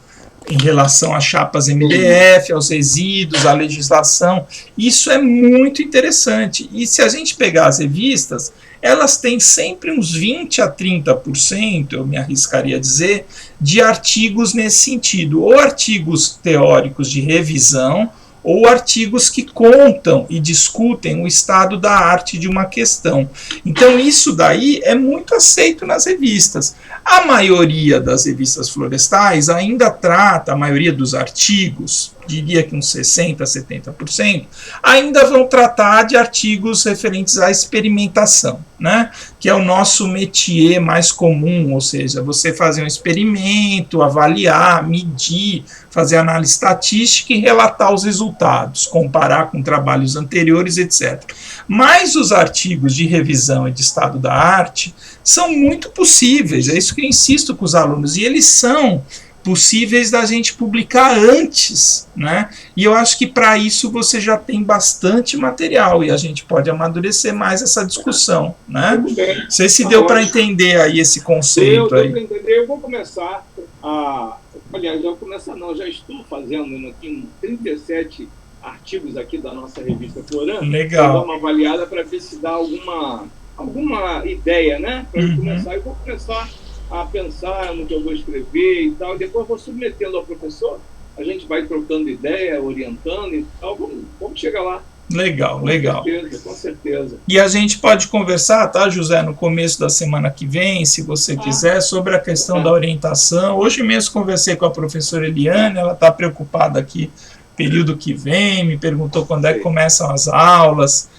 em relação às chapas MDF, aos resíduos, à legislação. Isso é muito interessante. E se a gente pegar as revistas, elas têm sempre uns 20% a 30%, eu me arriscaria a dizer, de artigos nesse sentido. Ou artigos teóricos de revisão, ou artigos que contam e discutem o estado da arte de uma questão. Então isso daí é muito aceito nas revistas. A maioria das revistas florestais ainda trata, a maioria dos artigos, diria que uns 60%, 70%, ainda vão tratar de artigos referentes à experimentação, né? Que é o nosso métier mais comum, ou seja, você fazer um experimento, avaliar, medir, fazer análise estatística e relatar os resultados, comparar com trabalhos anteriores, etc. Mas os artigos de revisão e de estado da arte são muito possíveis, é isso que eu insisto com os alunos, e eles são possíveis da gente publicar antes, né? E eu acho que para isso você já tem bastante material e a gente pode amadurecer mais essa discussão, né? Não sei se deu para entender aí esse conceito. Eu vou começar a... Aliás, já vou começar não, já estou fazendo aqui 37 artigos aqui da nossa revista Florando. Legal. Vou dar uma avaliada para ver se dá alguma ideia, né? Para começar, eu vou começar a pensar no que eu vou escrever e tal, e depois vou submetendo ao professor, a gente vai trocando ideia, orientando e tal, vamos chegar lá. Legal, legal. Com certeza. E a gente pode conversar, tá, José, no começo da semana que vem, se você quiser, sobre a questão da orientação. Hoje mesmo conversei com a professora Eliane, ela está preocupada aqui, período que vem, me perguntou quando é que começam as aulas.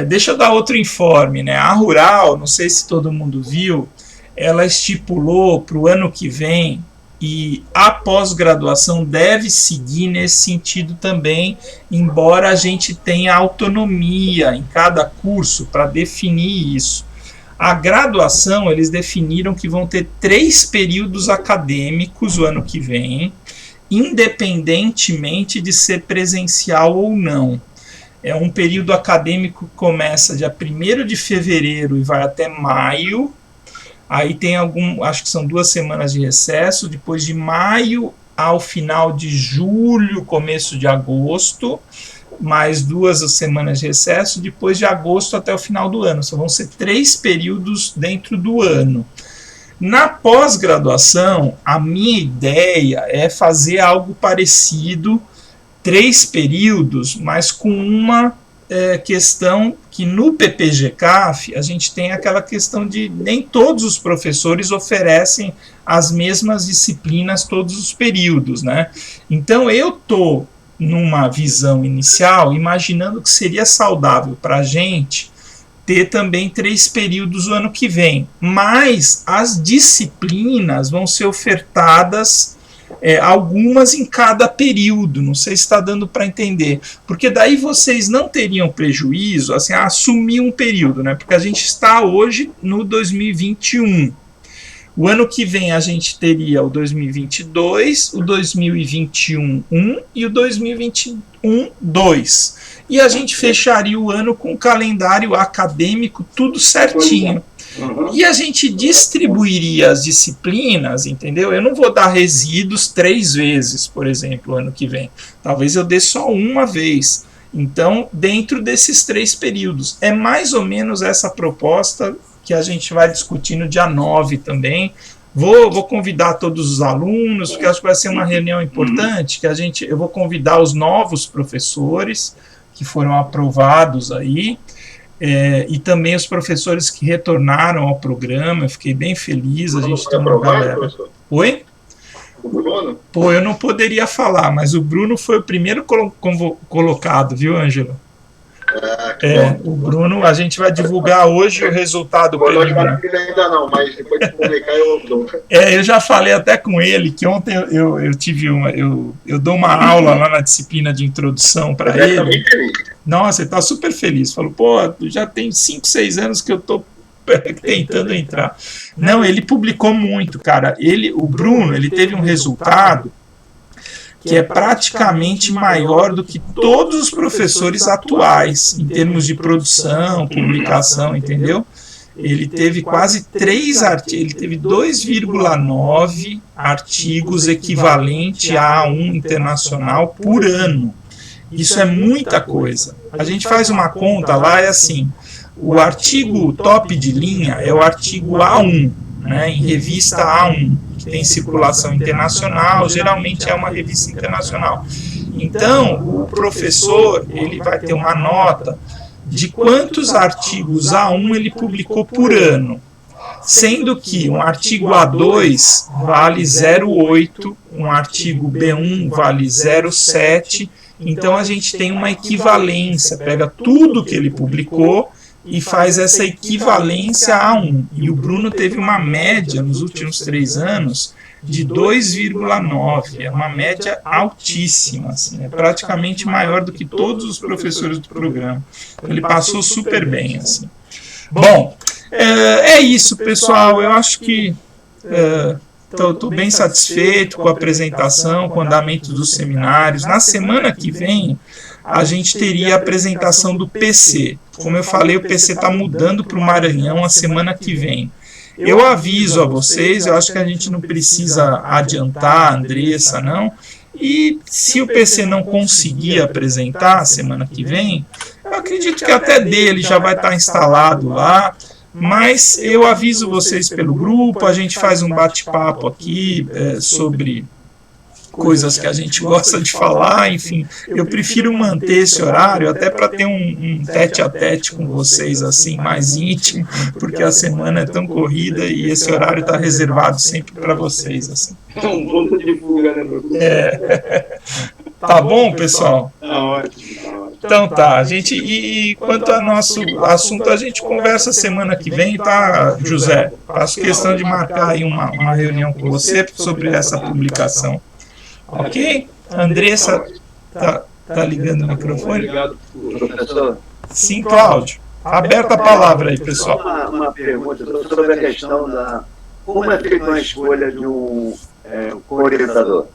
Deixa eu dar outro informe, né? A Rural, não sei se todo mundo viu, ela estipulou para o ano que vem, e a pós-graduação deve seguir nesse sentido também, embora a gente tenha autonomia em cada curso para definir isso. A graduação, eles definiram que vão ter 3 períodos acadêmicos o ano que vem, independentemente de ser presencial ou não. É um período acadêmico que começa dia 1º de fevereiro e vai até maio. Aí tem acho que são 2 semanas de recesso, depois de maio ao final de julho, começo de agosto, mais 2 semanas de recesso, depois de agosto até o final do ano. Só vão ser 3 períodos dentro do ano. Na pós-graduação, a minha ideia é fazer algo parecido, 3 períodos, mas com uma questão que no PPG-CAF a gente tem aquela questão de nem todos os professores oferecem as mesmas disciplinas todos os períodos, né? Então eu estou numa visão inicial imaginando que seria saudável para a gente ter também 3 períodos o ano que vem, mas as disciplinas vão ser ofertadas algumas em cada período, não sei se está dando para entender, porque daí vocês não teriam prejuízo, assim, a assumir um período, né? Porque a gente está hoje no 2021, o ano que vem a gente teria o 2022, o 2021 e o 2021 2, e a gente fecharia o ano com o calendário acadêmico tudo certinho. E a gente distribuiria as disciplinas, entendeu? Eu não vou dar resíduos 3 vezes, por exemplo, ano que vem. Talvez eu dê só uma vez. Então, dentro desses 3 períodos. É mais ou menos essa proposta que a gente vai discutir no dia 9 também. Vou convidar todos os alunos, porque acho que vai ser uma reunião importante, que eu vou convidar os novos professores que foram aprovados aí, e também os professores que retornaram ao programa. Eu fiquei bem feliz, a gente tem uma galera. Professor? Oi? O Bruno? Pô, eu não poderia falar, mas o Bruno foi o primeiro colocado, viu, Ângelo? O Bruno, a gente vai divulgar hoje o resultado preliminar. Ainda não, mas depois de publicar eu dou. Eu já falei até com ele que ontem eu tive eu dou uma aula lá na disciplina de introdução para ele. Tá bem feliz. Nossa, ele tá super feliz. Falou, pô, já tem 5, 6 anos que eu tô tentando entrar. Não, ele publicou muito, cara. O Bruno, ele teve um resultado que é praticamente maior do que todos os professores atuais, em termos de produção, publicação, entendeu? Ele teve quase 3 artigos, ele teve 2,9 artigos equivalente a A1 internacional por ano. Isso é muita coisa. A gente faz uma conta lá, é assim, o artigo top de linha é o artigo A1, né, em revista A1, que tem circulação internacional, geralmente é uma revista internacional. Então, o professor ele vai ter uma nota de quantos artigos A1 ele publicou por ano, sendo que um artigo A2 vale 0,8, um artigo B1 vale 0,7, então a gente tem uma equivalência, pega tudo que ele publicou e faz essa equivalência a A1. E o Bruno teve uma média nos últimos 3 anos de 2,9, é uma média altíssima, assim, é praticamente maior do que todos os professores do programa. Ele passou super bem, assim. Bom, é isso, pessoal. Eu acho que estou bem satisfeito com a apresentação, com o andamento dos seminários. Na semana que vem, a gente teria a apresentação do PC. Como eu falei, o PC está mudando para o Maranhão a semana que vem. Eu aviso a vocês, eu acho que a gente não precisa adiantar a Andressa, não. E se o PC não conseguir apresentar semana que vem, eu acredito que até dele já vai estar instalado lá. Mas eu aviso vocês pelo grupo, a gente faz um bate-papo aqui sobre coisas que a gente gosta de falar, enfim, eu prefiro manter esse horário até para ter um tete-a-tete com vocês, assim, mais íntimo, porque a semana é tão corrida e esse horário está reservado sempre para vocês, assim. É um ponto de fuga, né, Tá bom, pessoal? Tá ótimo. Então tá, a gente, e quanto ao nosso assunto, a gente conversa semana que vem, tá, José? Faço questão de marcar aí uma reunião com você sobre essa publicação. Ok? Andressa, tá ligando o microfone? Obrigado, professor. Sim, Cláudio. Aberta a palavra aí, pessoal. Uma pergunta sobre a questão da... Como é feita uma escolha de um co-orientador?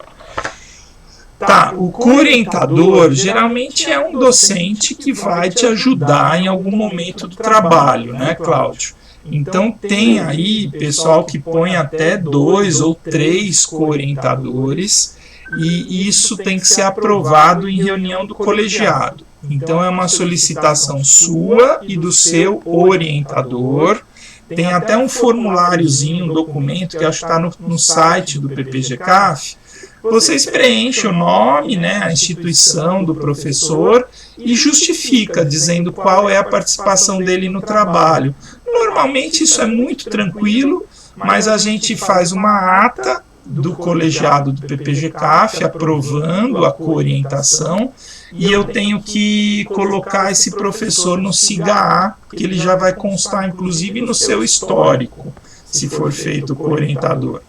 Tá, o co-orientador geralmente é um docente que vai te ajudar em algum momento do trabalho, né, Cláudio? Então tem aí pessoal que põe até 2 ou 3 co-orientadores, e isso tem que ser aprovado em reunião do colegiado. Então é uma solicitação sua e do seu orientador. Tem até um formuláriozinho, um documento que acho que está no site do PPG-CAF. Vocês preenchem o nome, né, a instituição do professor e justifica, dizendo qual é a participação dele no trabalho. Normalmente isso é muito tranquilo, mas a gente faz uma ata do colegiado do PPG-CAF aprovando a co-orientação, e eu tenho que colocar esse professor no SIGA-A, que ele já vai constar inclusive no seu histórico, se for feito co-orientador.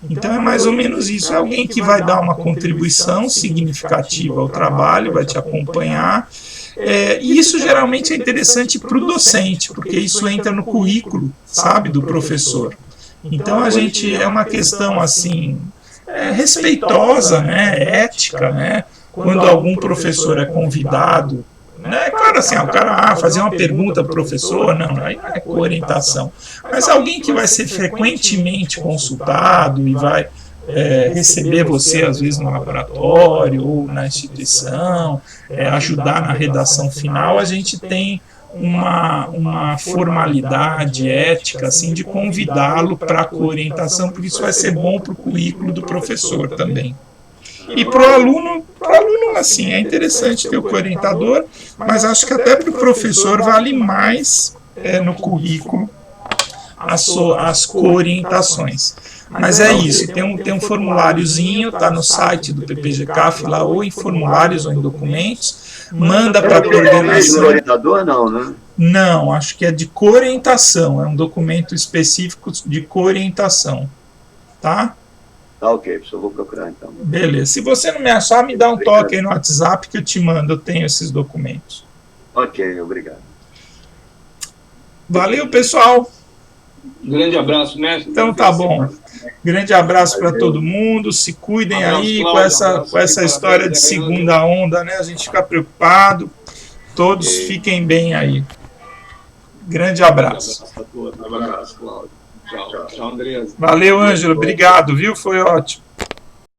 Então é mais ou menos isso, é alguém que vai dar uma contribuição significativa ao trabalho, vai te acompanhar, e isso geralmente é interessante para o docente, porque isso entra no currículo, sabe, do professor. Então a gente, é uma questão assim, respeitosa, né, ética, né, quando algum professor é convidado, né, claro assim, o cara fazer uma pergunta para o professor, não, aí não é orientação, mas alguém que vai ser frequentemente consultado e vai receber você às vezes no laboratório ou na instituição, ajudar na redação final, a gente tem uma formalidade ética assim, de convidá-lo para a co-orientação, porque isso vai ser bom para o currículo do professor também. E para o aluno, assim, é interessante ter o co-orientador, mas acho que até para o professor vale mais no currículo as co-orientações. Mas é isso, tem um formuláriozinho, está no site do PPG-CAF, lá, ou em formulários ou em documentos, manda para a coordenação. É orientador, não, né? Não, acho que é de co-orientação, é um documento específico de co-orientação, tá? Tá ok, professor, vou procurar então. Beleza, se você não me achar, me dá um toque aí no WhatsApp que eu te mando, eu tenho esses documentos. Ok, obrigado. Valeu, pessoal! Grande abraço, mestre. Então tá bom. Grande abraço para todo mundo. Se cuidem aí com essa história de segunda onda, né? A gente fica preocupado. Todos fiquem bem aí. Grande abraço. Um abraço, Cláudio. Tchau, Andresa. Valeu, Ângelo. Obrigado, viu? Foi ótimo.